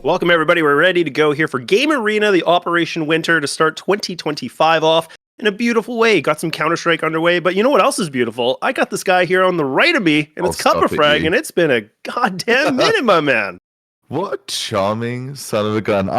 Welcome, everybody. We're ready to go here for Game Arena, the Operation Winter, to start 2025 off in a beautiful way. Got some Counter-Strike underway, but you know what else is beautiful? I got this guy here on the right of me, and Oh, it's Cuppa stop it, Frag, you. and it's been a goddamn minute, my man. What a charming son of a gun.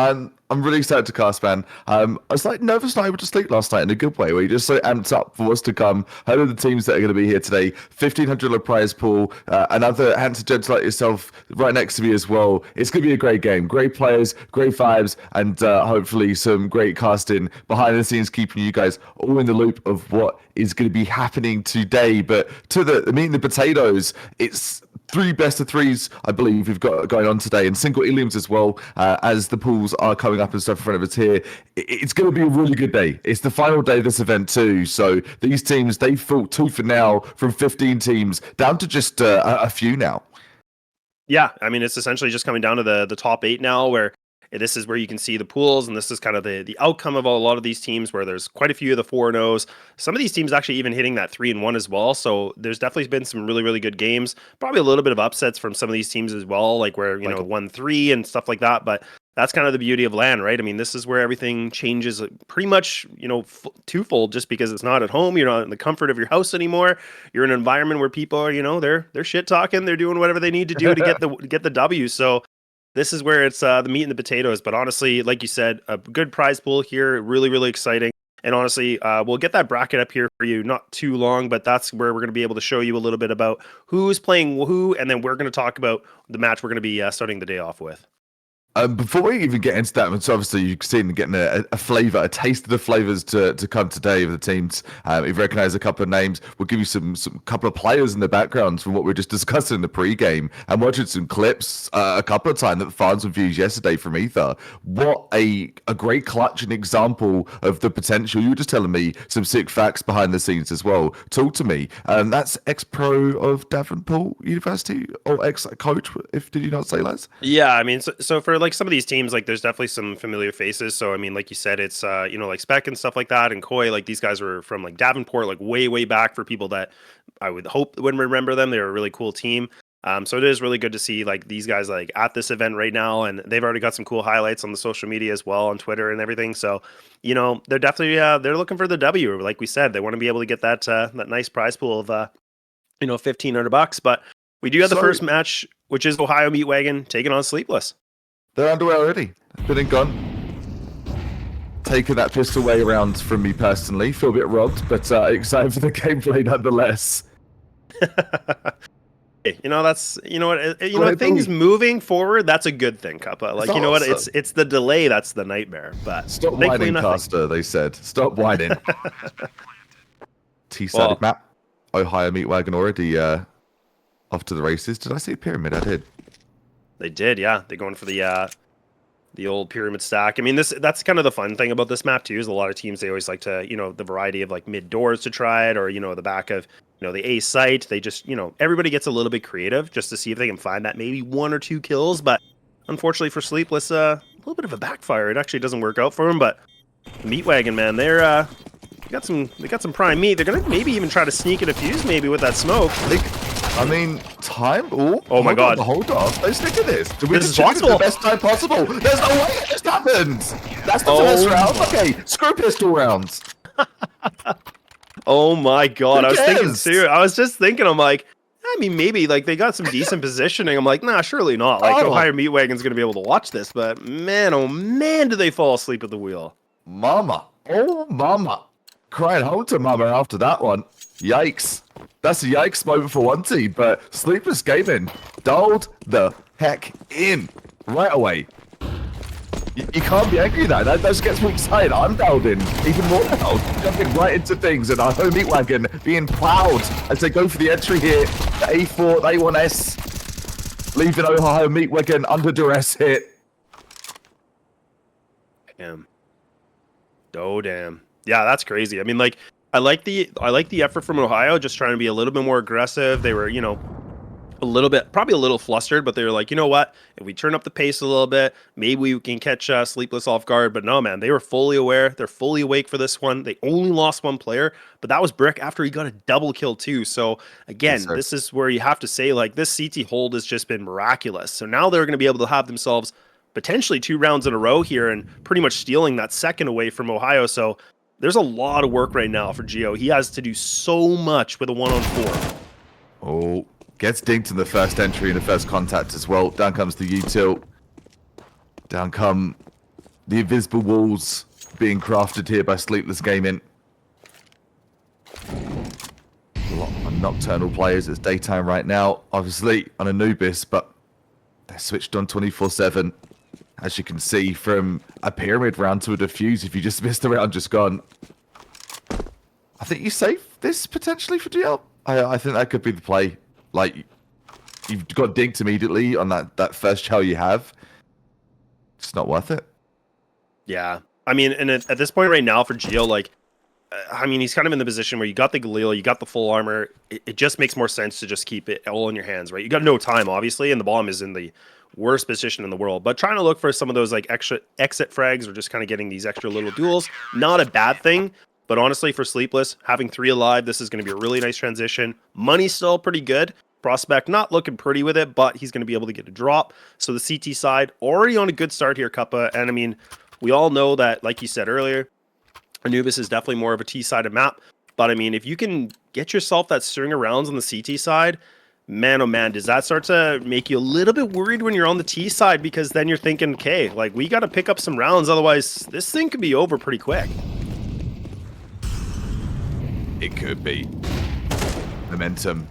I'm really excited to cast, man. I was like nervous not able to sleep last night in a good way, where you're just so amped up for what's to come. Heard of the teams that are going to be here today. $1,500 prize pool. Another handsome gents like yourself right next to me as well. It's going to be a great game. Great players, great vibes, and hopefully some great casting behind the scenes, keeping you guys all in the loop of what is going to be happening today. But to the meat and the potatoes, it's three best of threes, I believe, we've got going on today, and single iliums as well, as the pools are coming up and stuff in front of us here. It's going to be a really good day. It's the final day of this event too, so these teams, they've fought tooth and nail from 15 teams down to just a few now. Yeah, I mean, it's essentially just coming down to the top 8 now, where this is where you can see the pools, and this is kind of the outcome of a lot of these teams, where there's quite a few of the 4-0s. Some of these teams actually even hitting that 3-1 as well. So there's definitely been some really, really good games. Probably a little bit of upsets from some of these teams as well, like where, 1-3 and stuff like that. But that's kind of the beauty of LAN, right? I mean, this is where everything changes pretty much, twofold, just because it's not at home. You're not in the comfort of your house anymore. You're in an environment where people are, they're shit talking. They're doing whatever they need to do to get the W. So this is where it's the meat and the potatoes. But honestly, like you said, a good prize pool here. Really, really exciting. And honestly, we'll get that bracket up here for you not too long, but that's where we're going to be able to show you a little bit about who's playing who. And then we're going to talk about the match we're going to be starting the day off with. Before we even get into that, so obviously you've seen getting a flavour, a taste of the flavours to come today of the teams. You've recognised a couple of names. We'll give you some couple of players in the background from what we were just discussing in the pre-game, and watching some clips a couple of times that the fans views yesterday from Ether. What a great clutch and example of the potential. You were just telling me some sick facts behind the scenes as well. Talk to me. That's ex-pro of Davenport University, or ex-coach, did you not say, Les? Yeah, I mean, so for like some of these teams, like there's definitely some familiar faces. So I mean, like you said, it's like Spec and stuff like that, and Koi, like these guys were from like Davenport, like way back. For people that I would hope would remember them, they're a really cool team. So it is really good to see like these guys like at this event right now, and they've already got some cool highlights on the social media as well, on Twitter and everything. So they're definitely they're looking for the W. Like we said, they want to be able to get that that nice prize pool of $1,500. But we do have the first match, which is Ohio Meat Wagon taking on Sleepless. They're underway already. Been and gone. Taking that pistol way around from me personally. Feel a bit robbed, but excited for the gameplay nonetheless. That's what things moving forward. That's a good thing, Cuppa. Like what? It's the delay that's the nightmare. But stop whining, caster. They said stop whining. T-sided map. Ohio Meat Wagon already off to the races. Did I see a pyramid? I did. They did, yeah. They're going for the old pyramid stack. I mean, that's kind of the fun thing about this map too. Is a lot of teams, they always like to the variety of like mid doors to try it, or the back of the A site. They just everybody gets a little bit creative just to see if they can find that maybe 1 or 2 kills. But unfortunately for Sleepless, a little bit of a backfire. It actually doesn't work out for them. But Meat Wagon, man, they got some prime meat. They're gonna maybe even try to sneak in a fuse maybe with that smoke. I mean, time. Oh my God! Hold on. Let's stick to this. This is possible. The best time possible. There's no way it just happened. That's the first round. Okay, screw pistol rounds. Oh my God! I was thinking too. I was just thinking. I'm like, I mean, maybe like they got some decent positioning. I'm like, nah, surely not. Like Ohio Meat Wagon's gonna be able to watch this. But man, oh man, do they fall asleep at the wheel? Mama, oh mama, crying home to mama after that one. Yikes. That's a yikes moment for one team, but Sleepless Gaming dialed the heck in right away. You can't be angry at that. That just gets me excited. I'm dialed in even more now, jumping right into things, and our home Meat Wagon being plowed as they go for the entry here. The A4, the A1S, leaving Ohio Meat Wagon under duress hit. Damn. Oh damn. Yeah, that's crazy. I mean, like, I like the effort from Ohio, just trying to be a little bit more aggressive. They were, probably a little flustered, but they were like, you know what? If we turn up the pace a little bit, maybe we can catch Sleepless off guard. But no, man, they were fully aware. They're fully awake for this one. They only lost 1 player, but that was Brick after he got a double kill too. So again, this is where you have to say, like, this CT hold has just been miraculous. So now they're going to be able to have themselves potentially 2 rounds in a row here and pretty much stealing that second away from Ohio. So there's a lot of work right now for Gio. He has to do so much with a 1-on-4. Oh, gets dinked in the first entry and the first contact as well. Down comes the U-tilt. Down come the invisible walls being crafted here by Sleepless Gaming. A lot of nocturnal players. It's daytime right now, obviously on Anubis, but they're switched on 24/7. As you can see, from a pyramid round to a defuse, if you just missed a round just gone. I think you save this potentially for DL. I think that could be the play. Like, you've got dinked immediately on that first chow you have. It's not worth it. Yeah. I mean, and at this point right now for Gio, like, I mean, he's kind of in the position where you got the Galil, you got the full armor. It just makes more sense to just keep it all in your hands, right? You got no time, obviously, and the bomb is in the worst position in the world. But trying to look for some of those like extra exit frags or just kind of getting these extra little duels, not a bad thing. But honestly, for Sleepless, having 3 alive, this is going to be a really nice transition. Money's still pretty good. Prospect not looking pretty with it, but he's going to be able to get a drop. So the CT side already on a good start here, Cuppa. And I mean, we all know that, like you said earlier, Anubis is definitely more of a T-sided map. But I mean, if you can get yourself that string of rounds on the CT side, man, oh man, does that start to make you a little bit worried when you're on the T side? Because then you're thinking, okay, like we got to pick up some rounds. Otherwise, this thing could be over pretty quick. It could be. Momentum.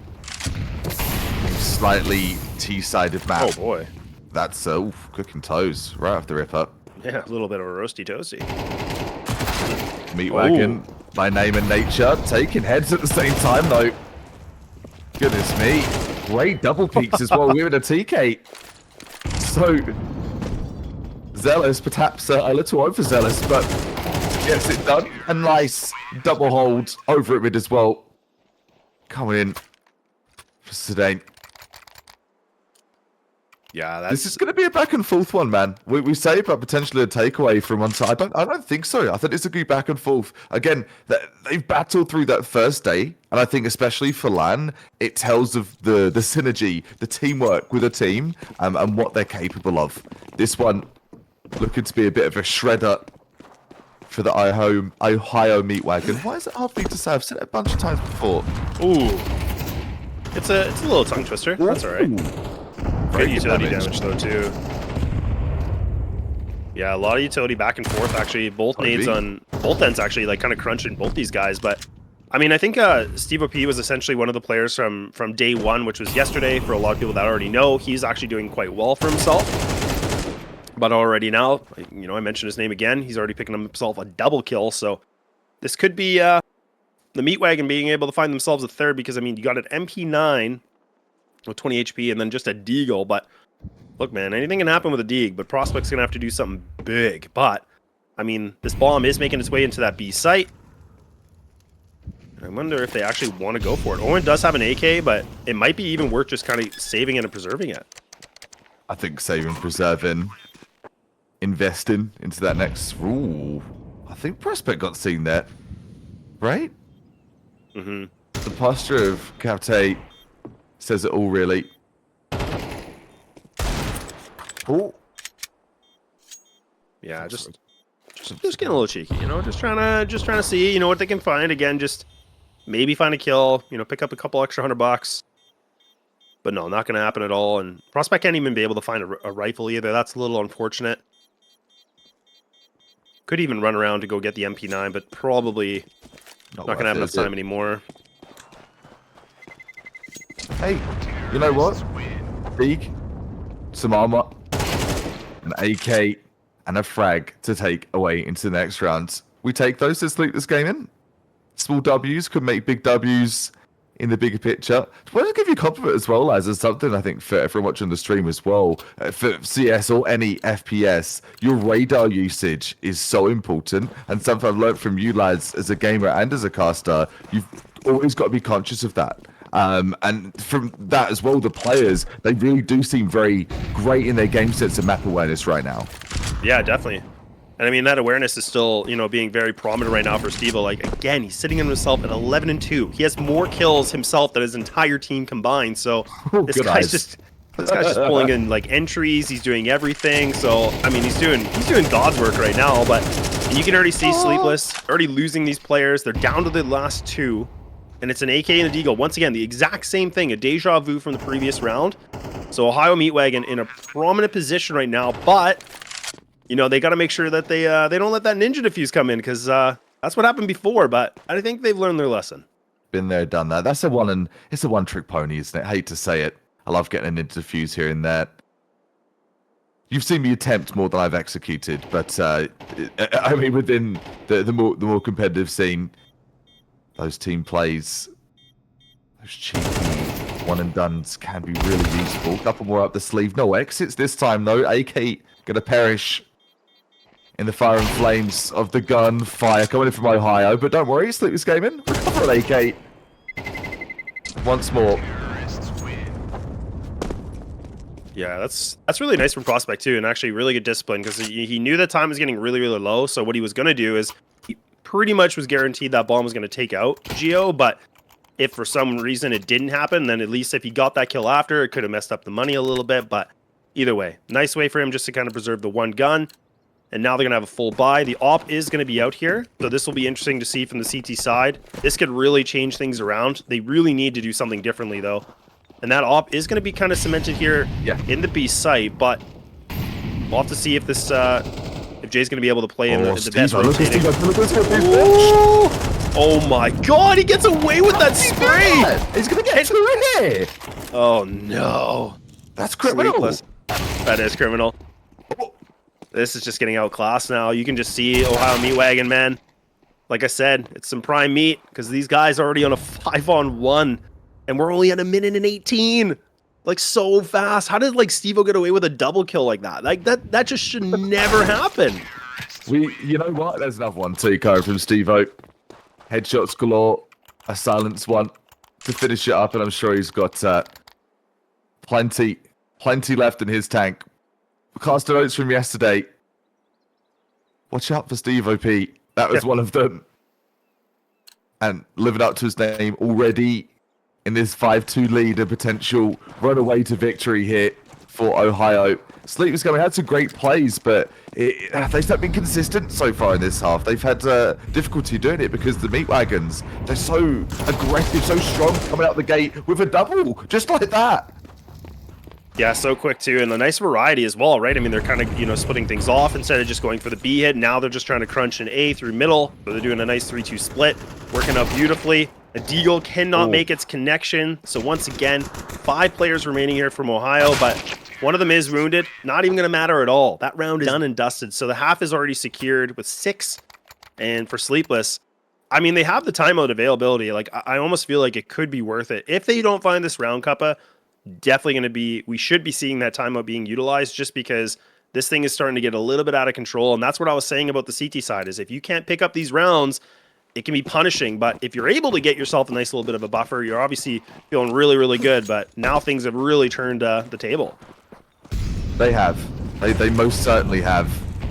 Slightly T-sided map. Oh boy. That's cooking toes right off the rip up. Yeah, a little bit of a roasty toasty. Meat Wagon, by name and nature, taking heads at the same time though. Goodness me. Great double peaks as well. We're in a TK. So, Zealous, perhaps a little overzealous, but gets it done. A nice double hold over at mid as well. Coming in for Sedain. Yeah, this is going to be a back and forth one, man. We say about potentially a takeaway from one side. I don't think so. I think it's a good back and forth. Again, they've battled through that first day, and I think especially for LAN, it tells of the synergy, the teamwork with a team, and what they're capable of. This one looking to be a bit of a shredder for the Ohio Meat Wagon. Why is it hard for me to say? I've said it a bunch of times before. Ooh, it's a little tongue twister. That's all right. Good utility damage though too. Yeah, a lot of utility back and forth actually. Both nades on both ends actually, like kind of crunching both these guys. But I mean, I think Steve OP was essentially one of the players from day one, which was yesterday. For a lot of people that already know, he's actually doing quite well for himself. But already now, you know, I mentioned his name again. He's already picking himself a double kill. So this could be the Meat Wagon being able to find themselves a third, because I mean, you got an MP9 with 20 HP and then just a deagle. But look, man, anything can happen with a deag, but Prospect's gonna have to do something big. But I mean, this bomb is making its way into that B site. I wonder if they actually want to go for it. Owen does have an AK, but it might be even worth just kind of saving it and preserving it. I think saving, preserving, investing into that next. Ooh, I think Prospect got seen there, right? Mm-hmm. The posture of Captain says it all, really. Oh, yeah, just getting a little cheeky, you know, just trying to see, you know, what they can find. Again, just maybe find a kill, you know, pick up a couple extra $100. But no, not going to happen at all. And Prospect can't even be able to find a rifle either. That's a little unfortunate. Could even run around to go get the MP9, but probably not going to have enough time anymore. Hey, you know what? Deag, some armor, an AK, and a frag to take away into the next round. We take those to Sleepless Gaming. Small W's could make big W's in the bigger picture. I want to give you a compliment as well, as something I think for everyone watching the stream as well. For CS or any FPS, your radar usage is so important, and something I've learned from you lads as a gamer and as a caster, you've always got to be conscious of that. And from that as well, the players, they really do seem very great in their game sense and map awareness right now. Yeah, definitely. And I mean, that awareness is still, you know, being very prominent right now for Stevo. Like, again, he's sitting on himself at 11-2. He has more kills himself than his entire team combined. So this guy's just This guy's just pulling in like entries. He's doing everything. So I mean, he's doing God's work right now. But and you can already see Sleepless already losing these players. They're down to the last two, and it's an AK and a Deagle. Once again, the exact same thing, a deja vu from the previous round. So Ohio Meat Wagon in a prominent position right now, but you know they got to make sure that they don't let that ninja defuse come in because that's what happened before. But I think they've learned their lesson. Been there, done that. It's a one-trick pony, isn't it? Hate to say it. I love getting an interviews here and there. You've seen me attempt more than I've executed, but I mean, within the more competitive scene, those team plays, those cheeky one and dones can be really useful. Couple more up the sleeve. No exits this time though. AK gonna perish in the fire and flames of the gunfire coming in from Ohio, but don't worry, Sleepless Gaming recover an AK once more. Yeah, that's really nice from Prospect too, and actually really good discipline because he knew that time was getting really, really low. So what he was going to do is he pretty much was guaranteed that bomb was going to take out Geo. But if for some reason it didn't happen, then at least if he got that kill after, it could have messed up the money a little bit. But either way, nice way for him just to kind of preserve the one gun. And now they're going to have a full buy. The AWP is going to be out here, so this will be interesting to see from the CT side. This could really change things around. They really need to do something differently though. And that AWP is going to be kind of cemented here in the B site, but we'll have to see if this, if Jay's going to be able to play in the best rotating. Oh my God, he gets away with that spray! He's going to get through here! Oh no. That's criminal. Sleepless. That is criminal. This is just getting outclassed now. You can just see Ohio Meat Wagon, man. Like I said, it's some prime meat because these guys are already on a 5-on-1. And we're only at 1:18. Like so fast. How did like Steve-O get away with a double kill like that? Like that just should never happen. You know what? There's another one too, coming from Steve-O. Headshots galore. A silenced one to finish it up, and I'm sure he's got plenty left in his tank. Caster notes from yesterday. Watch out for Steve-O, Pete. That was one of them. And living up to his name already. In this 5-2 lead, a potential runaway to victory here for Ohio. Sleepless Gaming had some great plays, but they've not been consistent so far in this half. They've had difficulty doing it because the Meat Wagons, they're so aggressive, so strong coming out the gate with a double, just like that. Yeah, so quick too, and a nice variety as well, right? I mean, they're kind of, you know, splitting things off instead of just going for the B hit. Now they're just trying to crunch an A through middle, so they're doing a nice 3-2 split, working out beautifully. A Deagle cannot make its connection. So once again, 5 players remaining here from Ohio, but one of them is wounded. Not even going to matter at all. That round is done and dusted. So the half is already secured with 6. And for Sleepless, I mean, they have the timeout availability. Like, I almost feel like it could be worth it. If they don't find this round, Cuppa, definitely going to be, we should be seeing that timeout being utilized just because this thing is starting to get a little bit out of control. And that's what I was saying about the CT side is if you can't pick up these rounds, it can be punishing, but if you're able to get yourself a nice little bit of a buffer, you're obviously feeling really, really good, but now things have really turned the table. They have. They most certainly have.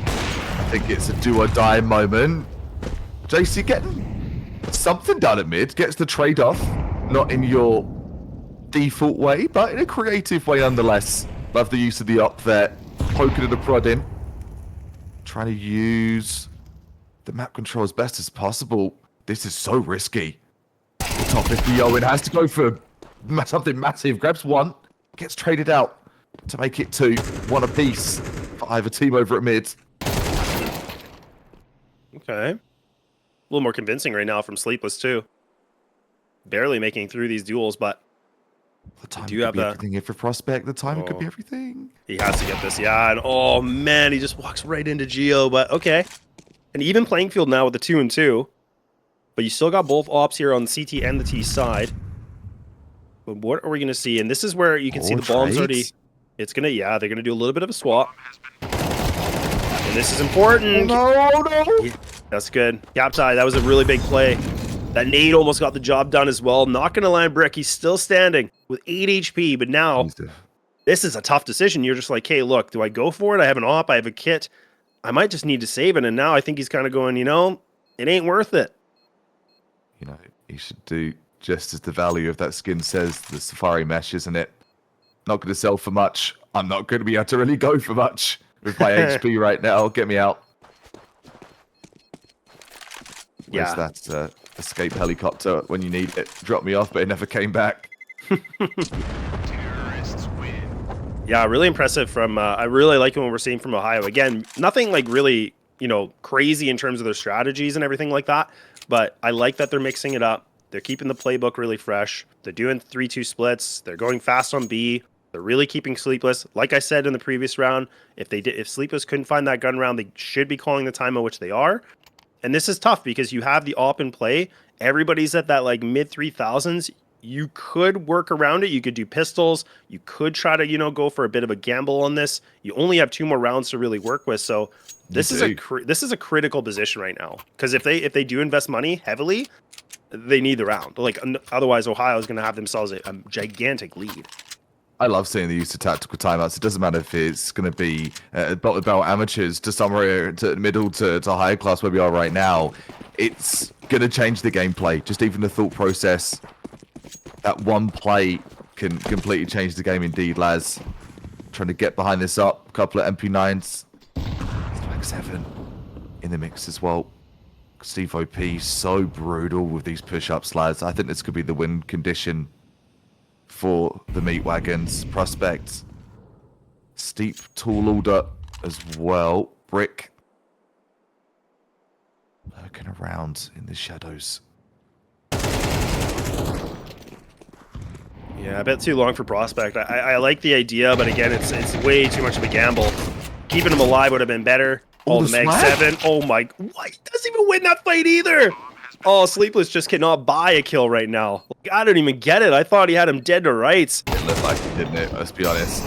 I think it's a do-or-die moment. JC getting something done at mid, gets the trade-off, not in your default way, but in a creative way nonetheless. Love the use of the op there, poking and the prod in. Trying to use the map control as best as possible. This is so risky. The top 50 Owen has to go for something massive. Grabs one, gets traded out to make it 2. 1 apiece for either team over at mid. Okay. A little more convincing right now from Sleepless too. Barely making through these duels, but the time could be everything here for Prospect. The time could be everything. He has to get this, yeah. And oh man, he just walks right into Geo, but okay. An even playing field now with the 2 and 2. But you still got both ops here on the CT and the T side. But what are we going to see? And this is where you can see the bombs already. It's going to, yeah, they're going to do a little bit of a swap. And this is important. Oh, no. Yeah, that's good. Captai, that was a really big play. That nade almost got the job done as well. Not going to land brick. He's still standing with 8 HP. But now, this is a tough decision. You're just like, hey, look, do I go for it? I have an op. I have a kit. I might just need to save it, and now I think he's kind of going, you know, it ain't worth it. You know, he should do just as the value of that skin says, the Safari mesh, isn't it? Not going to sell for much. I'm not going to be able to really go for much with my HP right now. Get me out. Where's that escape helicopter when you need it? Dropped me off, but it never came back. Yeah, really impressive from, I really like what we're seeing from Ohio. Again, nothing like really, crazy in terms of their strategies and everything like that, but I like that they're mixing it up. They're keeping the playbook really fresh. They're doing 3-2 splits. They're going fast on B. They're really keeping Sleepless. Like I said in the previous round, if Sleepless couldn't find that gun round, they should be calling the timeout, which they are. And this is tough because you have the op in play. Everybody's at that like mid 3000s. You could work around it. You could do pistols. You could try to, go for a bit of a gamble on this. You only have 2 more rounds to really work with. So this is a critical position right now. Because if they do invest money heavily, they need the round. Like otherwise, Ohio is going to have themselves a gigantic lead. I love seeing the use of tactical timeouts. It doesn't matter if it's going to be bottom belt amateurs to somewhere to middle to higher class where we are right now. It's going to change the gameplay. Just even the thought process. That one play can completely change the game indeed, Laz. Trying to get behind this up. A couple of MP9s. Swag 7 in the mix as well. Steve OP, so brutal with these push-ups, Laz. I think this could be the win condition for the meat wagons. Prospect. Steep tall order as well. Brick. Lurking around in the shadows. Yeah, a bit too long for Prospect. I like the idea, but again, it's way too much of a gamble. Keeping him alive would have been better. Oh, the Mag 7. Oh my, what? He doesn't even win that fight either. Oh, Sleepless just cannot buy a kill right now. Like, I don't even get it. I thought he had him dead to rights. It looked like it, didn't it? Let's be honest.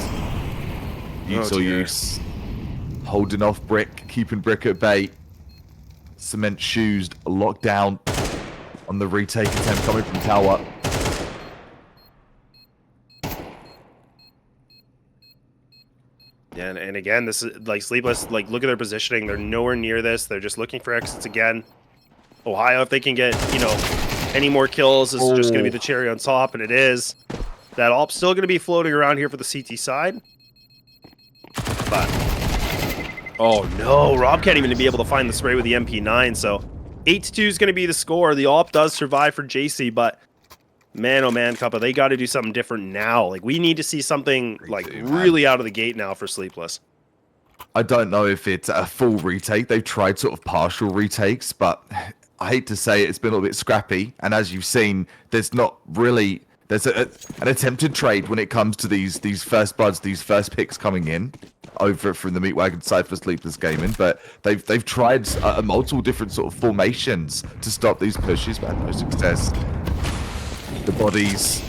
Use. Holding off Brick, keeping Brick at bay. Cement shoes locked down on the retake attempt coming from Tower. Yeah, and again, this is like Sleepless. Like, look at their positioning. They're nowhere near this. They're just looking for exits again. Ohio, if they can get, any more kills, is just going to be the cherry on top, and it is. That op's still going to be floating around here for the CT side. But, oh no, Rob can't even be able to find the spray with the MP9, so 8-2 is going to be the score. The op does survive for JC, but man, oh man, Cuppa, they got to do something different now. Like, we need to see something, like, really out of the gate now for Sleepless. I don't know if it's a full retake. They've tried sort of partial retakes, but I hate to say it, it's been a little bit scrappy. And as you've seen, there's not really... There's an attempted trade when it comes to these first buds, these first picks coming in over from the Meat Wagon side for Sleepless Gaming, but they've tried multiple different sort of formations to stop these pushes, but had no success. The bodies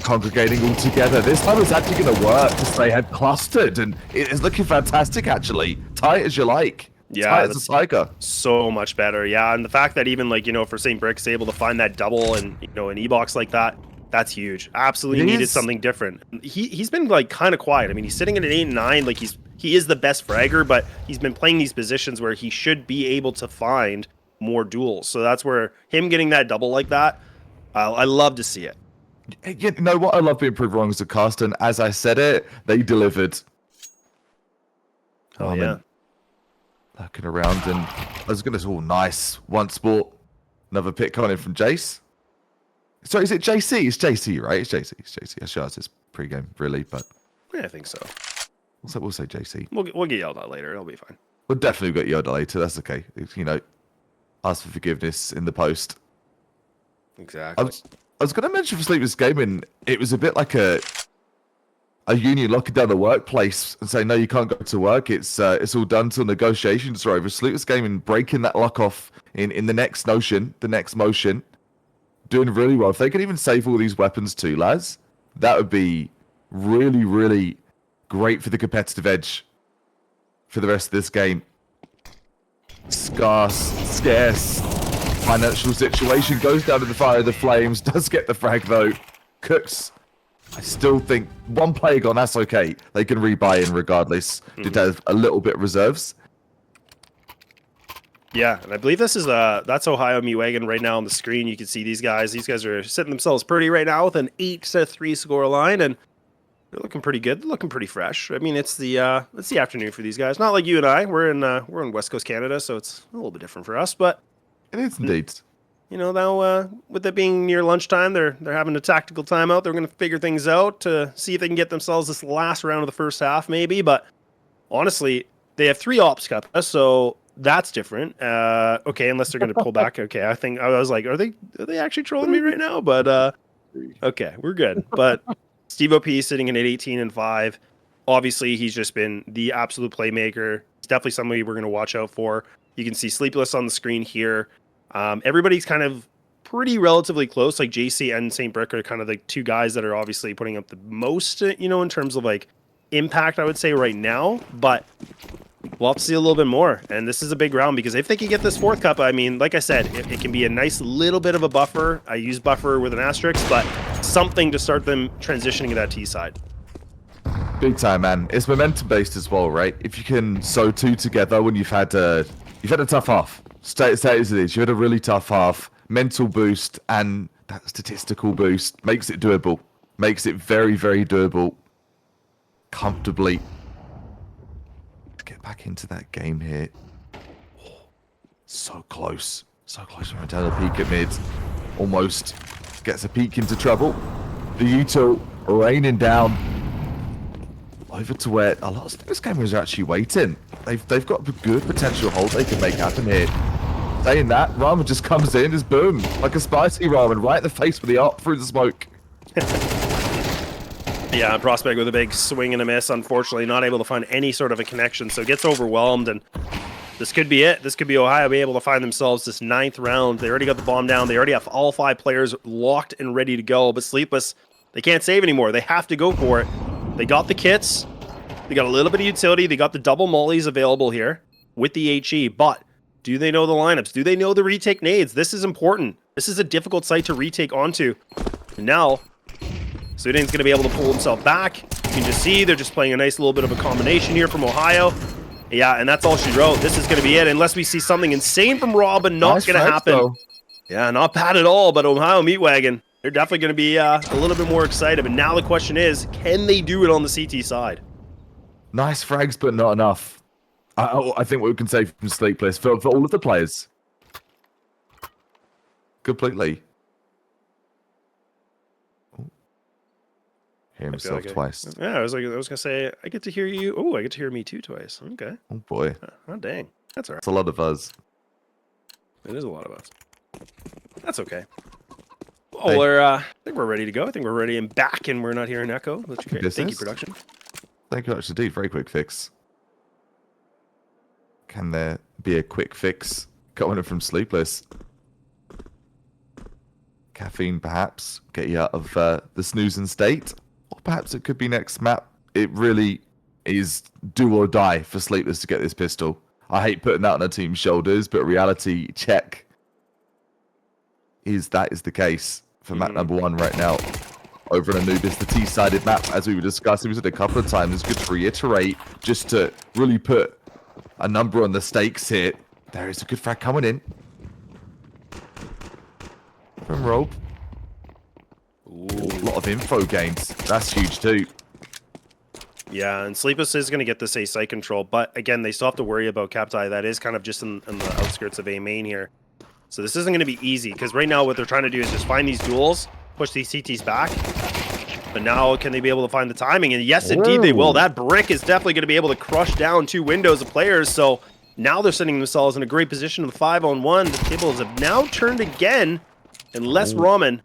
congregating all together. This time it's actually going to work to stay head clustered, and it's looking fantastic actually. Tight as you like. Yeah, tight as a tiger. So much better. Yeah, and the fact that even like for St. Brick's able to find that double and an E-box like that, that's huge. Absolutely needed something different. He's been like kind of quiet. I mean, he's sitting at an 8-9. Like he is the best fragger, but he's been playing these positions where he should be able to find more duels. So that's where him getting that double like that, I love to see it. You know what? I love being proved wrong as a caster, and as I said it, they delivered. Oh yeah. Looking around, and I was going to... Oh, nice. One sport. Another pick coming in from Jace. Sorry, is it JC? It's JC, right? It's JC. It's JC. I should ask this pre-game, really, but... Yeah, I think so. We'll say JC. We'll get yelled at later. It'll be fine. We'll definitely get yelled at later. That's okay. Ask for forgiveness in the post. Exactly. I was going to mention for Sleepless Gaming, it was a bit like a union locking down the workplace and saying, no, you can't go to work. It's all done till negotiations are over. Sleepless Gaming breaking that lock off in the next motion, doing really well. If they could even save all these weapons too, Laz, that would be really, really great for the competitive edge for the rest of this game. Scarce, scarce financial situation goes down to the fire of the flames, does get the frag though. Cooks, I still think one player gone, that's okay. They can rebuy in regardless. Did have a little bit of reserves. Yeah, and I believe this is that's Ohio Meat Wagon right now on the screen. You can see these guys. These guys are setting themselves pretty right now with an 8-3 score line, and they're looking pretty good. They're looking pretty fresh. I mean, it's the afternoon for these guys. Not like you and I. We're in West Coast Canada, so it's a little bit different for us. But It is indeed. you know, now with it being near lunchtime, they're having a tactical timeout. They're going to figure things out to see if they can get themselves this last round of the first half, maybe. But honestly, they have 3 ops cup, so that's different. Okay, unless they're going to pull back. Okay, I think I was like, are they actually trolling me right now? But okay, we're good. But Steve OP sitting in at 18-5. Obviously, he's just been the absolute playmaker. It's definitely somebody we're going to watch out for. You can see Sleepless on the screen here. Everybody's kind of pretty relatively close. Like JC and St. Brick are kind of the 2 guys that are obviously putting up the most, you know, in terms of like impact, I would say right now. But we'll have to see a little bit more. And this is a big round because if they can get this 4th cup, I mean, like I said, it can be a nice little bit of a buffer. I use buffer with an asterisk, but something to start them transitioning to that T side. Big time, man. It's momentum based as well, right? If you can sew 2 together when you've had a tough half. Say it as it is. You had a really tough half. Mental boost and that statistical boost makes it doable. Makes it very, very doable. Comfortably. Let's get back into that game here. So close. So close from down a peak at mid. Almost gets a peek into trouble. The util raining down. Over to where a lot of these gamers are actually waiting. They've got a good potential hold they can make happen here. Saying that, Ramen just comes in, just boom, like a spicy ramen, right in the face with the up through the smoke. Yeah, Prospect with a big swing and a miss. Unfortunately, not able to find any sort of a connection, so gets overwhelmed, and this could be it. This could be Ohio be able to find themselves this 9th round. They already got the bomb down. They already have all 5 players locked and ready to go, but Sleepless, they can't save anymore. They have to go for it. They got the kits. They got a little bit of utility. They got the double mollies available here with the HE, but do they know the lineups? Do they know the retake nades? This is important. This is a difficult site to retake onto. And now, Sudan's going to be able to pull himself back. You can just see they're just playing a nice little bit of a combination here from Ohio. Yeah, and that's all she wrote. This is going to be it, unless we see something insane from Rob, and not going to happen. Though. Yeah, not bad at all, but Ohio Meat Wagon, they're definitely going to be a little bit more excited. But now the question is, can they do it on the CT side? Nice frags, but not enough. I think what we can say from Sleepless for all of the players. Completely. Oh. Hear himself twice. Yeah, I was gonna say I get to hear you. Oh, I get to hear me too twice. Okay. Oh boy. Oh dang. That's all right. It's a lot of us. It is a lot of us. That's okay. Oh, hey. I think we're ready to go. I think we're ready and back, and we're not hearing echo. That's great. Thank you, production. Thank you, indeed. Very quick fix. Can there be a quick fix coming from Sleepless? Caffeine, perhaps, get you out of the snoozing state. Or perhaps it could be next map. It really is do or die for Sleepless to get this pistol. I hate putting that on a team's shoulders, but reality check is that is the case for map number 1 right now. Over in Anubis, the T-sided map, as we were discussing, we said a couple of times, it's good to reiterate, just to really put a number on the stakes here. There is a good frag coming in. From Rob. Ooh, a lot of info gains. That's huge too. Yeah, and Sleepless is going to get this A site control, but again, they still have to worry about Captai. That is kind of just in the outskirts of A main here. So this isn't going to be easy, because right now what they're trying to do is just find these duels, push these CTs back. But now, can they be able to find the timing? And yes, indeed they will. That brick is definitely going to be able to crush down 2 windows of players. So now they're sending themselves in a great position in the 5-on-1. The tables have now turned again, unless Ramen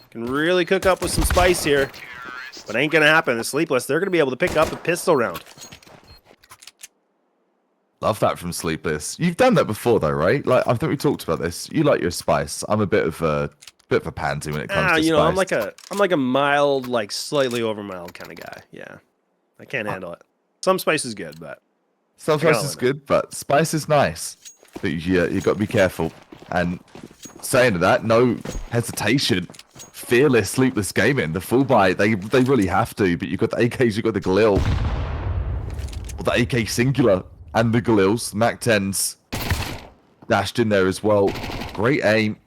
can really cook up with some spice here. But ain't going to happen. The Sleepless, they're going to be able to pick up a pistol round. Love that from Sleepless. You've done that before, though, right? Like, I think we talked about this. You like your spice. I'm a bit of a pansy when it comes to you spice. know, I'm like a mild, like slightly over mild kind of guy. Yeah, I can't handle it. Some spice is good, but some spice is good, but spice is nice. But you got to be careful. And saying that, no hesitation. Fearless, Sleepless gaming. The full buy, they really have to. But you've got the AKs, you've got the Galil, or the AK singular, and the Galils, Mac 10s. dashed in there as well. Great aim.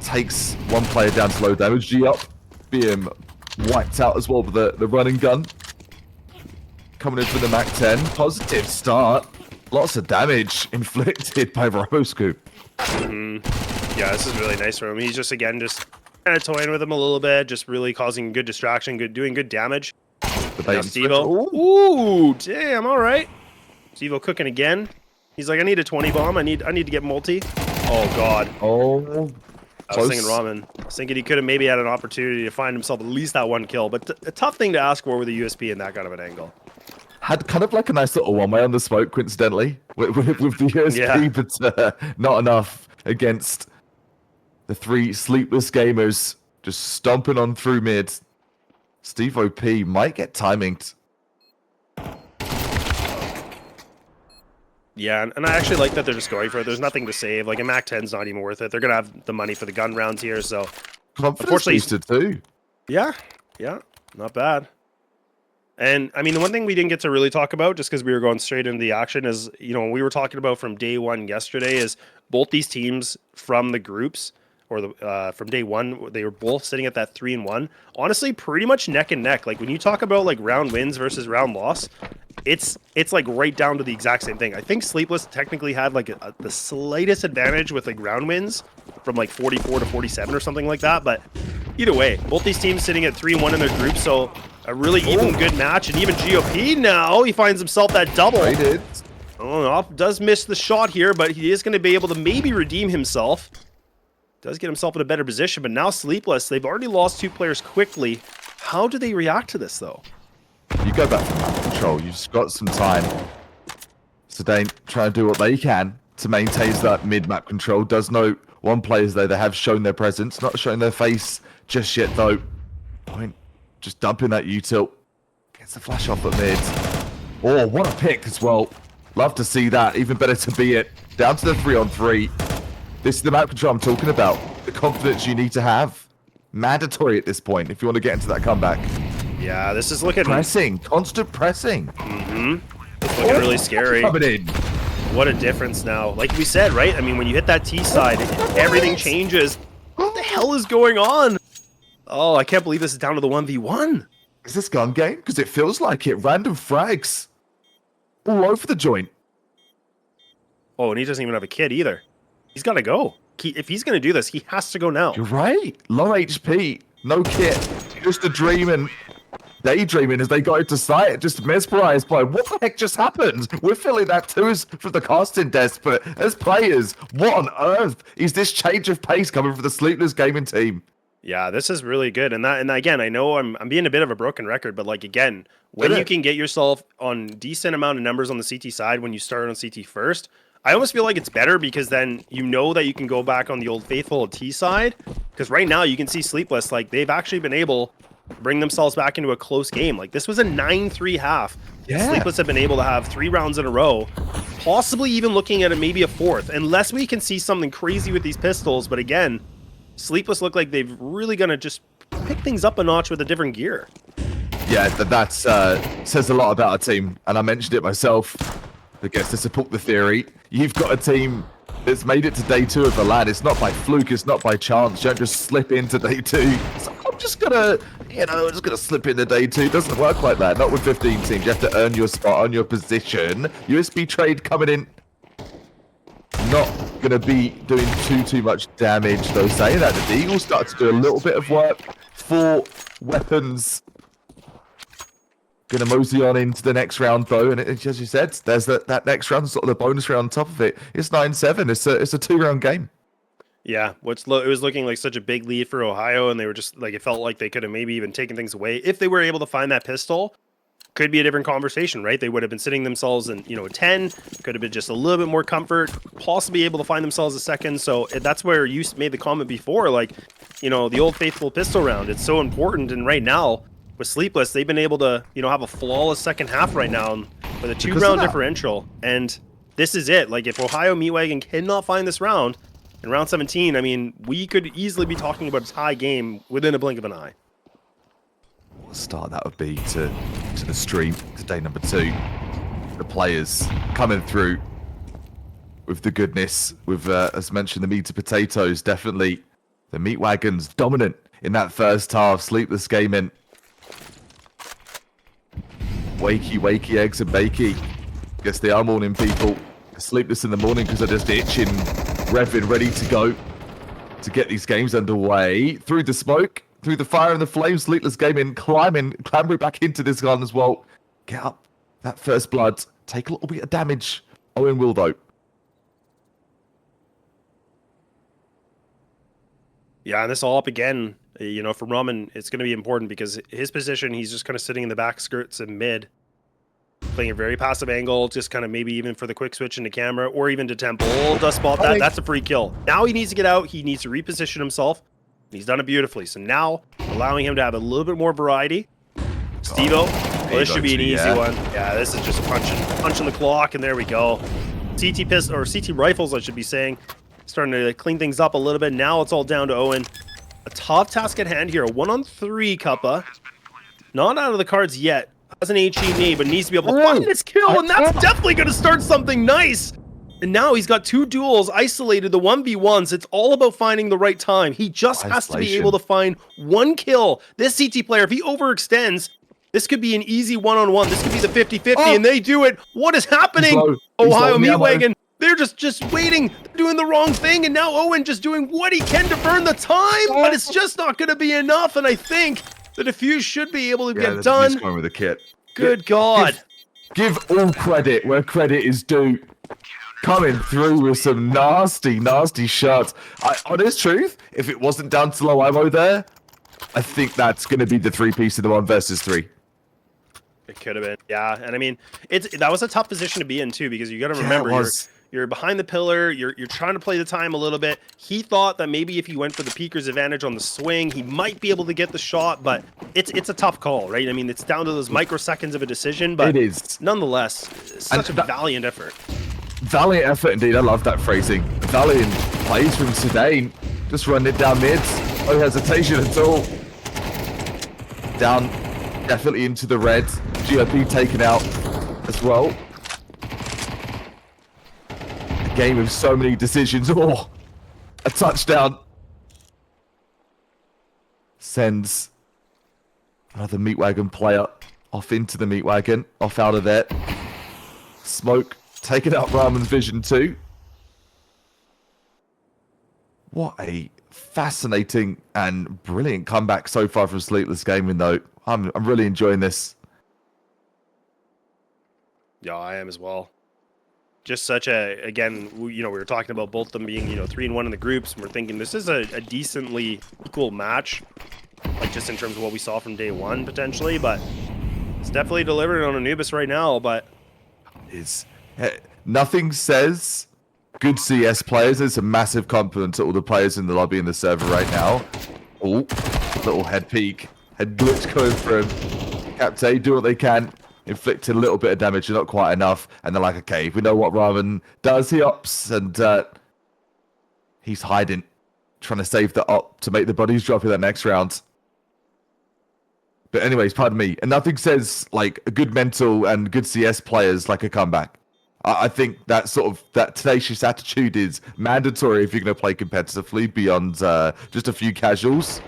Takes one player down to low damage. G up, being wiped out as well with the running gun. Coming in for the Mac 10. Positive start. Lots of damage inflicted by Roboscoop. Yeah, this is really nice for him. He's just, again, just kind of toying with him a little bit, just really causing good distraction, doing good damage. Now Steve-O. Ooh, damn, all right. Steve-O cooking again. He's like, I need a 20 bomb. I need to get multi. Oh, God. Oh, I was thinking Ramen. I was thinking he could have maybe had an opportunity to find himself at least that one kill, but a tough thing to ask for with a USP in that kind of an angle. Had kind of like a nice little one-way on the smoke, coincidentally, with the USP, Yeah. but not enough against the three Sleepless gamers just stomping on through mid. Steve OP might get timinged. Yeah, and I actually like that they're just going for it. There's nothing to save. Like, a Mac 10's not even worth it. They're going to have the money for the gun rounds here, so... Confidence booster too. Yeah, not bad. And, I mean, the one thing we didn't get to really talk about, just because we were going straight into the action, is, you know, we were talking about from day one yesterday, is both these teams from the groups, or the from day one, they were both sitting at that 3-1. Honestly, pretty much neck and neck. Like, when you talk about, like, round wins versus round loss, it's like right down to the exact same thing. I think Sleepless technically had like the slightest advantage with like round wins from like 44 to 47 or something like that. But either way, both these teams sitting at 3-1 in their group, so a really even good match. And even GOP now, he finds himself that double. Oh, does miss the shot here, but he is going to be able to maybe redeem himself. Does get himself in a better position, but now Sleepless, they've already lost 2 players quickly. How do they react to this though? You go back to map control. You've just got some time. So they try and do what they can to maintain that mid-map control. Does know one players though, they have shown their presence, not showing their face just yet though. Point, just dumping that util. Gets the flash off at mid. Oh, what a pick as well. Love to see that. Even better to be it. Down to the 3-on-3. This is the map control I'm talking about. The confidence you need to have. Mandatory at this point if you want to get into that comeback. Yeah, this is looking... Pressing. Constant pressing. It's looking really scary. Coming in. What a difference now. Like we said, right? I mean, when you hit that T side, everything changes. What the hell is going on? Oh, I can't believe this is down to the 1v1. Is this gun game? Because it feels like it. Random frags. All over the joint. Oh, and he doesn't even have a kit either. He's got to go. If he's going to do this, he has to go now. You're right. Low HP. No kit. Just a dream and daydreaming as they go to sight, just mesmerized by what the heck just happened. We're feeling that too as from the casting desk, but as players, what on earth is this change of pace coming from the Sleepless gaming team? Yeah, this is really good. And again, I know I'm being a bit of a broken record, but like again, when you can get yourself on decent amount of numbers on the CT side when you start on CT first, I almost feel like it's better because then you know that you can go back on the old faithful T side. Because right now you can see Sleepless, like they've actually been able to bring themselves back into a close game. Like this was a 9-3 half. Yeah. Sleepless have been able to have 3 rounds in a row, possibly even looking at it maybe a 4th, unless we can see something crazy with these pistols. But again, Sleepless look like they've really gonna just pick things up a notch with a different gear. Yeah, that says a lot about our team, and I mentioned it myself. I guess to support the theory, you've got a team that's made it to day 2 of the LAN. It's not by fluke, it's not by chance. You don't just slip into day 2. It's like, I'm just gonna, just gonna slip into day 2. It doesn't work like that. Not with 15 teams. You have to earn your spot on your position. USB trade coming in. Not gonna be doing too much damage though. Saying that, the Eagles start to do a little bit of work. 4 weapons. Gonna mosey on into the next round though, and as you said, there's that next round, sort of the bonus round on top of it. It's 9-7. It's a 2-round game. Yeah, it was looking like such a big lead for Ohio, and they were just like, it felt like they could have maybe even taken things away if they were able to find that pistol. Could be a different conversation, right? They would have been sitting themselves in, a 10. Could have been just a little bit more comfort, possibly able to find themselves a second. So that's where you made the comment before, like, the old faithful pistol round. It's so important, and right now, with Sleepless, they've been able to, have a flawless second half right now with a 2-round differential. And this is it. Like, if Ohio meet Wagon cannot find this round in round 17, I mean, we could easily be talking about a tie game within a blink of an eye. What a start that would be to the stream to day number 2. the players coming through with the goodness, with, as mentioned, the meat and potatoes. Definitely the meat wagons dominant in that first half. Sleepless gaming. Wakey, eggs and bakey. Guess they are morning people. Sleepless in the morning because they're just itching, revving, ready to go to get these games underway. Through the smoke, through the fire and the flames, Sleepless gaming clambering back into this gun as well. Get up that first blood. Take a little bit of damage. Owen will, though. Yeah, and this all up again, you know, for Ramen, it's going to be important because his position, he's just kind of sitting in the back skirts and mid, playing a very passive angle, just kind of maybe even for the quick switch into camera or even to temple. Does spot that. That's a free kill. Now he needs to get out. He needs to reposition himself. He's done it beautifully. So now allowing him to have a little bit more variety. Steve-O, well, this should be an easy one. Yeah, this is just punching the clock, and there we go. CT pistol, or CT rifles, I should be saying. Starting to clean things up a little bit. Now it's all down to Owen. A tough task at hand here. A 1-on-3 Kappa. Not out of the cards yet. Has an HE knee, but needs to be able to find this kill, and that's definitely going to start something nice. And now he's got 2 duels isolated, the 1v1s. It's all about finding the right time. He just has to be able to find 1 kill. This CT player, if he overextends, this could be an easy 1-on-1. This could be the 50-50, and they do it. What is happening? Ohio Meat Wagon. They're just waiting, doing the wrong thing, and now Owen just doing what he can to burn the time, but it's just not going to be enough, and I think the defuse should be able to get done. Going with the kit. Good God. Give all credit where credit is due. Coming through with some nasty shots. Honest truth, if it wasn't down to low ammo there, I think that's going to be the 3-piece of the 1 versus 3. It could have been, yeah. And I mean, that was a tough position to be in too, because you got to remember, you're behind the pillar, you're trying to play the time a little bit. He thought that maybe if he went for the peeker's advantage on the swing, he might be able to get the shot, but it's a tough call, right? I mean, it's down to those microseconds of a decision, but it is. Nonetheless, such a valiant effort. Valiant effort indeed. I love that phrasing. Valiant plays from Sedain, just running it down mids. No hesitation at all. Down, definitely into the red. GOP taken out as well. A game of so many decisions. Oh, a touchdown. Sends another Meat Wagon player off into the Meat Wagon. Off out of there. Smoke taking out Ramen's vision too. What a fascinating and brilliant comeback so far from Sleepless Gaming, though. I'm really enjoying this. Yeah, I am as well. Just such a, again, you know, we were talking about both of them being, you know, 3-1 in the groups, and we're thinking this is a decently equal match, like just in terms of what we saw from day one potentially, but it's definitely delivered on Anubis right now. But nothing says good CS players. It's a massive compliment to all the players in the lobby and the server right now. Oh, little head peek, head glitch going for him. Captain do what they can. Inflicted a little bit of damage, not quite enough. And they're like, okay, we know what Ramen does. He ops, and he's hiding, trying to save the op to make the bodies drop in that next round. But anyways, pardon me. And nothing says like a good mental and good CS players like a comeback. I think that sort of that tenacious attitude is mandatory if you're going to play competitively beyond just a few casuals.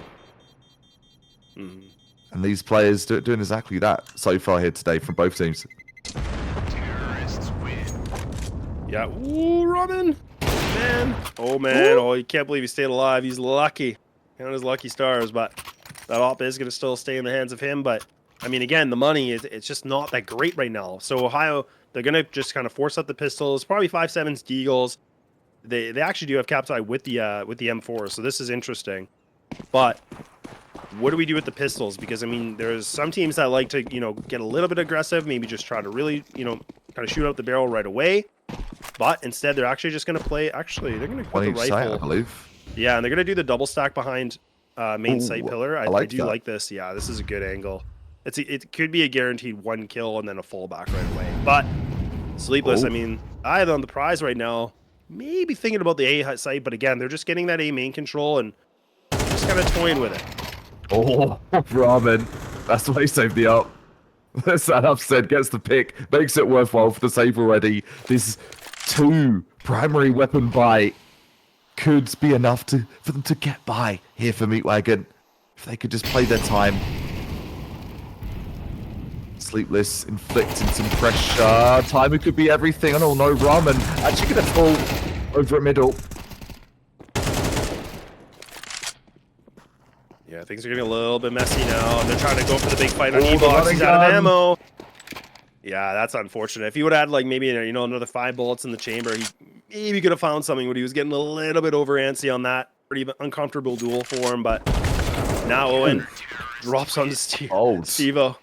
Mm-hmm. And these players doing exactly that so far here today from both teams. Terrorists win. Yeah, ooh, Ramen, man. Oh man, oh, you can't believe he stayed alive. He's lucky. Count his lucky stars, but that op is going to still stay in the hands of him. But I mean, again, the money it's just not that great right now. So Ohio, they're going to just kind of force up the pistols, probably 5.7s, Deagles. They actually do have Cap's Eye with the M4, so this is interesting. But what do we do with the pistols? Because I mean, there's some teams that like to, you know, get a little bit aggressive, maybe just try to really, you know, kind of shoot out the barrel right away. But instead, they're actually just going to play. Actually, they're going to put the rifle. Sight, I believe. Yeah, and they're going to do the double stack behind main sight pillar. I do that. like this. Yeah, this is a good angle. It could be a guaranteed 1 kill and then a fallback right away. But Sleepless, I mean, I have on the prize right now. Maybe thinking about the A site, but again, they're just getting that A main control and just kind of toying with it. Oh, Ramen. That's the way he saved the up. That upset gets the pick, makes it worthwhile for the save already. This 2 primary weapon buy could be enough for them to get by here for Wagon. If they could just play their time. Sleepless inflicting some pressure. Timer could be everything. Oh no, Ramen actually gonna fall over at middle. Yeah, things are getting a little bit messy now, and they're trying to go for the big fight on the E-Box. running He's out of gun. ammo. Yeah, that's unfortunate. If he would have had like maybe another 5 bullets in the chamber, he maybe could have found something, but he was getting a little bit over antsy on that. Pretty uncomfortable duel for him, but now Owen drops on Steve-O.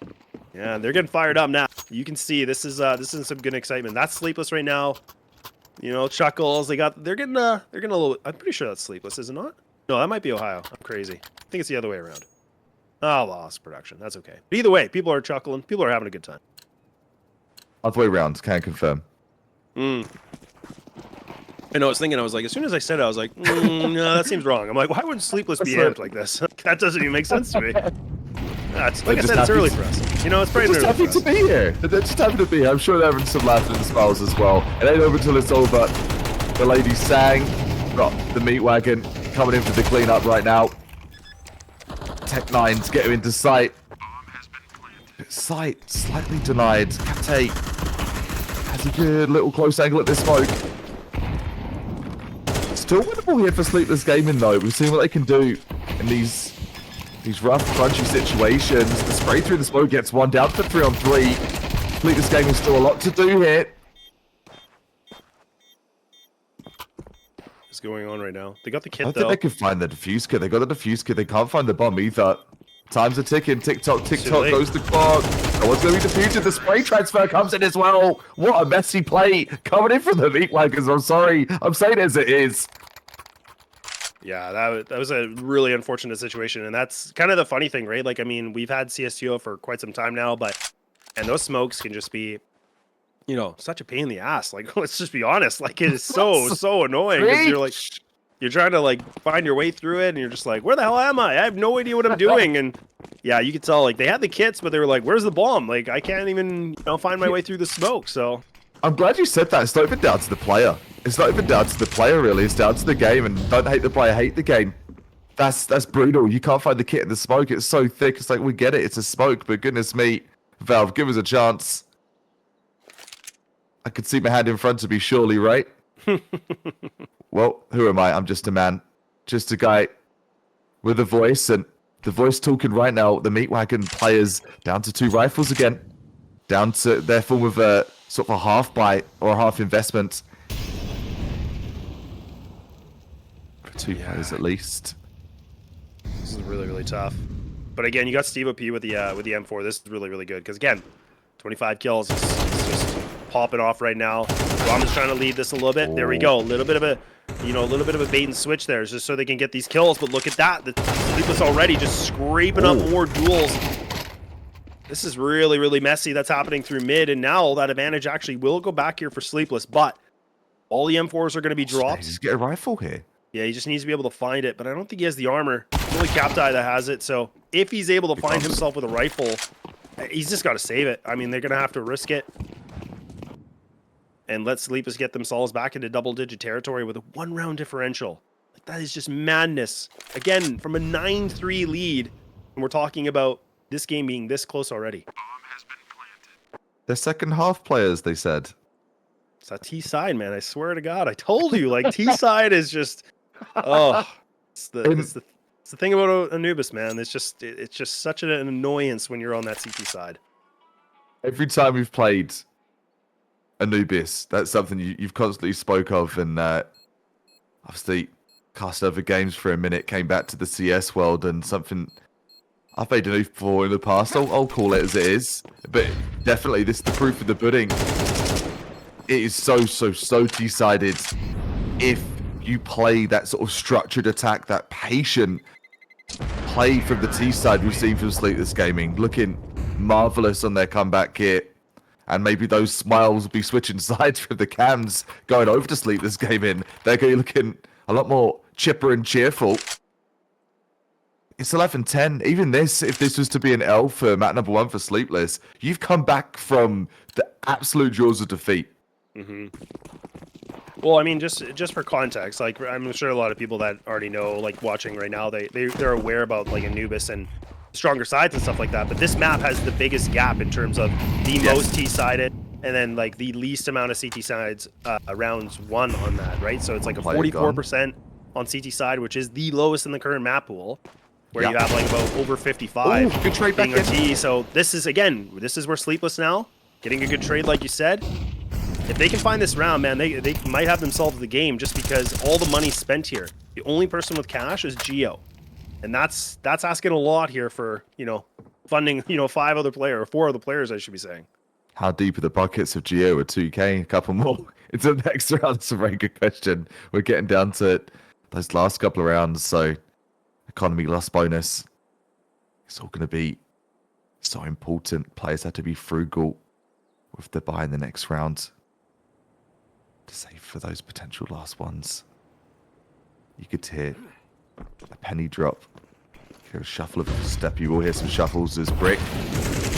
Yeah, they're getting fired up now. You can see this is some good excitement. That's Sleepless right now. You know, Chuckles. They're getting a little. I'm pretty sure that's Sleepless, is it not? No, that might be Ohio. I'm crazy. I think it's the other way around. Oh, lost production. That's okay. But either way, people are chuckling. People are having a good time. Other way around, can't confirm. I know, I was like, as soon as I said it, I was like, no, that seems wrong. I'm like, why would Sleepless be amped like this? That doesn't even make sense to me. That's, like I said, it's early for us. You know, it's pretty They're just early happy for us. to be here. They're just happy to be here. I'm sure they're having some laughter and smiles as well. It ain't over till it's over. The lady sang. Got the Wagon coming in for the cleanup right now. Tech 9's get him into sight. Sight slightly denied. Kate has a good little close angle at this smoke. Still winnable here for Sleepless Gaming though. We've seen what they can do in these rough, crunchy situations. The spray through the smoke gets one down to 3-on-3. Sleepless Gaming still a lot to do here. What's going on right now? They got the kit I though. think they can find the defuse kit. They got the defuse kit. They can't find the bomb either. Times are ticking. Tick-tock, tick-tock goes the clock. No one's going to be defused. The spray transfer comes in as well. What a messy play coming in from the Wagons. I'm sorry. I'm saying it as it is. Yeah, that was a really unfortunate situation, and that's kind of the funny thing, right? Like, I mean, we've had CS2 for quite some time now, and those smokes can just be, you know, such a pain in the ass. Like, let's just be honest. Like, it is so annoying because you're trying to like find your way through it, and you're just like, where the hell am I? I have no idea what I'm doing. And yeah, you could tell like they had the kits, but they were like, where's the bomb? Like, I can't even find my way through the smoke. So I'm glad you said that. It's not even down to the player. It's not even down to the player, really. It's down to the game. And don't hate the player, hate the game. That's brutal. You can't find the kit in the smoke. It's so thick. It's like, we get it. It's a smoke. But goodness me, Valve, give us a chance. I could see my hand in front of me, surely, right? Well, who am I? I'm just a man. Just a guy with a voice. And the voice talking right now, the Wagon players down to 2 rifles again. Down to their form of a sort of a half buy or a half investment. For 2 players at least. this is really tough. But again, you got Steve OP with the M4. This is really good because again, 25 kills. It's just popping off right now. Ramen's trying to lead this a little bit. There we go. A little bit of a bait and switch there, just so they can get these kills. But look at that. The Sleepless already just scraping up more duels. This is really messy. That's happening through mid, and now that advantage actually will go back here for Sleepless. But all the M4s are going to be dropped. Just get a rifle here. Yeah, he just needs to be able to find it, but I don't think he has the armor. It's only Captai that has it, so if he's able to find himself with a rifle, he's just got to save it. I mean, they're going to have to risk it and let Sleepless get themselves back into double-digit territory with a 1-round differential. Like, that is just madness. Again, from a 9-3 lead, and we're talking about this game being this close already. They're second half players, they said. It's that T side, man. I swear to God, I told you. Like, T side is just, it's the thing about Anubis, man. It's just such an annoyance when you're on that CT side. Every time we've played Anubis, that's something you've constantly spoke of, and obviously cast over games for a minute, came back to the CS world, and something I've played Anubis before in the past. I'll call it as it is, but definitely this is the proof of the pudding. It is so T-sided. If you play that sort of structured attack, that patient play from the T side we've seen from Sleepless Gaming, looking marvelous on their comeback kit. And maybe those smiles will be switching sides from the cams going over to Sleepless Gaming. They're going to be looking a lot more chipper and cheerful. It's 11-10. Even this, if this was to be an L for map number 1 for Sleepless, you've come back from the absolute jaws of defeat. Mm-hmm. Well, I mean, just for context, like I'm sure a lot of people that already know, like watching right now, they're aware about like Anubis and stronger sides and stuff like that. But this map has the biggest gap in terms of the most T-sided and then like the least amount of CT sides rounds won on that, right? So it's like a 44% on CT side, which is the lowest in the current map pool, where you have like about over 55 Ooh, good trade being back on in. T. So this is where Sleepless now getting a good trade, like you said. If they can find this round, man, they might have themselves the game just because all the money's spent here. The only person with cash is Geo. And that's asking a lot here for, funding, 4 other players, I should be saying. How deep are the buckets of Geo with 2K? A couple more into the next round. That's a very good question. We're getting down to those last couple of rounds, so economy loss bonus. It's all going to be so important. Players have to be frugal with the buy in the next round to save for those potential last ones. You could hear a penny drop. Hear a shuffle of step. You will hear some shuffles as Brick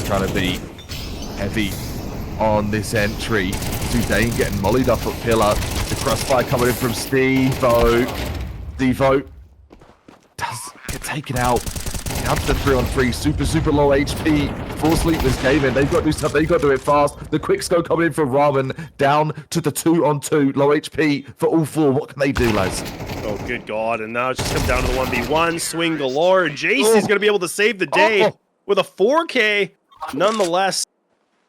trying to be heavy on this entry. Dane getting mollied up at pillar. The crossfire coming in from Stevo. Stevo does get taken out. Down to the 3-on-3. Super low HP. For Sleepless Gaming. They've got to do stuff. They've got to do it fast. The quick scope coming in from Ramen. Down to the 2-on-2. Low HP for all 4. What can they do, lads? Oh, good God. And now it's just come down to the 1v1. Swing galore. And JC's going to be able to save the day with a 4K nonetheless.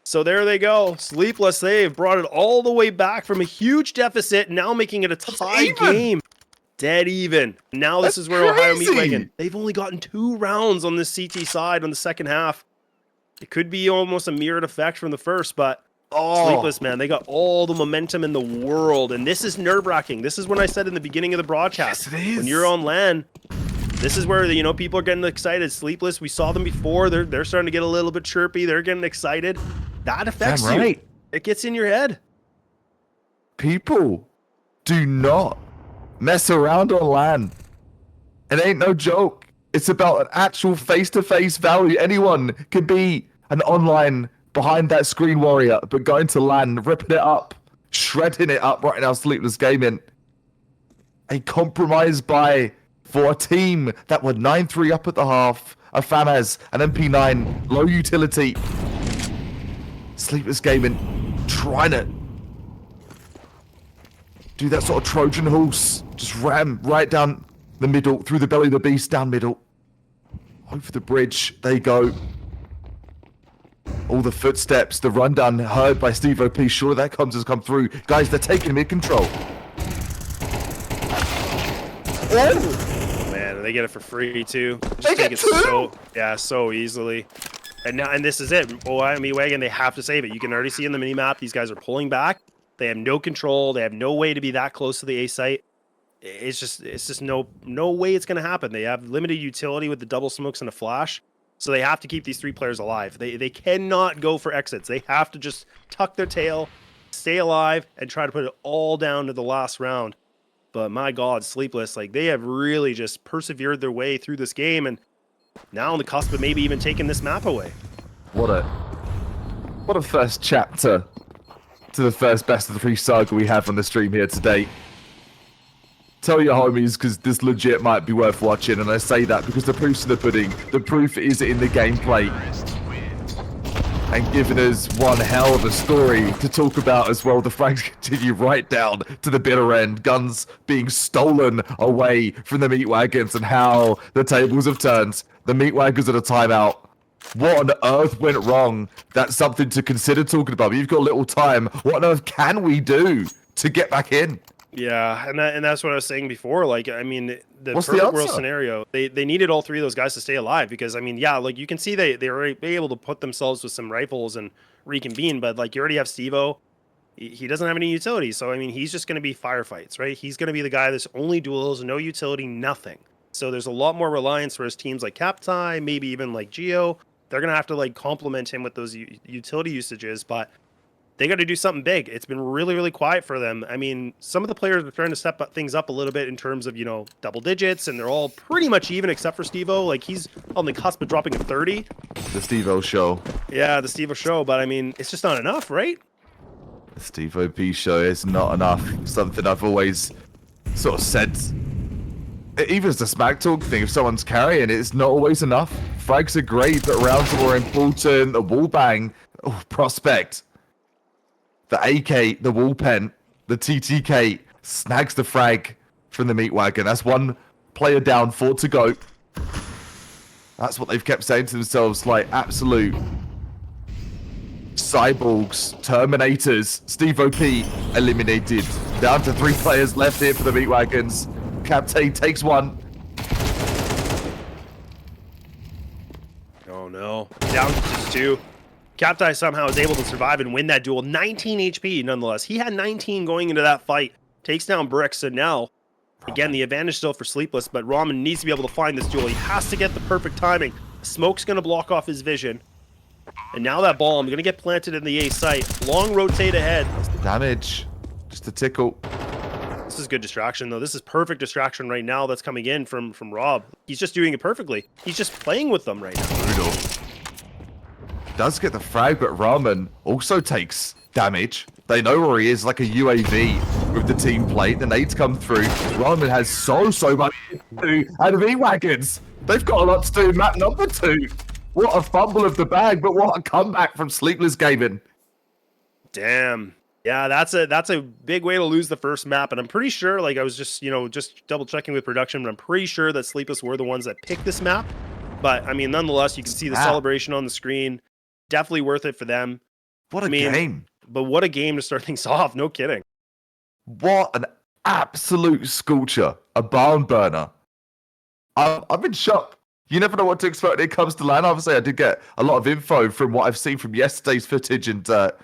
So there they go. Sleepless, they've brought it all the way back from a huge deficit, now making it a tie game. Dead even. Now this is where Ohio meet Wagon. They've only gotten 2 rounds on this CT side on the second half. It could be almost a mirrored effect from the first, but Sleepless, man, they got all the momentum in the world, and this is nerve-wracking. This is when I said in the beginning of the broadcast, yes, it is. When you're on LAN, this is where people are getting excited. Sleepless, we saw them before. They're starting to get a little bit chirpy. They're getting excited. That affects you. It gets in your head. People do not mess around on LAN. It ain't no joke. It's about an actual face-to-face value. Anyone can be an online behind that screen warrior, but going to LAN, ripping it up, shredding it up right now, Sleepless Gaming. A compromise buy for a team that were 9-3 up at the half. A FAMAS, an MP9, low utility. Sleepless Gaming trying to do that sort of Trojan horse. Just ram right down the middle, through the belly of the beast, down middle. Over the bridge, they go. All the footsteps, the rundown heard by Steve O. Please, sure that has come through. Guys, they're taking mid-control. Oh man, and they get it for free too. Just take it so easily. And this is it. Ohio meet Wagon, they have to save it. You can already see in the mini-map, these guys are pulling back. They have no control. They have no way to be that close to the A site. It's just no way it's going to happen. They have limited utility with the double smokes and a flash. So they have to keep these 3 players alive. They cannot go for exits. They have to just tuck their tail, stay alive, and try to put it all down to the last round. But my God, Sleepless, like they have really just persevered their way through this game, and now on the cusp of maybe even taking this map away. What a first chapter to the first best of the 3 saga we have on the stream here today. Tell your homies, because this legit might be worth watching, and I say that because the proof's in the pudding. The proof is in the gameplay. And giving us one hell of a story to talk about as well. The frags continue right down to the bitter end. Guns being stolen away from the meat wagons, and how the tables have turned. The meat wagons at a timeout. What on earth went wrong? That's something to consider talking about. But you've got little time. What on earth can we do to get back in? Yeah, and that's what I was saying before. Like, I mean, the perfect world scenario, they needed all 3 of those guys to stay alive because, I mean, yeah, like you can see they were able to put themselves with some rifles and reconvene, but like you already have Stevo. He doesn't have any utility, so I mean, he's just going to be firefights, right? He's going to be the guy that's only duels, no utility, nothing. So there's a lot more reliance for his teams like Captai, maybe even like Geo. They're going to have to like complement him with those utility usages, but they got to do something big. It's been really, really quiet for them. I mean, some of the players are trying to step things up a little bit in terms of, double digits, and they're all pretty much even except for Steve-O. Like, he's on the cusp of dropping a 30. The Steve-O show. Yeah, the Steve-O show, but I mean, it's just not enough, right? The Steve-O P show is not enough. Something I've always sort of said. Even as a smack talk thing, if someone's carrying, it's not always enough. Frags are great, but rounds are more important. The wall bang, prospect. The AK, the wall pen, the TTK snags the frag from the meat wagon. That's one player down, 4 to go. That's what they've kept saying to themselves, like absolute cyborgs, terminators. Steve OP eliminated. Down to 3 players left here for the meat wagons. Captain takes one. Oh no, down to just 2. Captai somehow is able to survive and win that duel. 19 HP nonetheless. He had 19 going into that fight. Takes down Bricks, and now, again, the advantage still for Sleepless, but Ramen needs to be able to find this duel. He has to get the perfect timing. Smoke's going to block off his vision. And now that bomb going to get planted in the A site. Long rotate ahead. That's the damage. Just a tickle. This is good distraction, though. This is perfect distraction right now that's coming in from Rob. He's just doing it perfectly. He's just playing with them right now. Brutal. Does get the frag, but Ramen also takes damage. They know where he is, like a UAV with the team plate. The nades come through. Ramen has so much to do. And the wagons, they've got a lot to do. Map number 2. What a fumble of the bag, but what a comeback from Sleepless Gaming. Damn. Yeah, that's a big way to lose the first map, and I'm pretty sure, like I was just double checking with production, but I'm pretty sure that Sleepless were the ones that picked this map. But I mean, nonetheless, you can see the celebration on the screen. Definitely worth it for them. What a game. But what a game to start things off, no kidding. What an absolute scorcher. A barn burner. I'm in shock. You never know what to expect when it comes to LAN. Obviously, I did get a lot of info from what I've seen from yesterday's footage and the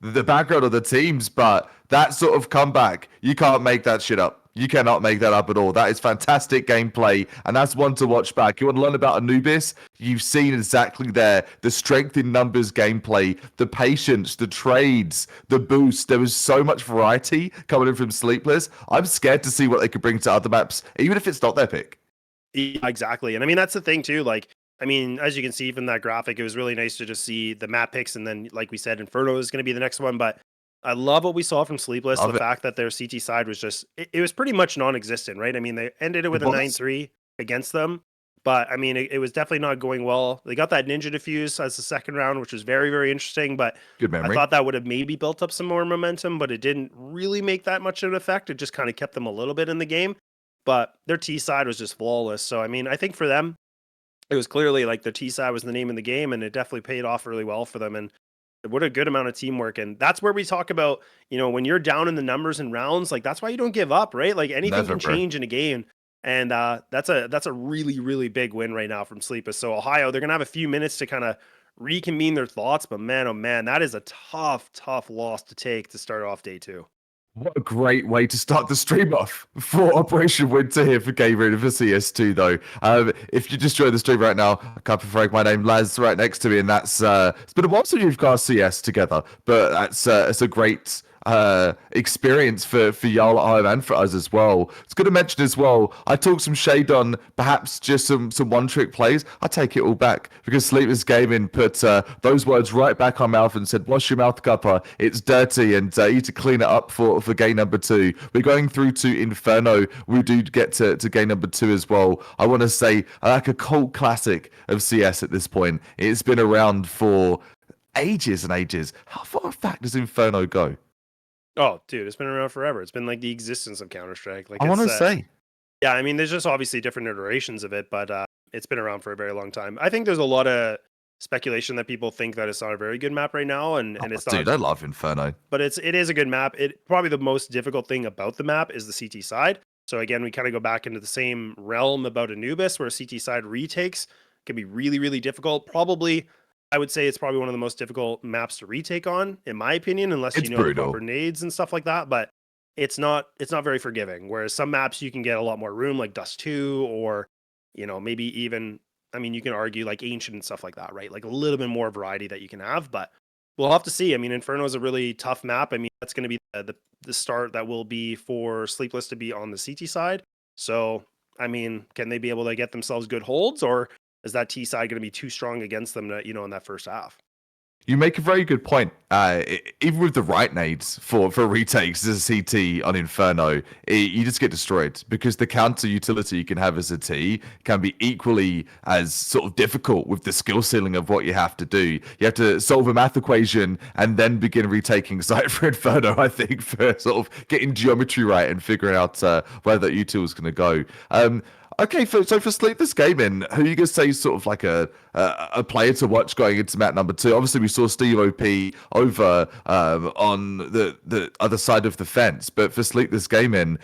background of the teams, but that sort of comeback, you can't make that shit up. You cannot make that up at all. That is fantastic gameplay, and that's one to watch back. You want to learn about Anubis? You've seen exactly there the strength in numbers gameplay, the patience, the trades, the boost. There was so much variety coming in from Sleepless. I'm scared to see what they could bring to other maps, even if it's not their pick. Yeah, exactly. And I mean, that's the thing too. Like, I mean, as you can see from that graphic, it was really nice to just see the map picks. And then, like we said, Inferno is going to be the next one. But I love what we saw from Sleepless. The fact that their CT side was just, it was pretty much non-existent, right? I mean, they ended it with a 9-3 against them. But I mean, it was definitely not going well. They got that Ninja Diffuse as the second round, which was very, very interesting. But good memory. I thought that would have maybe built up some more momentum, but it didn't really make that much of an effect. It just kind of kept them a little bit in the game. But their T side was just flawless. So, I mean, I think for them, it was clearly like the T side was the name of the game, and it definitely paid off really well for them. And what a good amount of teamwork. And that's where we talk about, when you're down in the numbers and rounds, like that's why you don't give up, right? Like anything can change in a game. And that's a really, really big win right now from Sleepless. So Ohio, they're going to have a few minutes to kind of reconvene their thoughts. But man, oh man, that is a tough loss to take to start off day 2. What a great way to start the stream off for Operation Winter here for Gabriel and for CS2 though. If you just joined the stream right now, I can't frag my name, Laz right next to me, and that's it's been a while since you've got CS together, but that's it's a great experience for y'all at home and for us as well. It's good to mention as well, I talked some shade on perhaps just some one-trick plays. I take it all back because Sleepless Gaming put those words right back on mouth and said, wash your mouth, Cuppa, it's dirty, and you need to clean it up for game number 2. We're going through to Inferno. We do get to game number 2 as well. I want to say like a cult classic of CS at this point. It's been around for ages and ages. How far back does Inferno go? Oh, dude, it's been around forever. It's been like the existence of Counter-Strike. Like I want to say. Yeah, I mean, there's just obviously different iterations of it, but it's been around for a very long time. I think there's a lot of speculation that people think that it's not a very good map right now, and it's not. Dude, I love Inferno. But it is a good map. Probably the most difficult thing about the map is the CT side. So again, we kind of go back into the same realm about Anubis, where CT side retakes can be really, really difficult. Probably, I would say it's probably one of the most difficult maps to retake on, in my opinion, unless you know the proper nades and stuff like that. But it's not very forgiving. Whereas some maps you can get a lot more room, like Dust 2, or maybe even, I mean, you can argue like Ancient and stuff like that, right? Like a little bit more variety that you can have. But We'll have to see. I mean, Inferno is a really tough map. I mean, that's going to be the start that will be for Sleepless to be on the CT side. So, I mean, can they be able to get themselves good holds, or is that T side going to be too strong against them, in that first half? You make a very good point. Even with the right nades for retakes as a CT on Inferno, you just get destroyed because the counter utility you can have as a T can be equally as sort of difficult with the skill ceiling of what you have to do. You have to solve a math equation and then begin retaking site for Inferno, I think, for sort of getting geometry right and figuring out where that util is going to go. Okay, so for Sleepless Gaming, who you guys say is sort of like a player to watch going into map number 2? Obviously, we saw Steve OP over on the other side of the fence, but for Sleepless Gaming,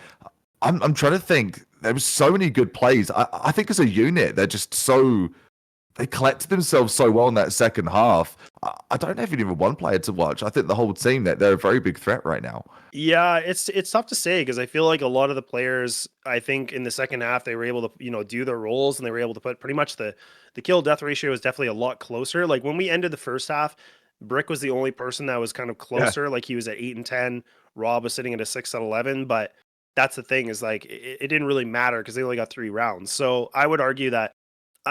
I'm trying to think. There was so many good plays. I think as a unit, they're just so they collected themselves so well in that second half. I don't have even one player to watch. I think the whole team that they're a very big threat right now. Yeah, it's tough to say because I feel like a lot of the players, I think in the second half, they were able to, do their roles and they were able to put pretty much the kill death ratio is definitely a lot closer. Like when we ended the first half, Brick was the only person that was kind of Yeah. closer. Like he was at 8 and 10. Rob was sitting at a 6 at 11. But that's the thing is like it didn't really matter because they only got 3 rounds. So I would argue that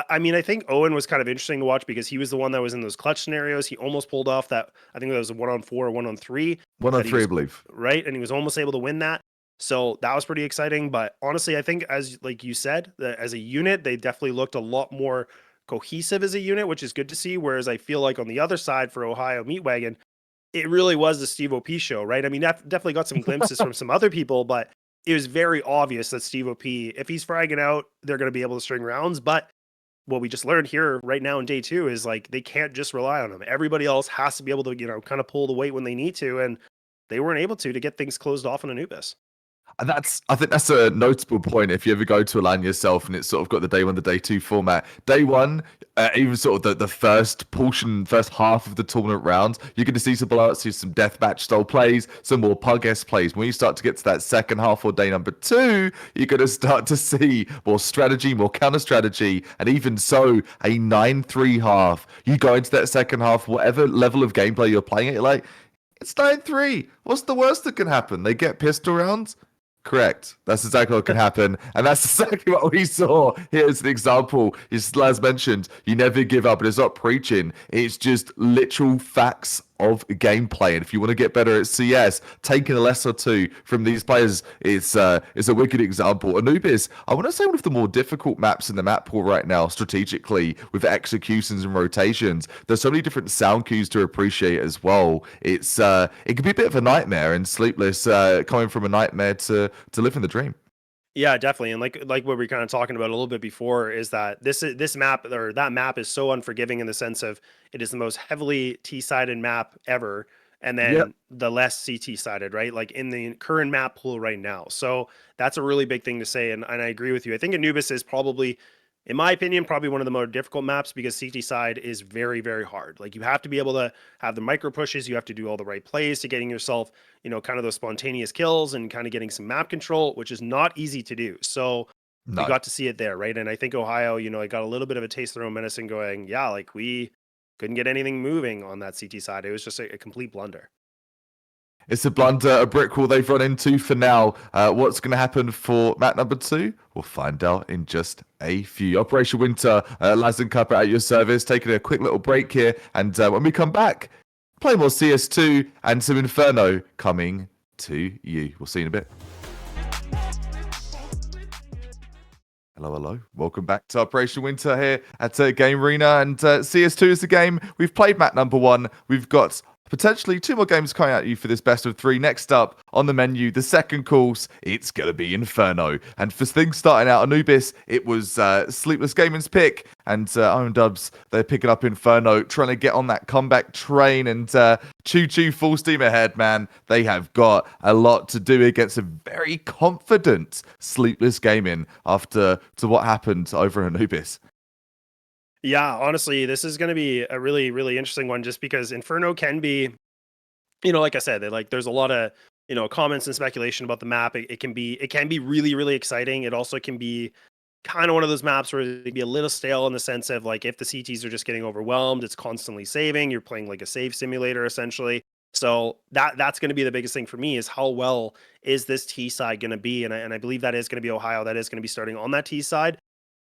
I mean, I think Owen was kind of interesting to watch because he was the one that was in those clutch scenarios. He almost pulled off that. I think that was a 1-on-4 or 1-on-3. One on That he three, I was believe. right, and he was almost able to win that. So that was pretty exciting. But honestly, I think as like you said, that as a unit, they definitely looked a lot more cohesive as a unit, which is good to see. Whereas I feel like on the other side for Ohio Meat Wagon, it really was the Steve OP show, right? I mean, that definitely got some glimpses from some other people, but it was very obvious that Steve OP, if he's fragging out, they're going to be able to string rounds. But what we just learned here right now in day 2 is like they can't just rely on him. Everybody else has to be able to, kind of pull the weight when they need to, and they weren't able to get things closed off on Anubis. And I think that's a notable point if you ever go to a LAN yourself and it's sort of got the day 1, the day 2 format. Day 1, even sort of the first portion, first half of the tournament round, you're going to see some blowouts, see some deathmatch style plays, some more pug-esque plays. When you start to get to that second half or day number 2, you're going to start to see more strategy, more counter strategy, and even so, a 9-3 half. You go into that second half, whatever level of gameplay you're playing it, you're like, it's 9-3. What's the worst that can happen? They get pistol rounds? Correct. That's exactly what can happen. And that's exactly what we saw. Here's an example. As mentioned, you never give up. And it's not preaching. It's just literal facts of gameplay. And if you want to get better at CS, taking a lesson or two from these players is a wicked example. Anubis, I want to say one of the more difficult maps in the map pool right now, strategically, with executions and rotations. There's so many different sound cues to appreciate as well. It can be a bit of a nightmare, and Sleepless coming from a nightmare to live in the dream. Yeah, definitely. And like what we were kind of talking about a little bit before is that this map or that map is so unforgiving in the sense of it is the most heavily T-sided map ever, and Yep. then the less CT-sided, right? Like in the current map pool right now. So that's a really big thing to say, and I agree with you. I think Anubis is probably, in my opinion, probably one of the more difficult maps because CT side is very, very hard. Like you have to be able to have the micro pushes, you have to do all the right plays to getting yourself, kind of those spontaneous kills and kind of getting some map control, which is not easy to do. So we No. got to see it there, right? And I think Ohio, I got a little bit of a taste of their own medicine going, yeah, like we couldn't get anything moving on that CT side. It was just a complete blunder. It's a blunder, a brick wall they've run into for now. What's going to happen for map number 2? We'll find out in just a few. Operation Winter, Laz and Cuppa at your service, taking a quick little break here. And when we come back, play more CS2 and some Inferno coming to you. We'll see you in a bit. Hello, hello. Welcome back to Operation Winter here at Game Arena. And CS2 is the game. We've played map number 1. We've got potentially 2 more games coming at you for this best of 3. Next up on the menu, the second course, it's going to be Inferno. And for things starting out, Anubis, it was Sleepless Gaming's pick. And Owen Dubs, they're picking up Inferno, trying to get on that comeback train. And choo-choo, full steam ahead, man. They have got a lot to do against a very confident Sleepless Gaming after to what happened over in Anubis. Yeah, honestly, this is going to be a really, really interesting one just because Inferno can be, like I said, there's a lot of, comments and speculation about the map. It can be really, really exciting. It also can be kind of one of those maps where it'd be a little stale in the sense of like if the CTs are just getting overwhelmed, it's constantly saving. You're playing like a save simulator essentially. So that's going to be the biggest thing for me is how well is this T side going to be, and I believe that is going to be Ohio. That is going to be starting on that T side.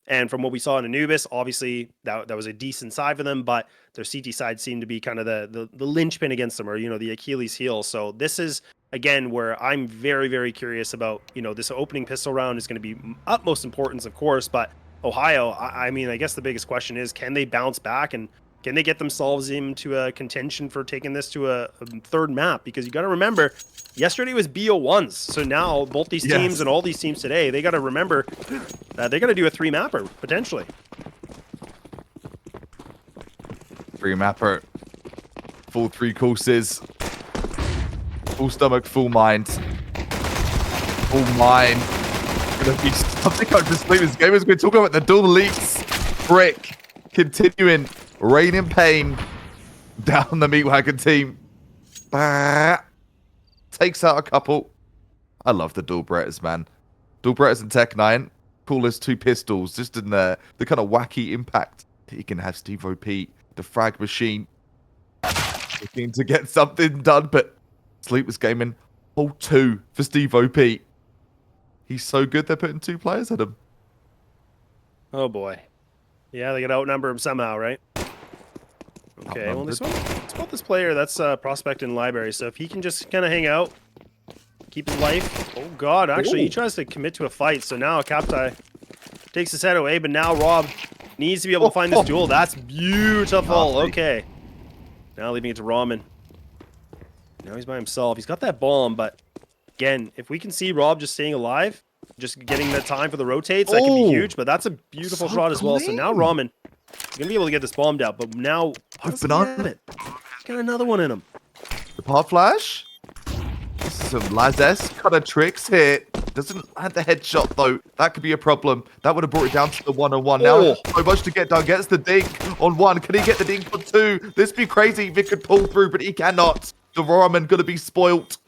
And from what we saw in Anubis, obviously that was a decent side for them, but their CT side seemed to be kind of the linchpin against them, or the Achilles heel. So this is again where I'm very, very curious about. This opening pistol round is going to be utmost importance, of course, but Ohio, I mean, I guess the biggest question is, can they bounce back and can they get themselves into a contention for taking this to a third map? Because you got to remember, yesterday was BO1s. So now both these teams and all these teams today, they got to remember that they got to do a 3-mapper, potentially. 3-mapper. Full 3 courses. Full stomach, full mind. Full mind. Gonna be something I just think this game is going to talk about the dual leaks. Brick continuing. Rain in pain down the Meat Wagon team. Takes out a couple. I love the dual Bretters, man. Dual Bretters and Tech 9. Coolest 2 pistols. Just in the kind of wacky impact that you can have. Steve OP, the frag machine. Looking to get something done, but Sleepless Gaming. Hole 2 for Steve OP. He's so good they're putting 2 players at him. Oh boy. Yeah, they got to outnumber him somehow, right? Okay, well, this one, it's about this player that's prospect in library. So if he can just kind of hang out, keep his life. Oh God, actually, he tries to commit to a fight. So now Captai takes his head away, but now Rob needs to be able to find this duel. That's beautiful. Okay, now leaving it to Ramen. Now he's by himself. He's got that bomb, but again, if we can see Rob just staying alive, just getting the time for the rotates, that can be huge. But that's a beautiful shot as well. So now Ramen. He's going to be able to get this bombed out, but now... Open on it. He's got another one in him. The power flash. Some Lazes kind of tricks here. Doesn't have the headshot, though. That could be a problem. That would have brought it down to the 1-on-1. Now, so much to get done. Gets the dink on 1. Can he get the dink on 2? This be crazy if he could pull through, but he cannot. The Ramen going to be spoilt.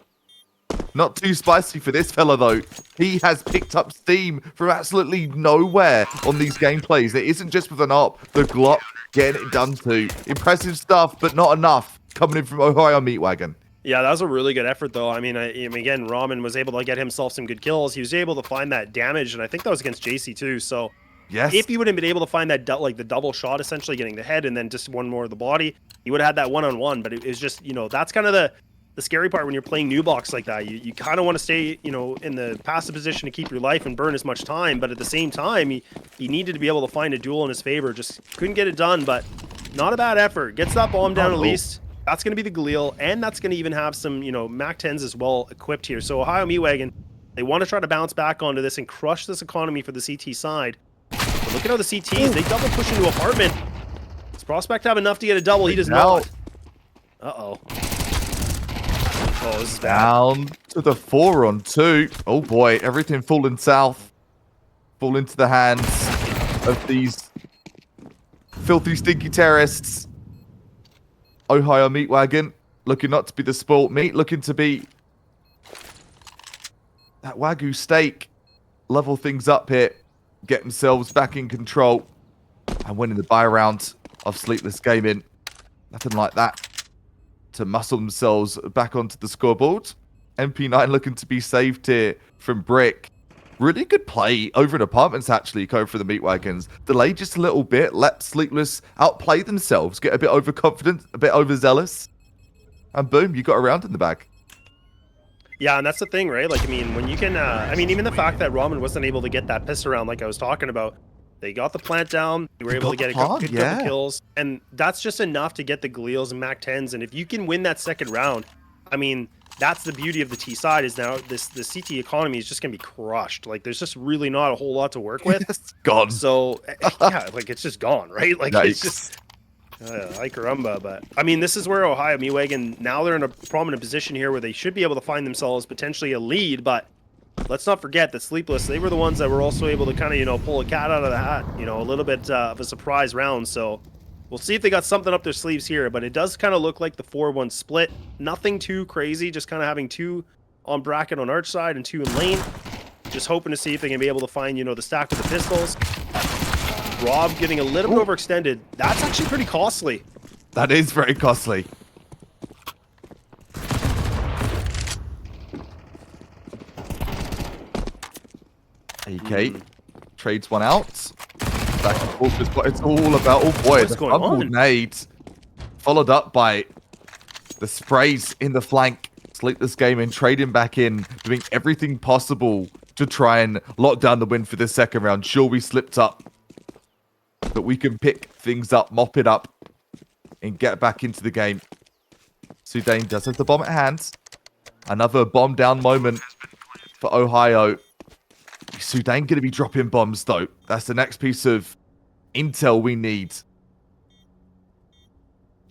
Not too spicy for this fella, though. He has picked up steam from absolutely nowhere on these gameplays. It isn't just with an op. The Glock getting it done too. Impressive stuff, but not enough coming in from Ohio Meat Wagon. Yeah, that was a really good effort, though. I mean, again, Ramen was able to get himself some good kills. He was able to find that damage, and I think that was against JC too. So yes, if he would have been able to find that, like the double shot, essentially getting the head and then just one more of the body, he would have had that 1-on-1. But it was just, that's kind of the scary part when you're playing new box like that. You kind of want to stay, in the passive position to keep your life and burn as much time. But at the same time, he needed to be able to find a duel in his favor. Just couldn't get it done, but not a bad effort. Gets that bomb down at least. That's going to be the Galil, and that's going to even have some, Mac 10s as well equipped here. So Ohio Meat Wagon, they want to try to bounce back onto this and crush this economy for the CT side. But look at how the CTs, they double push into apartment. Does Prospect have enough to get a double? He does not. Uh-oh. Oh, this is bad. Down to the 4-on-2. Oh boy, everything falling south. Fall into the hands of these filthy, stinky terrorists. Ohio Meat Wagon looking not to be the sport meat, looking to be that Wagyu steak. Level things up here. Get themselves back in control. And winning the buy round of Sleepless Gaming. Nothing like that to muscle themselves back onto the scoreboard. MP9 looking to be saved here from Brick. Really good play over in apartments, actually, going for the Meat Wagons. Delay just a little bit, let Sleepless outplay themselves, get a bit overconfident, a bit overzealous. And boom, you got a round in the bag. Yeah, and that's the thing, right? Like, I mean, when you can, even the fact that Ramen wasn't able to get that pistol round like I was talking about, they got the plant down. They were able to get a good couple kills. And that's just enough to get the Galeals and Mac 10s. And if you can win that second round, I mean, that's the beauty of the T side is now the CT economy is just going to be crushed. Like, there's just really not a whole lot to work with. It's gone. So, yeah, like, it's just gone, right? Like, Yikes. it's just... ay caramba, but I mean, this is where Ohio Meat Wagon, now they're in a prominent position here where they should be able to find themselves potentially a lead, but let's not forget that Sleepless, they were the ones that were also able to kind of, pull a cat out of the hat, a little bit of a surprise round. So we'll see if they got something up their sleeves here, but it does kind of look like the 4-1 split. Nothing too crazy, just kind of having 2 on bracket on arch side and 2 in lane. Just hoping to see if they can be able to find, the stack with the pistols. Rob getting a little bit overextended. That's actually pretty costly. That is very costly. AK trades one out. Back and forth is what it's all about. Oh boy, What's the going fumble on? nade followed up by the sprays in the flank. Sleepless Gaming trading back in, doing everything possible to try and lock down the win for this second round. Sure, we slipped up, but we can pick things up, mop it up, and get back into the game. Sudane does have the bomb at hand. Another bomb down moment for Ohio. Sudane going to be dropping bombs, though. That's the next piece of intel we need.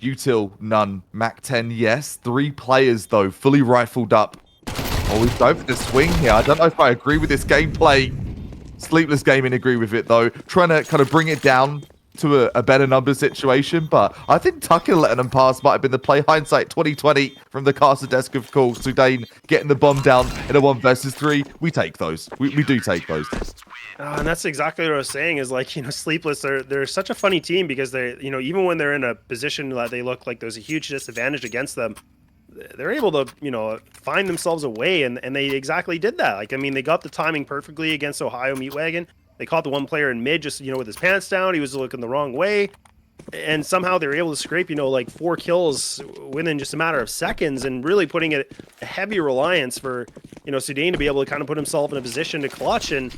Util, none. Mac 10, yes. 3 players, though, fully rifled up. Oh, we've dove for the swing here. I don't know if I agree with this gameplay. Sleepless Gaming agree with it, though. Trying to kind of bring it down to a better number situation, but I think Tucker letting them pass might have been the play. Hindsight 2020 from the caster desk, of course. Sudane getting the bomb down in a 1 versus 3. We take those. We do take those. And that's exactly what I was saying is like, Sleepless, they're such a funny team because they, even when they're in a position that they look like there's a huge disadvantage against them, they're able to, find themselves a way, and they exactly did that. Like, I mean, they got the timing perfectly against Ohio Wagon. They caught the one player in mid just, with his pants down. He was looking the wrong way. And somehow they were able to scrape, like 4 kills within just a matter of seconds, and really putting a heavy reliance for, Sudane to be able to kind of put himself in a position to clutch. And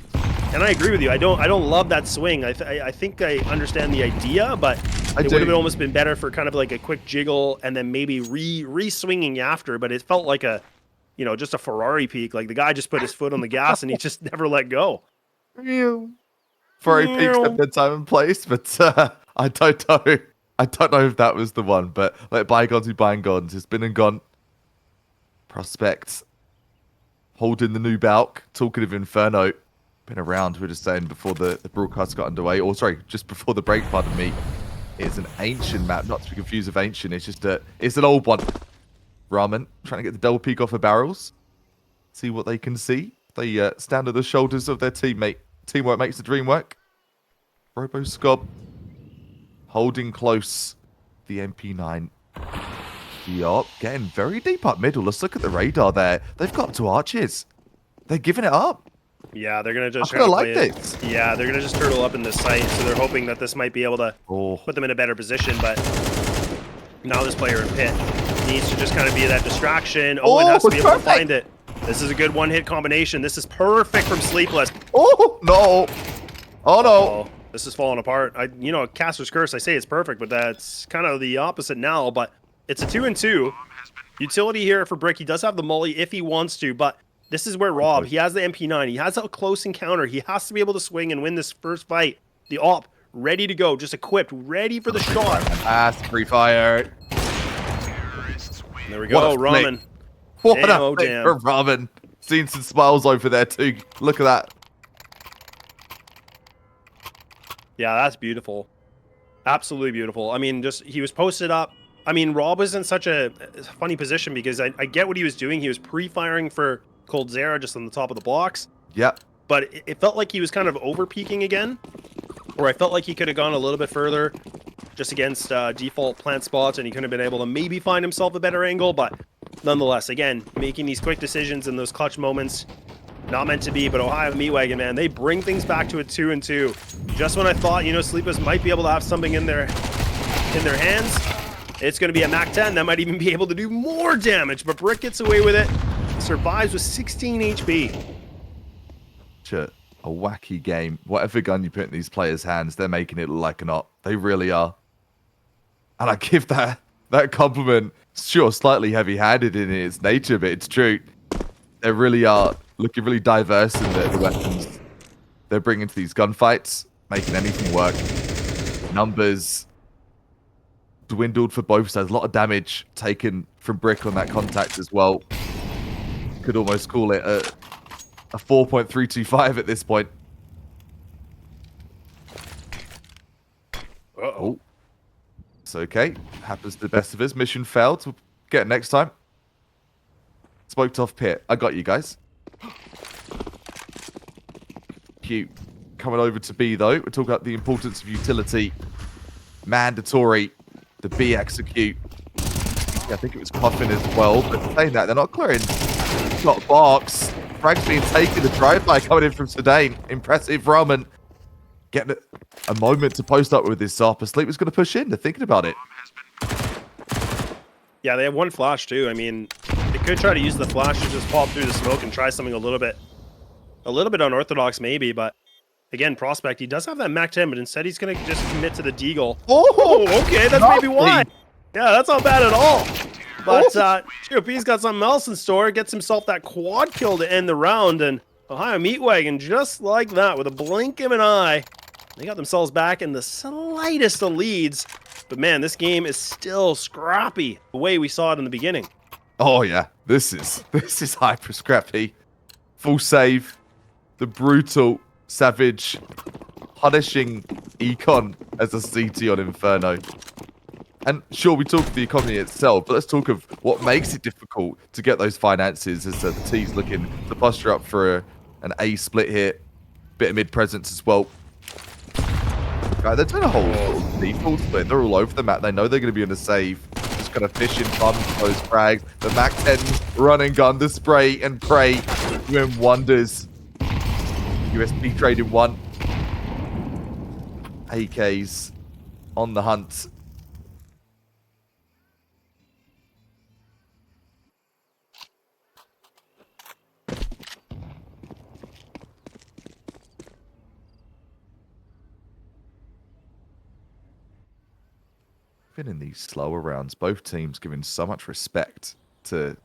I agree with you. I don't love that swing. I think I understand the idea, but it would have almost been better for kind of like a quick jiggle and then maybe re-swinging after. But it felt like a, just a Ferrari peak. Like the guy just put his foot on the gas and he just never let go. Ferrari peaks at their time and place, but I don't know. I don't know if that was the one, but like bygones be bygones. It's been and gone. Prospects holding the new Balk. Talking of Inferno. Been around, we were just saying before the broadcast got underway. Or sorry, just before the break, pardon me. It's an ancient map, not to be confused with ancient. It's just it's an old one. Ramen trying to get the double peek off of barrels. See what they can see. They stand on the shoulders of their teammate. Teamwork makes the dream work. RoboScob holding close the MP9. Yup, getting very deep up middle. Let's look at the radar there. They've got 2 arches. They're giving it up. Yeah, they're going to just I kind of like this. Yeah, they're going to just turtle up in this site, so they're hoping that this might be able to put them in a better position, but now this player in pit needs to just kind of be that distraction. Owen has to be able to find it. This is a good one-hit combination. This is perfect from Sleepless. Oh, no. Oh, no. Uh-oh. This is falling apart. Caster's Curse, I say it's perfect, but that's kind of the opposite now, but it's a 2-2. Utility here for Brick. He does have the molly if he wants to, but this is where Rob, he has the MP9. He has a close encounter. He has to be able to swing and win this first fight. The op, ready to go, just equipped, ready for the shot. Fast free fire. There we go, Ramen. What a flick for Ramen. Seen some smiles over there too. Look at that. Yeah, that's beautiful. Absolutely beautiful. I mean, he was posted up. I mean, Rob was in such a funny position because I get what he was doing. He was pre-firing for Cold Zera just on the top of the blocks. Yep. But it felt like he was kind of over-peaking again. Or I felt like he could have gone a little bit further just against default plant spots, and he could have been able to maybe find himself a better angle. But nonetheless, again, making these quick decisions in those clutch moments, not meant to be. But Ohio Wagon, man, they bring things back to a 2-2. Just when I thought, Sleepless might be able to have something in their hands, it's going to be a Mac 10 that might even be able to do more damage. But Brick gets away with it, survives with 16 HP. A wacky game. Whatever gun you put in these players' hands, they're making it look like a knot. They really are. And I give that compliment. Sure, slightly heavy-handed in its nature, but it's true. They really are looking really diverse in the weapons they're bringing to these gunfights, making anything work. Numbers dwindled for both sides. A lot of damage taken from Brick on that contact as well. Could almost call it a 4.325 at this point. Uh-oh. It's okay. Happens to the best of us. Mission failed. We'll get it next time. Smoked off pit. I got you guys. Cute. coming over to B, though. We're talking about the importance of utility. Mandatory. The B execute. Yeah, I think it was Coffin as well. But saying that, they're not clearing. Got box. Frags being taken. The drive-by coming in from Sedain. Impressive Roman. Getting a moment to post up with this Zappa. Sleepless going to push in. They're thinking about it. Yeah, they have one flash too. I mean, they could try to use the flash to just pop through the smoke and try something a little bit unorthodox maybe, but again, Prospect, he does have that Mac 10, but instead he's going to just commit to the Deagle. Oh, okay, that's maybe why. Yeah, that's not bad at all. But GOP's got something else in store, gets himself that quad kill to end the round, and Ohio Meat Wagon, just like that, with a blink of an eye, they got themselves back in the slightest of leads. But man, this game is still scrappy the way we saw it in the beginning. Oh yeah, this is hyper scrappy. Full save, the brutal, savage, punishing Econ as a CT on Inferno. And sure, we talk of the economy itself, but let's talk of what makes it difficult to get those finances as the T's looking to posture up for an A split here. Bit of mid presence as well. Right, they're doing a whole default split. They're all over the map. They know they're going to be on a save. Just kind of fishing fun for those frags. The Mac 10 run and gun, the spray and pray, doing wonders. USP trading one. AKs on the hunt. Been in these slower rounds, both teams giving so much respect to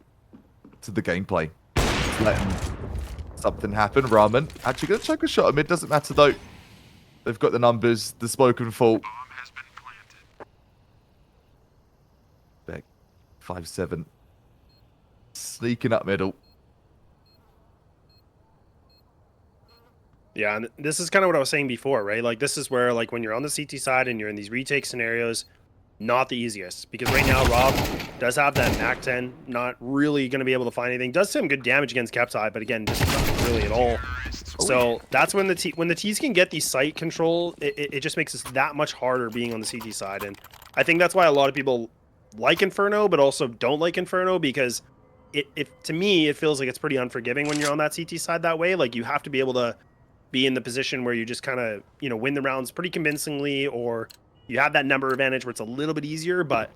the gameplay. Just letting something happen. Ramen actually gonna choke a shot at mid. Doesn't matter though. They've got the numbers, the spoken fault. Beck 5-7. Sneaking up middle. Yeah, and this is kind of what I was saying before, right? Like, this is where, like, when you're on the CT side and you're in these retake scenarios, not the easiest. Because right now, Rob does have that Mac 10, not really going to be able to find anything. Does some good damage against Kepside, but again, just nothing really at all. So that's when the T's can get the site control, it just makes it that much harder being on the CT side. And I think that's why a lot of people like Inferno, but also don't like Inferno, because to me, it feels like it's pretty unforgiving when you're on that CT side that way. Like, you have to be able to be in the position where you just kind of, you know, win the rounds pretty convincingly, or you have that number advantage where it's a little bit easier. But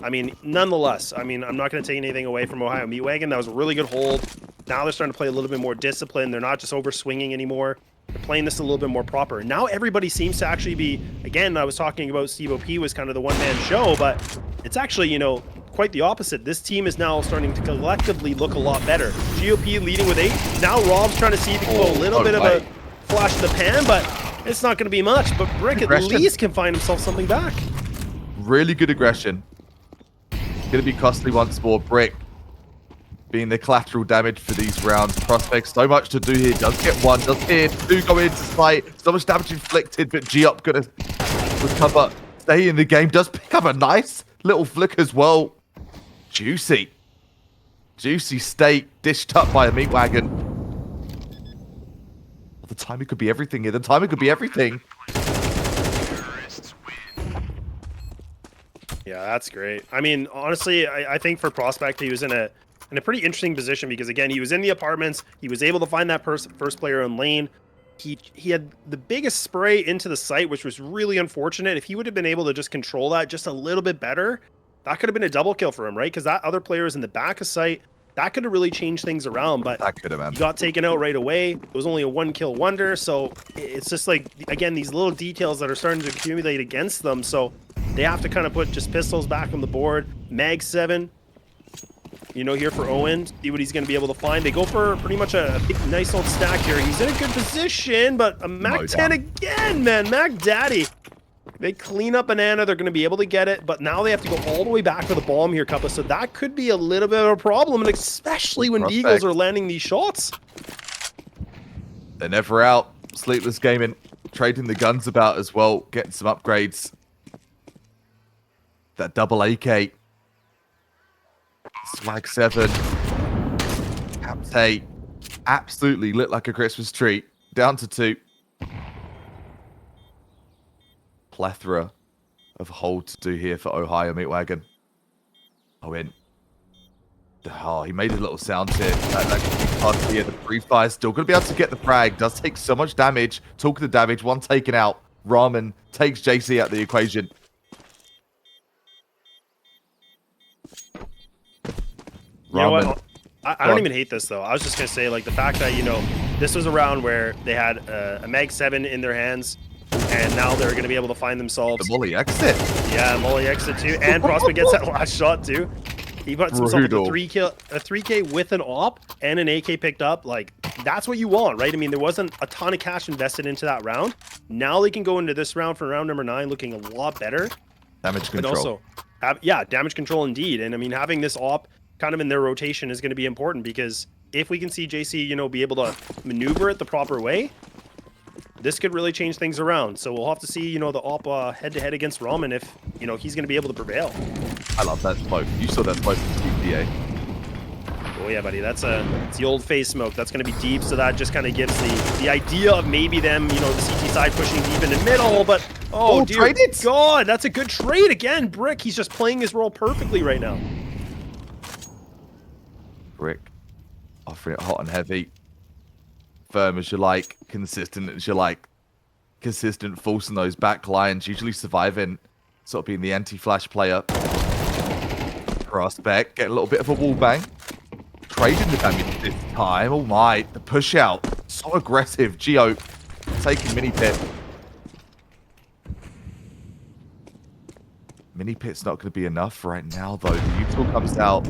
I mean, nonetheless, I mean, I'm not going to take anything away from Ohio Meat Wagon. That was a really good hold. Now they're starting to play a little bit more disciplined. They're not just over swinging anymore. They're playing this a little bit more proper. Now everybody seems to actually be, again, I was talking about Steve OP was kind of the one-man show, but it's actually, you know, quite the opposite. This team is now starting to collectively look a lot better. GOP leading with 8. Now Rob's trying to see if he can go a little bit of a flash in the pan, but it's not going to be much. But Brick at least can find himself something back. Really good aggression. Going to be costly once more. Brick being the collateral damage for these rounds. Prospect, so much to do here. Does get one, does hit. Two go into sight. So much damage inflicted, but G-Up going to recover. Stay in the game. Does pick up a nice little flick as well. Juicy. Juicy steak dished up by a meat wagon. The timing could be everything here. The timing could be everything. Yeah, that's great. I mean, honestly, I think for Prospect, he was in a pretty interesting position because, again, he was in the apartments. He was able to find that first player in lane. He had the biggest spray into the site, which was really unfortunate. If he would have been able to just control that just a little bit better, that could have been a double kill for him, right? Because that other player is in the back of site. That could have really changed things around, but that could have, man. He got taken out right away. It was only a 1-kill wonder, so it's just like, again, these little details that are starting to accumulate against them, so they have to kind of put just pistols back on the board. Mag 7, you know, here for Owen, see what he's going to be able to find. They go for pretty much a big, nice old stack here. He's in a good position, but a Mac 10 again, man. Mac Daddy. They clean up Banana. They're going to be able to get it, but now they have to go all the way back for the bomb here, Cuppa. So that could be a little bit of a problem, and especially when Deagles are landing these shots. They're never out. Sleepless Gaming trading the guns about as well, getting some upgrades. That double AK. Swag 7. Caps 8. Absolutely lit like a Christmas tree. Down to 2. plethora of hold to do here for Ohio Meat Wagon. Oh, in. Oh, he made a little sound here. That could be tough here. The free fire still going to be able to get the frag. Does take so much damage. Talk of the damage. One taken out. Ramen takes JC out of the equation. You know what? I don't even hate this, though. I was just going to say, like, the fact that, you know, this was a round where they had a Mag 7 in their hands, and now they're going to be able to find themselves. The Molly exit. Yeah, Molly exit, too. And Prospect gets that last shot, too. He puts himself with a 3K with an op and an AK picked up. Like, that's what you want, right? I mean, there wasn't a ton of cash invested into that round. Now they can go into this round for round number 9 looking a lot better. Damage control. And also, yeah, damage control indeed. And I mean, having this op kind of in their rotation is going to be important, because if we can see JC, you know, be able to maneuver it the proper way, this could really change things around. So we'll have to see, you know, the op head-to-head against Ramen if, you know, he's going to be able to prevail. I love that smoke. You saw that smoke from TPA. Oh yeah, buddy, it's the old phase smoke. That's going to be deep, so that just kind of gives the idea of maybe them, you know, the CT side pushing deep in the middle, but oh dear God, that's a good trade again. Brick, he's just playing his role perfectly right now. Brick, offering it hot and heavy. Firm as you like, consistent as you like. Consistent, forcing those back lines, usually surviving, sort of being the anti-flash player. Prospect, get a little bit of a wall bang. Trading the damage this time. Oh my, the push out. So aggressive. Geo taking mini pit. Mini pit's not going to be enough right now, though. The util comes out.